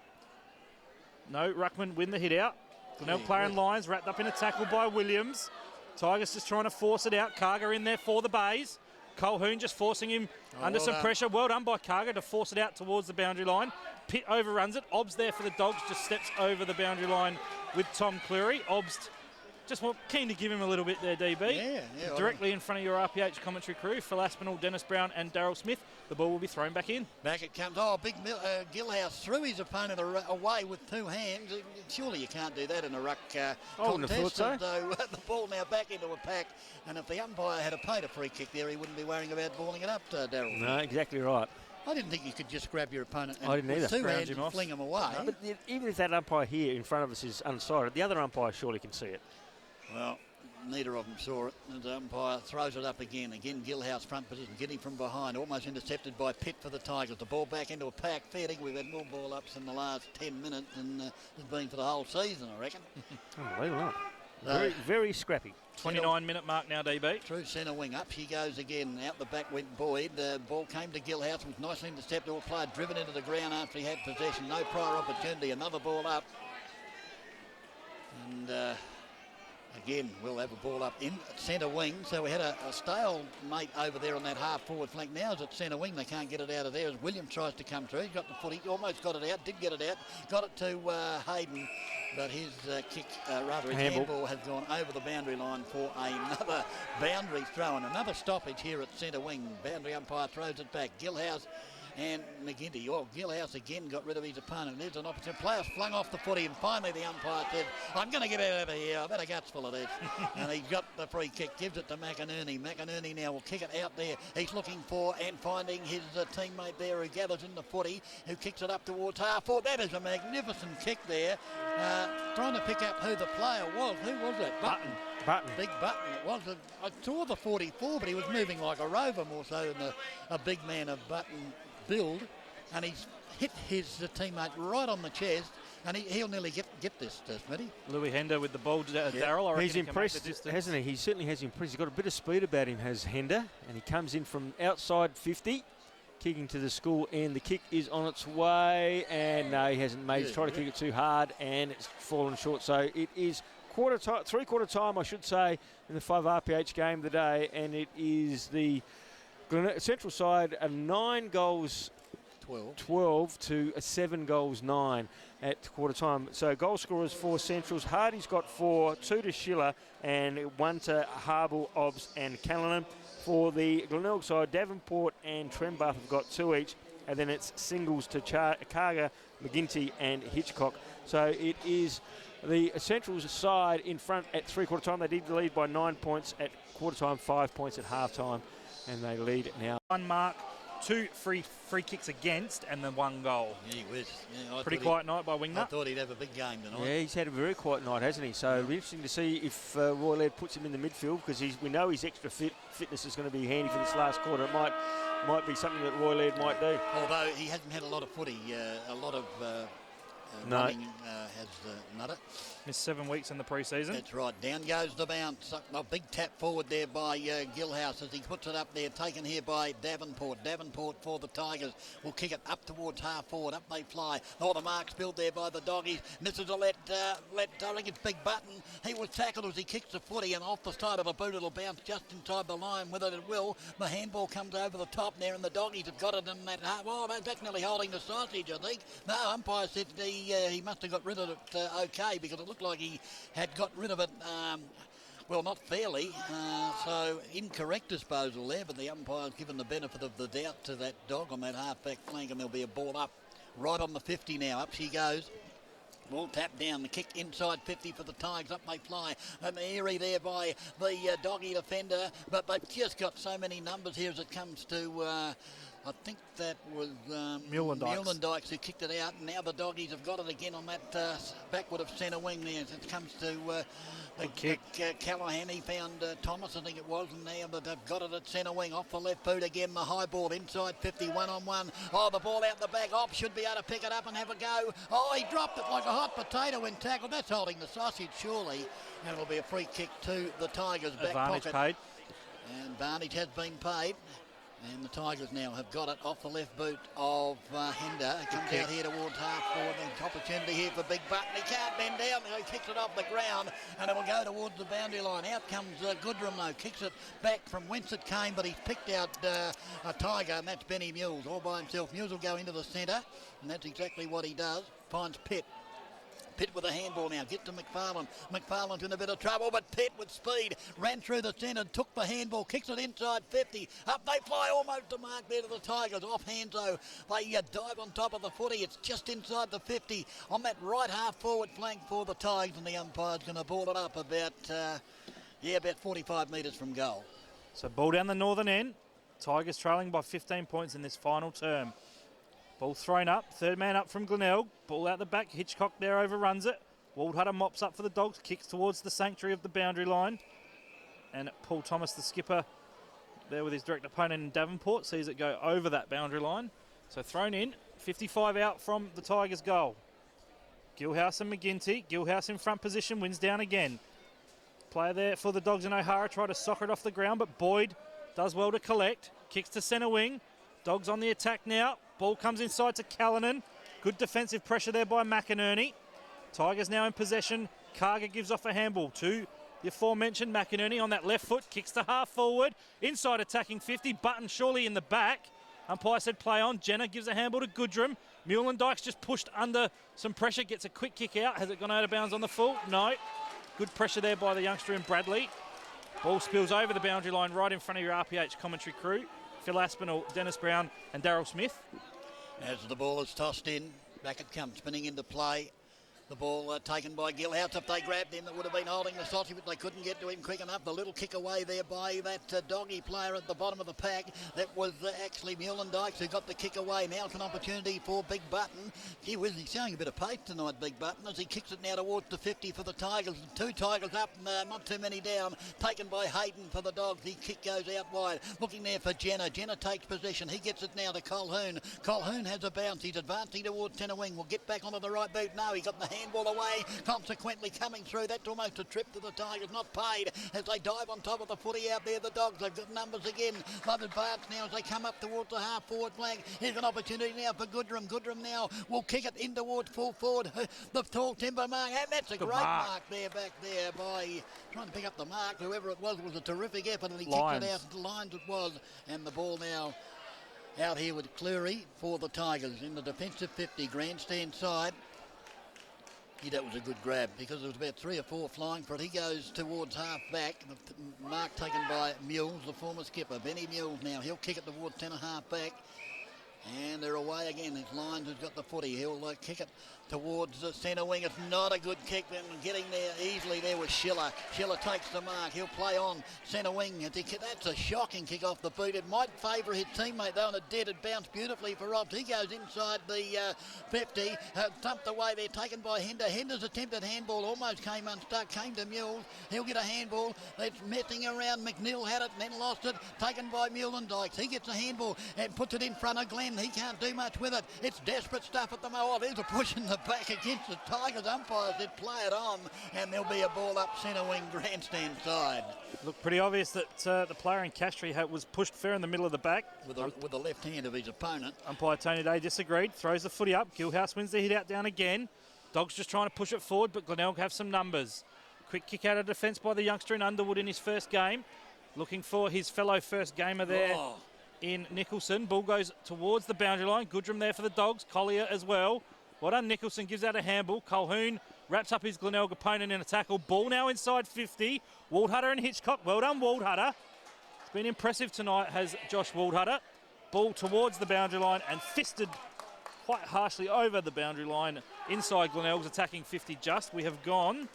No, Ruckman win the hit out. Glenelg player in lines, wrapped up in a tackle by Williams. Tigers just trying to force it out. Karga in there for the Bays. Colhoun just forcing him under some pressure. Well done by Karga to force it out towards the boundary line. Pitt overruns it. Obbs there for the Dogs, just steps over the boundary line with Tom Cleary. Obbs just keen to give him a little bit there, DB. Yeah, Directly in front of your RPH commentary crew, Phil Aspinall, Dennis Brown and Daryl Smith. The ball will be thrown back in. Back it comes. Oh, big Gilhouse threw his opponent away with two hands. Surely you can't do that in a ruck contest. I wouldn't have thought so. So the ball now back into a pack. And if the umpire had paid a free kick there, he wouldn't be worrying about balling it up, Daryl. No, exactly right. I didn't think you could just grab your opponent and I didn't with either. two hands and fling him away. No, but even if that umpire here in front of us is unsighted, the other umpire surely can see it. Well, neither of them saw it. And the umpire throws it up again. Again, Gilhouse front position, getting from behind. Almost intercepted by Pitt for the Tigers. The ball back into a pack. Fair dinkum. We've had more ball ups in the last 10 minutes than there's been for the whole season, I reckon. Unbelievable. Very, very scrappy. 29-minute mark now, DB. Through centre wing. Up she goes again. Out the back went Boyd. The ball came to Gilhouse. Was nicely intercepted. All player driven into the ground after he had possession. No prior opportunity. Another ball up. And again, we'll have a ball up in centre wing. So we had a stalemate over there on that half-forward flank. Now it's at centre wing. They can't get it out of there as Williams tries to come through. He's got the foot. He almost got it out. Did get it out. Got it to Hayden. But his his handball has gone over the boundary line for another boundary throw. And another stoppage here at centre wing. Boundary umpire throws it back. Gilhouse and McGinty. Oh, Gilhouse again got rid of his opponent. There's an opportunity. Players flung off the footy, and finally the umpire said, I'm going to get out of here. I've had a guts full of this. And he got the free kick, gives it to McInerney. McInerney now will kick it out there. He's looking for and finding his teammate there who gathers in the footy, who kicks it up towards half forward. That is a magnificent kick there. Trying to pick up who the player was. Who was that? Button. Button. Big Button. It was. I saw the 44, but he was moving like a rover more so than a big man of Button build. And he's hit his teammate right on the chest. And he'll nearly get this, Smitty. Louis Hender with the ball, Darryl. He's impressed, hasn't he? He certainly has impressed. He's got a bit of speed about him, has Hender. And he comes in from outside 50, kicking to the school, and the kick is on its way. And no, he hasn't made it. He's tried to kick it too hard, and it's fallen short. So it is three-quarter time, I should say, in the 5 RPH game of the day. And it is the Central side, 9 goals 12 to 7 goals 9 at quarter time. So goal scorers for Centrals. Hardy's got 4, 2 to Schiller and 1 to Harble, Obbs and Callanan. For the Glenelg side, Davenport and Trembath have got 2 each, and then it's singles to Carger, McGinty and Hitchcock. So it is the Centrals side in front at three-quarter time. They did lead by 9 points at quarter time, 5 points at half time, and they lead now. 1 mark, 2 free kicks against, and then 1 goal. He was. Yeah, pretty quiet night by Wingnut. I thought he'd have a big game tonight. Yeah, he's had a very quiet night, hasn't he? So it'll be interesting to see if Roy Laird puts him in the midfield, because we know his extra fitness is going to be handy for this last quarter. It might be something that Roy Laird might do. Although he hasn't had a lot of footy, a lot of running has Nutter. Missed 7 weeks in the pre-season. That's right. Down goes the bounce. A big tap forward there by Gilhouse as he puts it up there. Taken here by Davenport. Davenport for the Tigers will kick it up towards half forward. Up they fly. Oh, the mark's built there by the Doggies. Misses a let I think it's Big Button. He was tackled as he kicks the footy, and off the side of the boot it'll bounce just inside the line. Whether it will, the handball comes over the top there, and the Doggies have got it in that half. Oh, that's nearly holding the sausage, I think. No, umpire said he must have got rid of it okay, because it looked like he had got rid of it, well, not fairly, so incorrect disposal there, but the umpire's given the benefit of the doubt to that dog on that half-back flank, and there'll be a ball up right on the 50 now. Up she goes. Ball tapped down, the kick inside 50 for the Tigers. Up they fly. An eerie there by the Doggy defender, but they've just got so many numbers here as it comes to... I think that was Mullendykes who kicked it out, and now the Doggies have got it again on that backward of centre wing there. As it comes to Callahan, he found Thomas, I think it was, and now they've got it at centre wing. Off the left boot again, the high ball inside 50, 1-on-1. Oh, the ball out the back. Opp should be able to pick it up and have a go. Oh, he dropped it like a hot potato when tackled. That's holding the sausage, surely. And it'll be a free kick to the Tigers' back advantage pocket. Paid. And advantage has been paid. And the Tigers now have got it off the left boot of Hender. It comes out here towards half forward. Then opportunity here for Big Button. He can't bend down. He kicks it off the ground, and it'll go towards the boundary line. Out comes Goodrum, though. Kicks it back from whence it came, but he's picked out a Tiger, and that's Benny Mules all by himself. Mules will go into the centre, and that's exactly what he does. Finds Pitt. Pitt with a handball now, get to McFarlane. McFarlane's in a bit of trouble, but Pitt with speed ran through the centre, took the handball, kicks it inside 50. Up they fly, almost to mark there to the Tigers. Off hands though, they dive on top of the footy. It's just inside the 50 on that right half forward flank for the Tigers, and the umpire's going to ball it up about 45 metres from goal. So ball down the northern end. Tigers trailing by 15 points in this final term. Ball thrown up, third man up from Glenelg. Ball out the back, Hitchcock there overruns it. Waldhutter mops up for the Dogs, kicks towards the sanctuary of the boundary line. And Paul Thomas, the skipper, there with his direct opponent in Davenport, sees it go over that boundary line. So thrown in, 55 out from the Tigers' goal. Gilhouse and McGinty. Gilhouse in front position, wins down again. Player there for the Dogs and O'Hara, try to soccer it off the ground, but Boyd does well to collect. Kicks to centre wing. Dogs on the attack now. Ball comes inside to Callanan. Good defensive pressure there by McInerney. Tigers now in possession. Carger gives off a handball to the aforementioned McInerney on that left foot. Kicks to half forward. Inside attacking 50. Button surely in the back. Umpire said play on. Jenner gives a handball to Goodrum. Mullendykes just pushed under some pressure. Gets a quick kick out. Has it gone out of bounds on the full? No. Good pressure there by the youngster in Bradley. Ball spills over the boundary line right in front of your RPH commentary crew. Phil Aspinall, Dennis Brown and Daryl Smith. As the ball is tossed in, back it comes, spinning into play. The ball taken by Gillhouse. If they grabbed him, it would have been holding the sausage, but they couldn't get to him quick enough. The little kick away there by that doggy player at the bottom of the pack. That was actually Mullendykes who got the kick away. Now it's an opportunity for Big Button. Gee whiz, he's showing a bit of pace tonight, Big Button, as he kicks it now towards the 50 for the Tigers. 2 Tigers up, not too many down. Taken by Hayden for the Dogs. His kick goes out wide. Looking there for Jenner. Jenner takes possession. He gets it now to Colhoun. Colhoun has a bounce. He's advancing towards centre wing. Will get back onto the right boot. No, he got the handball away. Consequently coming through. That's almost a trip to the Tigers. Not paid as they dive on top of the footy out there. The Dogs, they've got numbers again. Lovett Barnes now as they come up towards the half forward flank. Here's an opportunity now for Goodrum. Goodrum now will kick it in towards full forward. The tall timber mark. And that's a great mark there back there by trying to pick up the mark. Whoever it was a terrific effort, and he kicked it out. The lines it was. And the ball now out here with Cleary for the Tigers in the defensive 50, grandstand side. That was a good grab because there was about 3 or 4 flying for it. He goes towards half back. The mark taken by Mules, the former skipper. Benny Mules now. He'll kick it towards centre half back. And they're away again. His Lyons has got the footy. He'll kick it towards the centre wing. It's not a good kick. Then getting there easily there was Schiller. Schiller takes the mark. He'll play on centre wing. That's a shocking kick off the boot. It might favour his teammate though, and it did. It bounced beautifully for Robs. He goes inside the 50. Thumped away there, taken by Hender. Hender's attempted handball almost came unstuck. Came to Mules. He'll get a handball. It's messing around. McNeil had it and then lost it. Taken by Mullendykes. He gets a handball and puts it in front of Glenn. He can't do much with it. It's desperate stuff at the moment. Oh, there's a push in the back against the Tigers. Umpires did play it on, and there'll be a ball up centre wing grandstand side. Looked pretty obvious that the player in Castry was pushed fair in the middle of the back. With the left hand of his opponent. Umpire Tony Day disagreed, throws the footy up. Gillhouse wins the hit out down again. Dogs just trying to push it forward, but Glenelg have some numbers. Quick kick out of defence by the youngster in Underwood in his first game. Looking for his fellow first gamer there. In Nicholson. Ball goes towards the boundary line. Goodrum there for the Dogs. Collier as well. Well done, Nicholson. Gives out a handball. Colhoun wraps up his Glenelg opponent in a tackle. Ball now inside 50. Waldhutter and Hitchcock. Well done, Waldhutter. It's been impressive tonight, has Josh Waldhutter. Ball towards the boundary line and fisted quite harshly over the boundary line inside Glenelg's attacking 50 just. We have gone,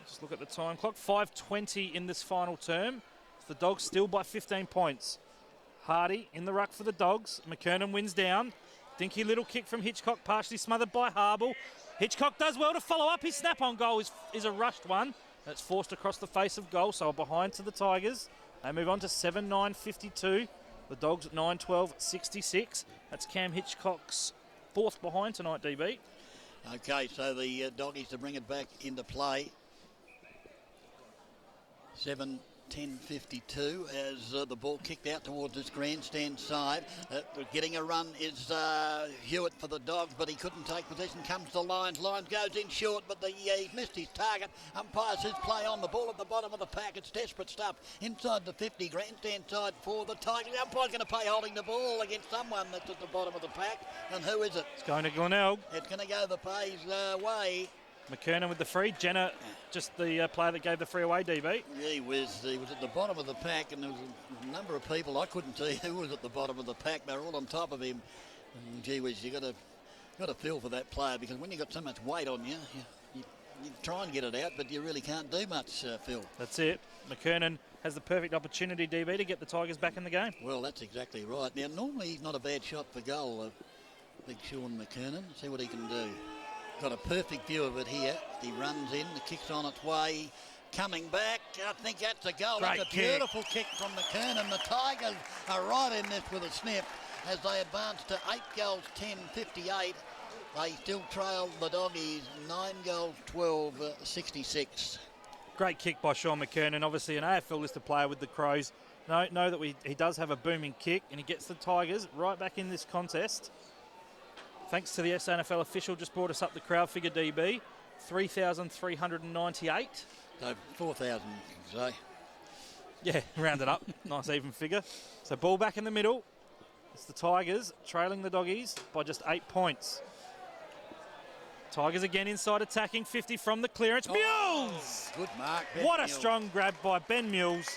just look at the time clock, 5:20 in this final term. The Dogs still by 15 points. Hardy in the ruck for the Dogs. McKernan wins down. Dinky little kick from Hitchcock, partially smothered by Harble. Hitchcock does well to follow up. His snap-on goal is a rushed one. That's forced across the face of goal, so behind to the Tigers. They move on to 7-9-52. The Dogs 9-12-66. That's Cam Hitchcock's 4th behind tonight, DB. Okay, so the Doggies to bring it back into play. 7-10-52 as the ball kicked out towards this grandstand side. Getting a run is Hewitt for the Dogs, but he couldn't take possession. Comes to Lyons. Lyons goes in short, but he missed his target. Umpire says play on. The ball at the bottom of the pack. It's desperate stuff. Inside the 50, grandstand side for the Tigers. The umpire's going to play holding the ball against someone that's at the bottom of the pack. And who is it? It's going to Glenelg. It's going to go the Pays way. McKernan with the free. Jenner, just the player that gave the free away, DB. He was at the bottom of the pack, and there was a number of people. I couldn't tell you who was at the bottom of the pack. They were all on top of him. And gee whiz, you got to feel for that player, because when you got so much weight on you, you try and get it out, but you really can't do much, Phil. That's it. McKernan has the perfect opportunity, DB, to get the Tigers back in the game. Well, that's exactly right. Now, normally he's not a bad shot for goal, big Sean McKernan. See what he can do. Got a perfect view of it here. He runs in, the kick's on its way. Coming back, I think that's a goal. Great that's a beautiful kick from McKernan. The Tigers are right in this with a snip as they advance to 8 goals, 10-58. They still trail the Doggies 9 goals, 12-66. Great kick by Sean McKernan, obviously an AFL listed player with the Crows. Know that he does have a booming kick, and he gets the Tigers right back in this contest. Thanks to the SANFL official, just brought us up the crowd figure, DB. 3,398. So 4,000, say. Yeah, round it up. Nice even figure. So ball back in the middle. It's the Tigers trailing the Doggies by just 8 points. Tigers again inside attacking, 50 from the clearance. Mules! Good mark. What a strong grab by Ben Mules.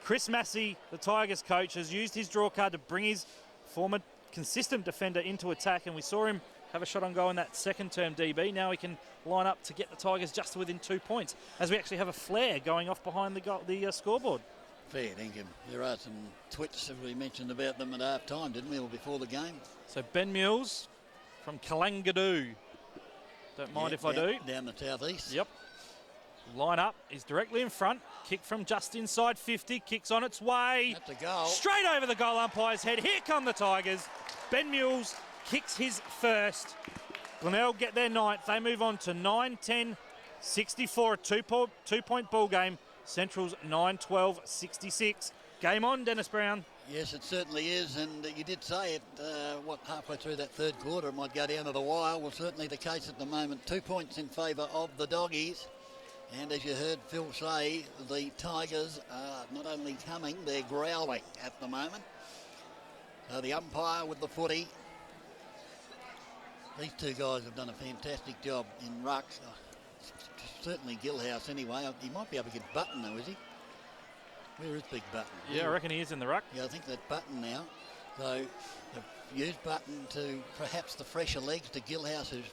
Chris Massey, the Tigers coach, has used his draw card to bring his former consistent defender into attack, and we saw him have a shot on goal in that second term, DB. Now he can line up to get the Tigers just to within 2 points, as we actually have a flare going off behind the scoreboard. Fair dinkum. There are some twits that we mentioned about them at half time, didn't we, or before the game? So Ben Mills from Kalangadoo. Don't mind if I do. Down the southeast. Yep. Line up. He's directly in front. Kick from just inside 50. Kicks on its way. That's a goal. Straight over the goal umpire's head. Here come the Tigers. Ben Mills kicks his first. Glenelg get their ninth. They move on to 9-10-64. A two-point ball game. Central's 9-12-66. Game on, Dennis Brown. Yes, it certainly is, and you did say it, halfway through that third quarter, it might go down to the wire. Well, certainly the case at the moment. 2 points in favour of the Doggies. And as you heard Phil say, the Tigers are not only coming, they're growling at the moment. The umpire with the footy. These two guys have done a fantastic job in ruck. Certainly Gillhouse anyway. He might be up against Button though, is he? Where is Big Button? Yeah, I reckon he is in the ruck. Yeah, I think that's Button now. So they've used Button to perhaps the fresher legs to Gillhouse, who's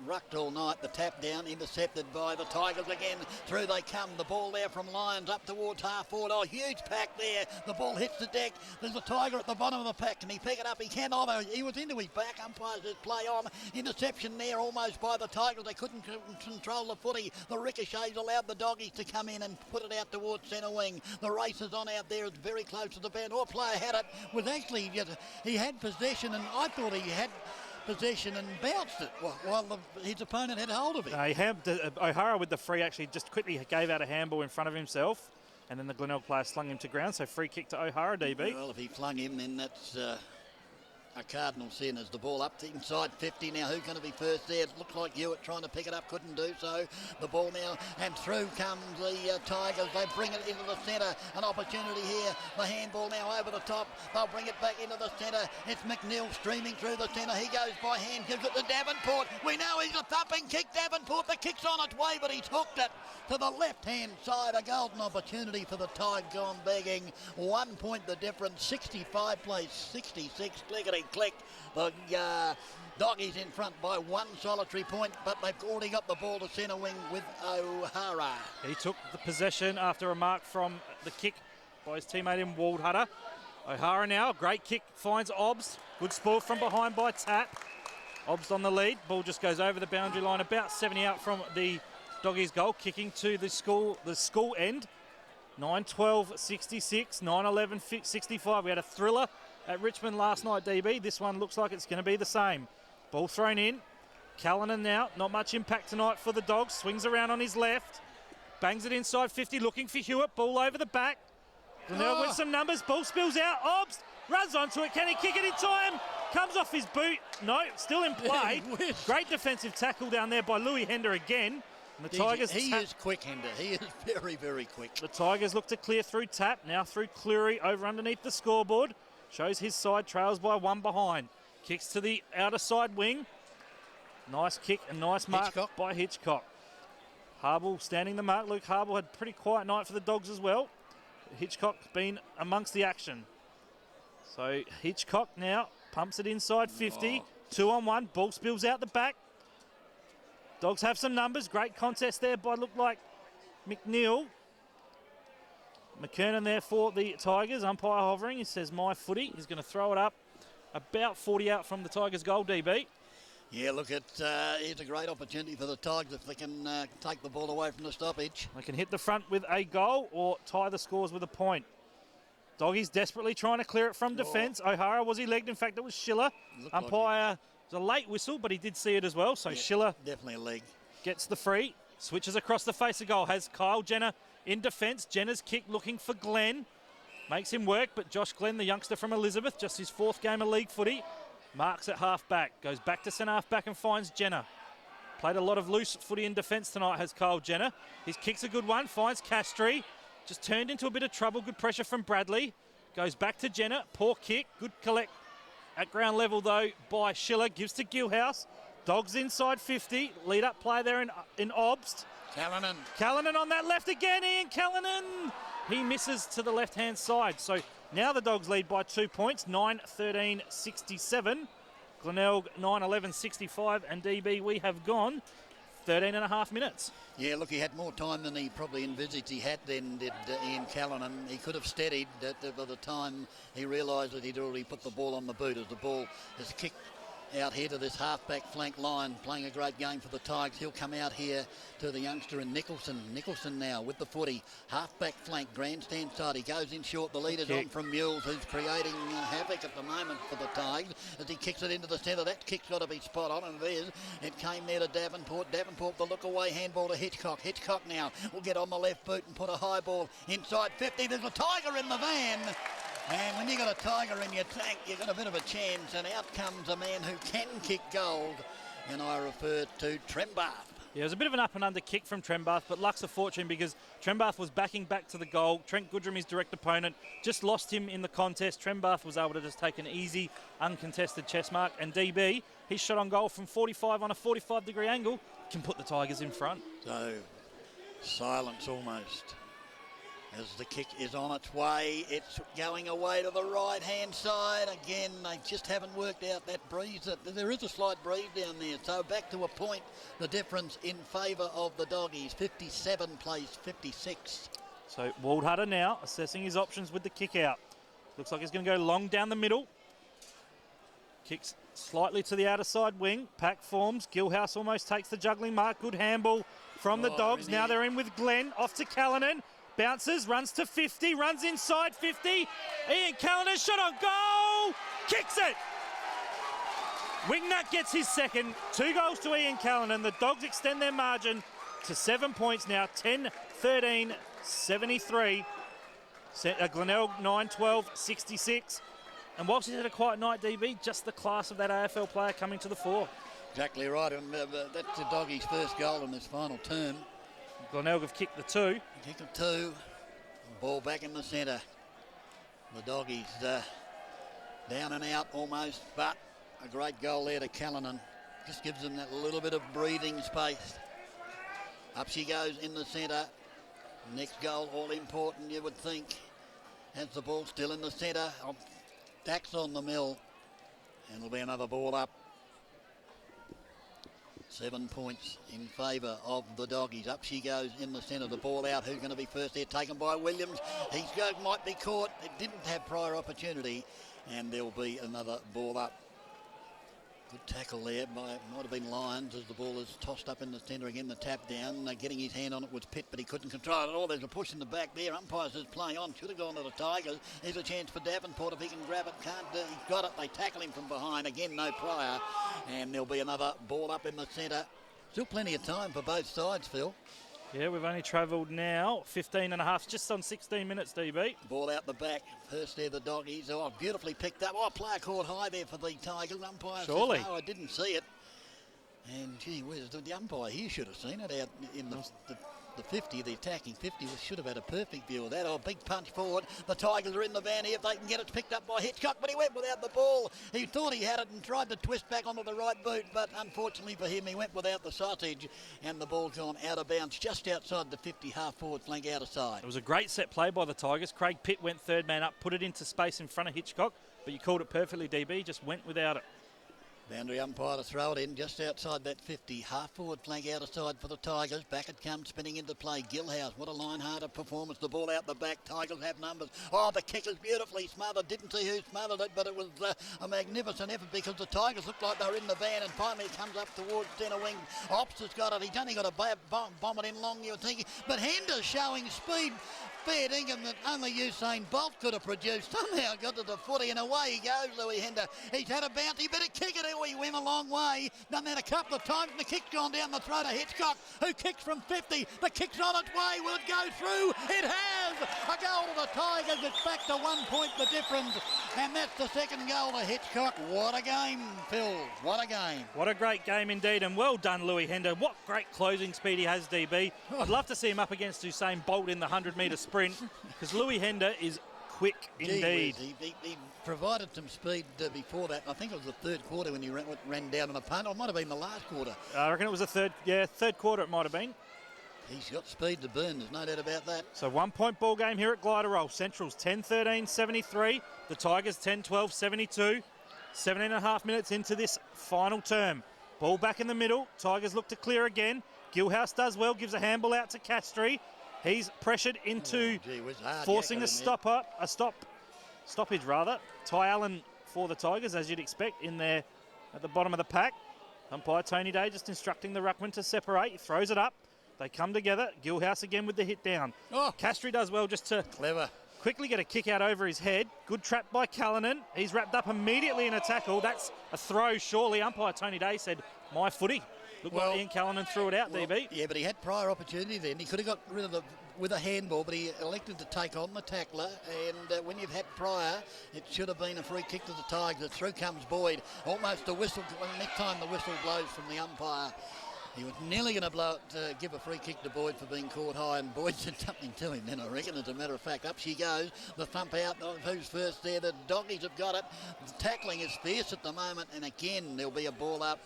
rucked all night. The tap down, intercepted by the Tigers again. Through they come. The ball there from Lions up towards half forward. Oh, huge pack there. The ball hits the deck. There's a Tiger at the bottom of the pack. Can he pick it up? He cannot. He was into his back. Umpires just play on. Interception there almost by the Tigers. They couldn't control the footy. The ricochets allowed the Doggies to come in and put it out towards centre wing. The race is on out there. It's very close to the band. Or player had it. Was actually, he had possession, and I thought he had possession and bounced it while his opponent had hold of it. O'Hara with the free actually just quickly gave out a handball in front of himself, and then the Glenelg player slung him to ground, so free kick to O'Hara, DB. Well, if he flung him, then that's a cardinal sin. As the ball up to inside 50. Now who's going to be first there? It looked like Hewitt trying to pick it up, couldn't do so. The ball now, and through comes the Tigers. They bring it into the centre. An opportunity here. The handball now over the top. They'll bring it back into the centre. It's McNeil streaming through the centre. He goes by hand, gives it to Davenport. We know he's a thumping kick. Davenport, the kick's on its way, but he's hooked it to the left-hand side. A golden opportunity for the Tigers gone begging. 1 point the difference. 65 plays 66. Click. The Doggies in front by one solitary point, but they've already got the ball to centre wing with O'Hara. He took the possession after a mark from the kick by his teammate in Waldhutter. O'Hara now, great kick, finds Obbs. Good spoil from behind by Tat. Obbs on the lead. Ball just goes over the boundary line, about 70 out from the Doggies goal, kicking to the school end. 9-12-66, 9-11-65. We had a thriller at Richmond last night, DB. This one looks like it's going to be the same. Ball thrown in. Callanan now. Not much impact tonight for the Dogs. Swings around on his left. Bangs it inside 50, looking for Hewitt. Ball over the back. Glenelg with some numbers. Ball spills out. Obbs runs onto it. Can he kick it in time? Comes off his boot. No, still in play. Great defensive tackle down there by Louis Hender again. And the Tigers. He is quick, Hender. He is very, very quick. The Tigers look to clear through Tap. Now through Cleary over underneath the scoreboard. Shows his side, trails by one behind. Kicks to the outer side wing. Nice kick and nice mark by Hitchcock. Harble standing the mark. Luke Harble had a pretty quiet night for the Dogs as well. Hitchcock been amongst the action. So Hitchcock now pumps it inside 50. 2-on-1. Ball spills out the back. Dogs have some numbers. Great contest there by look like McNeil. McKernan there for the Tigers. Umpire hovering. He says, my footy. He's going to throw it up about 40 out from the Tigers' goal, DB. Yeah, look, here's a great opportunity for the Tigers if they can take the ball away from the stoppage. They can hit the front with a goal or tie the scores with a point. Doggies desperately trying to clear it from defence. O'Hara, was he legged? In fact, it was Schiller. Umpire, it was a late whistle, but he did see it as well. So yeah, Schiller definitely a leg. Gets the free. Switches across the face of goal. Has Kyle Jenner in defence. Jenner's kick looking for Glenn. Makes him work, but Josh Glenn, the youngster from Elizabeth, just his fourth game of league footy, marks at half back. Goes back to centre half back and finds Jenner. Played a lot of loose footy in defence tonight, has Kyle Jenner. His kick's a good one. Finds Castry. Just turned into a bit of trouble. Good pressure from Bradley. Goes back to Jenner. Poor kick. Good collect at ground level, though, by Schiller. Gives to Gillhouse. Dogs inside 50. Lead up play there in Obst. Callanan on that left again. Ian Callanan. He misses to the left-hand side. So now the Dogs lead by 2 points. 9-13-67. Glenelg 9:11.65, and DB, we have gone 13 and a half minutes. Yeah, look, he had more time than he probably envisaged he had then, did Ian Callanan. He could have steadied by the time he realised that he'd already put the ball on the boot, as the ball is kicked out here to this half-back flank line, playing a great game for the Tigers. He'll come out here to the youngster in Nicholson. Nicholson now with the footy, half-back flank, grandstand side. He goes in short. The leader's on from Mules, who's creating havoc at the moment for the Tigers as he kicks it into the centre. That kick's got to be spot on, and it is. It came there to Davenport. Davenport, the look-away handball to Hitchcock. Hitchcock now will get on the left boot and put a high ball inside 50. There's a Tiger in the van. And when you got a Tiger in your tank, you got a bit of a chance, and out comes a man who can kick gold, and I refer to Trembath. Yeah, it was a bit of an up and under kick from Trembath, but luck's of fortune because Trembath was backing back to the goal. Trent Goodrum, his direct opponent, just lost him in the contest. Trembath was able to just take an easy, uncontested chest mark, and DB, his shot on goal from 45 on a 45-degree angle, can put the Tigers in front. So, silence almost. As the kick is on its way, it's going away to the right-hand side. Again, they just haven't worked out that breeze. There is a slight breeze down there. So back to a point, the difference in favour of the Doggies. 57 plays 56. So Waldhutter now assessing his options with the kick out. Looks like he's going to go long down the middle. Kicks slightly to the outer side wing. Pack forms. Gilhouse almost takes the juggling mark. Good handball from the Dogs. Now they're in with Glenn. Off to Callanan. Bounces, runs to 50, runs inside 50. Ian Callanan, shot on goal, kicks it. Wingnut gets his second. 2 goals to Ian Callanan. The Dogs extend their margin to 7 points now, 10-13-73. Glenelg 9-12-66. And whilst he's had a quiet night, DB, just the class of that AFL player coming to the fore. Exactly right, and that's the Doggies' first goal in this final term. Glenelg have kicked the 2. Kick of 2. Ball back in the centre. The Doggies down and out almost, but a great goal there to Callanan. Just gives them that little bit of breathing space. Up she goes in the centre. Next goal, all important, you would think. Has the ball still in the centre. Dax on the mill. And it'll be another ball up. 7 points in favour of the Doggies. Up she goes in the centre. The ball out. Who's going to be first there? Taken by Williams. He might be caught. It didn't have prior opportunity. And there'll be another ball up. Good tackle there might have been Lyons as the ball is tossed up in the centre again. The tap down. Getting his hand on it was Pitt, but he couldn't control it at all. There's a push in the back there. Umpire says play on. Should have gone to the Tigers. There's a chance for Davenport if he can grab it. Can't. He's got it. They tackle him from behind. Again, no prior. And there'll be another ball up in the centre. Still plenty of time for both sides, Phil. Yeah, we've only travelled now 15 and a half, just on 16 minutes, DB. Ball out the back. First there, the Doggies. Oh, beautifully picked up. Oh, player caught high there for the Tigers. Umpire surely says, no, I didn't see it. And, gee whiz, the umpire here should have seen it out in the 50, the attacking 50. Should have had a perfect view of that. Oh, big punch forward. The Tigers are in the van here. If they can get it picked up by Hitchcock, but he went without the ball. He thought he had it and tried to twist back onto the right boot, but unfortunately for him, he went without the sausage, and the ball's gone out of bounds just outside the 50, half-forward flank outer side. It was a great set play by the Tigers. Craig Pitt went third man up, put it into space in front of Hitchcock, but you called it perfectly, DB, just went without it. Boundary umpire to throw it in just outside that 50. Half-forward flank outer side for the Tigers. Back it comes, spinning into play. Gilhouse, what a line-harder performance. The ball out the back. Tigers have numbers. Oh, the kick is beautifully smothered. Didn't see who smothered it, but it was a magnificent effort because the Tigers looked like they were in the van, and finally it comes up towards centre wing. Ops has got it. He's only got to bomb it in long, you're thinking. But Hender's showing speed. Fair dinkum that only Usain Bolt could have produced. Somehow got to the footy, and away he goes, Louis Hender. He's had a bounce. He better kick it. Oh, he went a long way. Done that a couple of times, and the kick's gone down the throat of Hitchcock, who kicks from 50. The kick's on its way. Will it go through? It has. A goal to the Tigers. It's back to 1 point the difference, and that's the second goal to Hitchcock. What a game, Phil. What a game. What a great game indeed, and well done, Louis Hender. What great closing speed he has, DB. I'd love to see him up against Usain Bolt in the 100-metre sprint, because Louis Hender is quick indeed. He provided some speed before that. I think it was the third quarter when he ran down on a punt. Or it might have been the last quarter. I reckon it was the third quarter it might have been. He's got speed to burn, there's no doubt about that. So 1 point ball game here at Glider Roll. Central's 10-13-73. The Tigers 10-12-72. 17.5 minutes into this final term. Ball back in the middle. Tigers look to clear again. Gilhouse does well, gives a handball out to Castry. He's pressured into forcing a stoppage rather. Ty Allen for the Tigers, as you'd expect, in there at the bottom of the pack. Umpire Tony Day just instructing the ruckman to separate. He throws it up. They come together. Gilhouse again with the hit down. Castry does well just to quickly get a kick out over his head. Good trap by Callanan. He's wrapped up immediately in a tackle. That's a throw, surely. Umpire Tony Day said, my footy. Looked like Ian Callanan threw it out, DB. Yeah, but he had prior opportunity then. He could have got rid of with a handball, but he elected to take on the tackler. And when you've had prior, it should have been a free kick to the Tigers. Through comes Boyd. Almost a whistle. Next time the whistle blows from the umpire. He was nearly going to give a free kick to Boyd for being caught high, and Boyd said something to him then, I reckon. As a matter of fact, up she goes. The thump out. Who's first there? The Doggies have got it. The tackling is fierce at the moment, and again, there'll be a ball up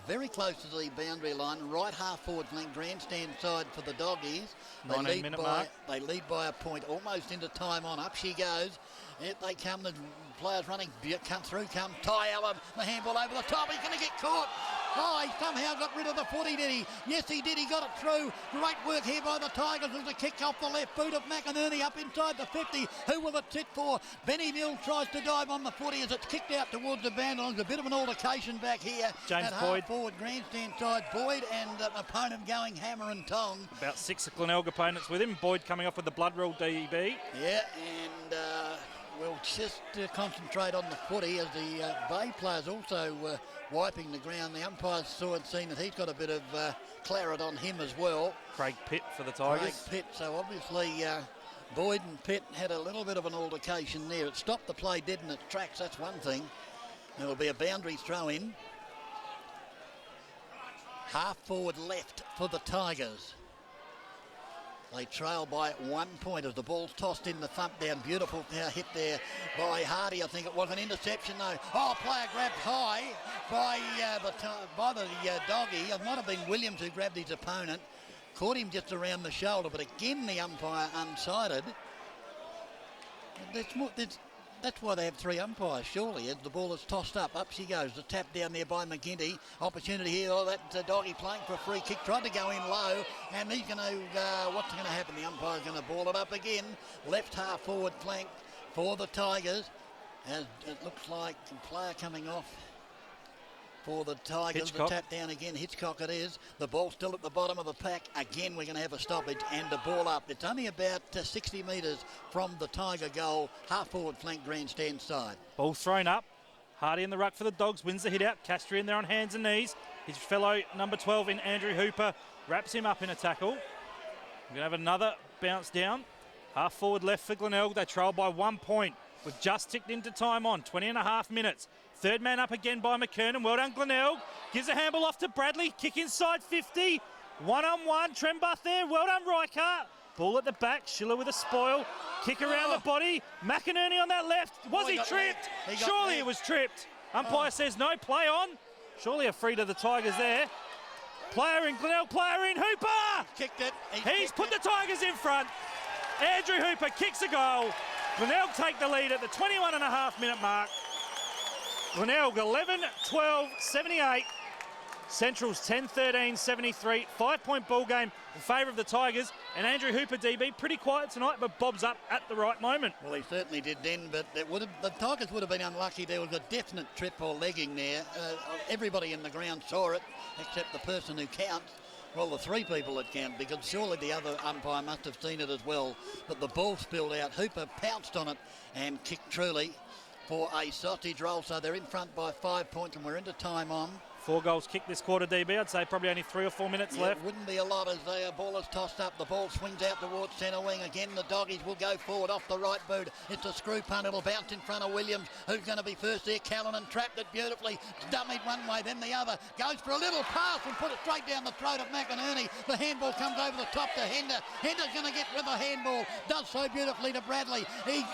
very close to the boundary line. Right half forward flank, grandstand side for the Doggies. They lead by a point, almost into time on. Up she goes. They come, the players running, come through, Ty Allen, the handball over the top. He's going to get caught. He somehow got rid of the footy, did he? Yes, he did. He got it through. Great work here by the Tigers. There's a kick off the left boot of McInerney up inside the 50. Who will it sit for? Benny Mills tries to dive on the footy as it's kicked out towards the boundary. There's a bit of an altercation back here. James at Boyd. Half forward, grandstand side. Boyd and an opponent going hammer and tong. About 6 Glenelg opponents with him. Boyd coming off with the blood rule, DB. Yeah, and we'll just concentrate on the footy as the Bay players also wiping the ground. The umpires saw and seen that he's got a bit of claret on him as well. Craig Pitt for the Tigers. Craig Pitt, so obviously Boyd and Pitt had a little bit of an altercation there. It stopped the play dead in its tracks, that's one thing. There'll be a boundary throw in. Half forward left for the Tigers. They trail by 1 point as the ball's tossed in the thump down. Beautiful hit there by Hardy. I think it was an interception though. Player grabbed high by the Doggy. It might have been Williams who grabbed his opponent. Caught him just around the shoulder, but again the umpire unsided. That's why they have 3 umpires, surely, as the ball is tossed up. Up she goes. The tap down there by McGinty. Opportunity here. That Doggy playing for a free kick. Tried to go in low, and he's going to... what's going to happen? The umpire's going to ball it up again. Left half forward flank for the Tigers. As it looks like a player coming off for the Tigers. Hitchcock. The tap down again. Hitchcock it is. The ball still at the bottom of the pack. Again, we're going to have a stoppage and the ball up. It's only about 60 metres from the Tiger goal. Half forward flank, grandstand side. Ball thrown up. Hardy in the ruck for the Dogs. Wins the hit out. Castry in there on hands and knees. His fellow number 12 in Andrew Hooper wraps him up in a tackle. We're going to have another bounce down. Half forward left for Glenelg. They trail by 1 point. We've just ticked into time on. 20.5 minutes. Third man up again by McKernan. Well done, Glenelg. Gives a handball off to Bradley. Kick inside 50. One-on-one. Trembuth there. Well done, Reichart. Ball at the back. Schiller with a spoil. Kick around the body. McInerney on that left. Was he tripped? Surely it was tripped. Umpire says no. Play on. Surely a free to the Tigers there. Player in Glenelg. Player in Hooper. Kicked it. He's put the Tigers in front. Andrew Hooper kicks a goal. Glenelg take the lead at the 21.5 minute mark. Glenelg 11-12-78. Central's 10-13-73. 5 point ball game in favour of the Tigers. And Andrew Hooper, DB, pretty quiet tonight, but bobs up at the right moment. Well, he certainly did then, but the Tigers would have been unlucky. There was a definite trip or legging there. Everybody in the ground saw it, except the person who counts. Well, the 3 people that count, because surely the other umpire must have seen it as well. But the ball spilled out. Hooper pounced on it and kicked truly for a sausage roll. So they're in front by 5 points, and we're into time on. 4 goals kicked this quarter, DB. I'd say probably only 3 or 4 minutes left. It wouldn't be a lot as the ball is tossed up. The ball swings out towards centre wing. Again, the Doggies will go forward off the right boot. It's a screw punt. It'll bounce in front of Williams. Who's going to be first there? Callanan trapped it beautifully. Dummied one way, then the other. Goes for a little pass and put it straight down the throat of McInerney. The handball comes over the top to Hender. Hender's going to get with the handball. Does so beautifully to Bradley. He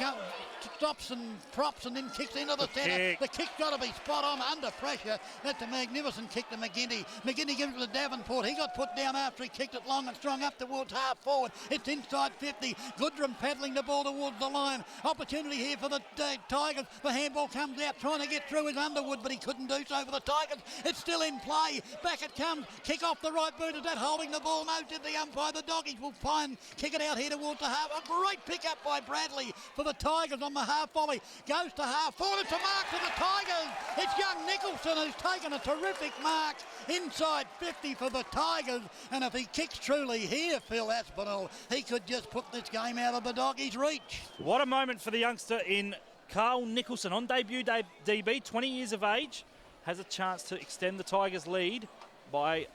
stops and props and then kicks into the centre. The kick's got to be spot on under pressure. That's a magnificent magnificent kick to McGinty. McGinty gives it to Davenport. He got put down after he kicked it long and strong up towards half forward. It's inside 50. Goodrum paddling the ball towards the line. Opportunity here for the Tigers. The handball comes out, trying to get through his Underwood, but he couldn't do so for the Tigers. It's still in play. Back it comes. Kick off the right boot. Is that holding the ball? No, did the umpire. The Doggies will find, kick it out here towards the half. A great pick up by Bradley for the Tigers on the half volley. Goes to half forward. It's a mark to the Tigers. It's young Nicholson who's taken a terrific mark inside 50 for the Tigers. And if he kicks truly here, Phil Aspinall, he could just put this game out of the Doggies' reach. What a moment for the youngster in Carl Nicholson. On debut, DB, 20 years of age, has a chance to extend the Tigers' lead by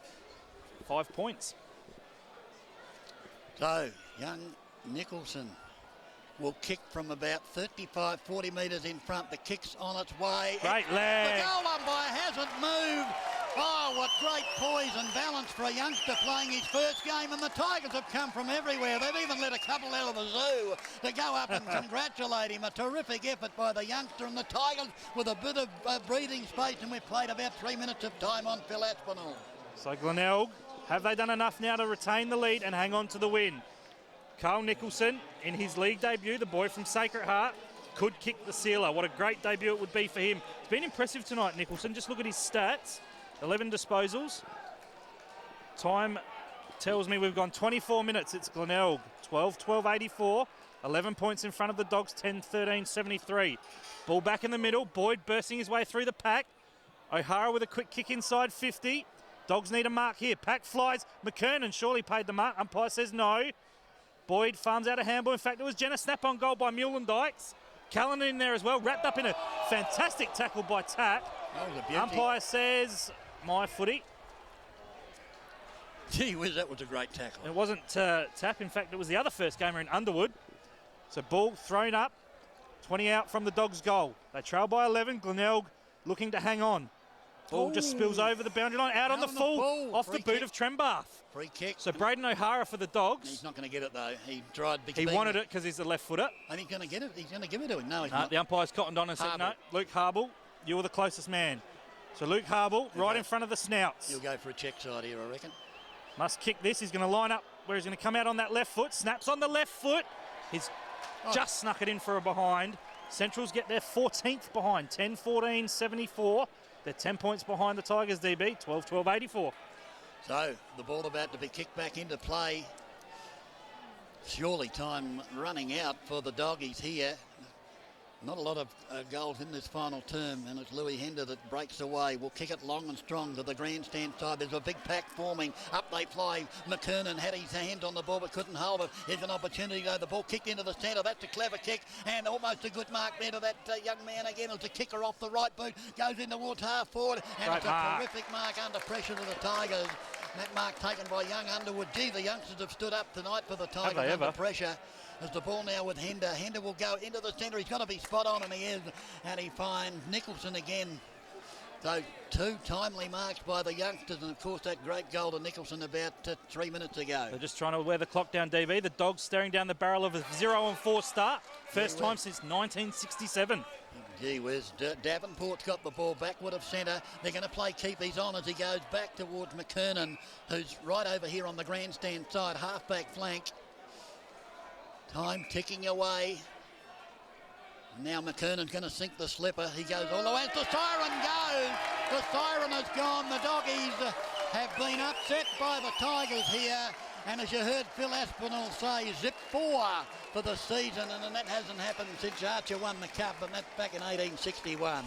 5 points. So, young Nicholson will kick from about 35, 40 metres in front. The kick's on its way. Great leg. The goal umpire hasn't moved. Oh, what great poise and balance for a youngster playing his first game, and the Tigers have come from everywhere. They've even let a couple out of the zoo to go up and congratulate him. A terrific effort by the youngster, and the Tigers with a bit of breathing space, and we've played about 3 minutes of time on Phil Aspinall. So Glenelg, have they done enough now to retain the lead and hang on to the win? Carl Nicholson, in his league debut, the boy from Sacred Heart, could kick the sealer. What a great debut it would be for him. It's been impressive tonight, Nicholson. Just look at his stats. 11 disposals. Time tells me we've gone 24 minutes. It's Glenelg, 12-12-84. 11 points in front of the Dogs, 10-13-73. Ball back in the middle. Boyd bursting his way through the pack. O'Hara with a quick kick inside 50. Dogs need a mark here. Pack flies. McKernan surely paid the mark. Umpire says no. Boyd farms out a handball. In fact, it was Jenna Snap on goal by Mullendykes. Callan in there as well, wrapped up in a fantastic tackle by Tapp. Umpire says, my footy. Gee whiz, that was a great tackle. It wasn't Tapp. In fact, it was the other first gamer in Underwood. So ball thrown up, 20 out from the Dogs' goal. They trail by 11. Glenelg looking to hang on. Ball just spills over the boundary line, out on the full, off the boot of Trembath. Free kick. So Braden O'Hara for the Dogs. He's not going to get it though. He tried. He wanted it because he's a left footer. And he's going to get it. He's going to give it to him. No, he's not. The umpire's cottoned on and said no. Luke Harble, you were the closest man. So Luke Harble right in front of the snouts. He'll go for a check side here, I reckon. Must kick this. He's going to line up where he's going to come out on that left foot. Snaps on the left foot. He's just snuck it in for a behind. Centrals get their 14th behind, 10-14-74. They're 10 points behind the Tigers, DB, 12-12-84. So the ball about to be kicked back into play. Surely time running out for the Doggies here. Not a lot of goals in this final term, and it's Louis Hender that breaks away. Will kick it long and strong to the grandstand side. There's a big pack forming. Up they fly. McKernan had his hand on the ball but couldn't hold it. Here's an opportunity though. The ball kicked into the centre. That's a clever kick, and almost a good mark there to that young man again. It's a kicker off the right boot. Goes in towards half forward, and it's a terrific mark under pressure to the Tigers. That mark taken by young Underwood. Gee, the youngsters have stood up tonight for the Tigers under pressure. There's the ball now with Hender. Hender will go into the centre. He's got to be spot on, and he is. And he finds Nicholson again. So 2 timely marks by the youngsters, and of course that great goal to Nicholson about 3 minutes ago. They're just trying to wear the clock down, DB. The Dogs staring down the barrel of a 0-4 start. First time since 1967. Gee whiz, Davenport's got the ball backward of centre. They're going to play keepies on as he goes back towards McKernan, who's right over here on the grandstand side, half-back flank. Time ticking away. Now McKernan's going to sink the slipper. He goes all the way as the siren goes. The siren has gone. The Doggies have been upset by the Tigers here. And as you heard Phil Aspinall say, zip 4 for the season, and that hasn't happened since Archer won the Cup, and that's back in 1861.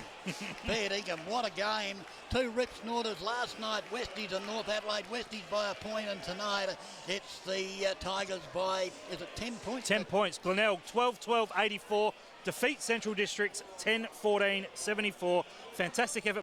Fair dinkum, what a game. 2 rip snorters last night, Westies and North Adelaide. Westies by a point, and tonight it's the Tigers by, is it 10 points? 10 points. Glenelg 12-12-84. Defeat Central Districts 10-14-74. Fantastic effort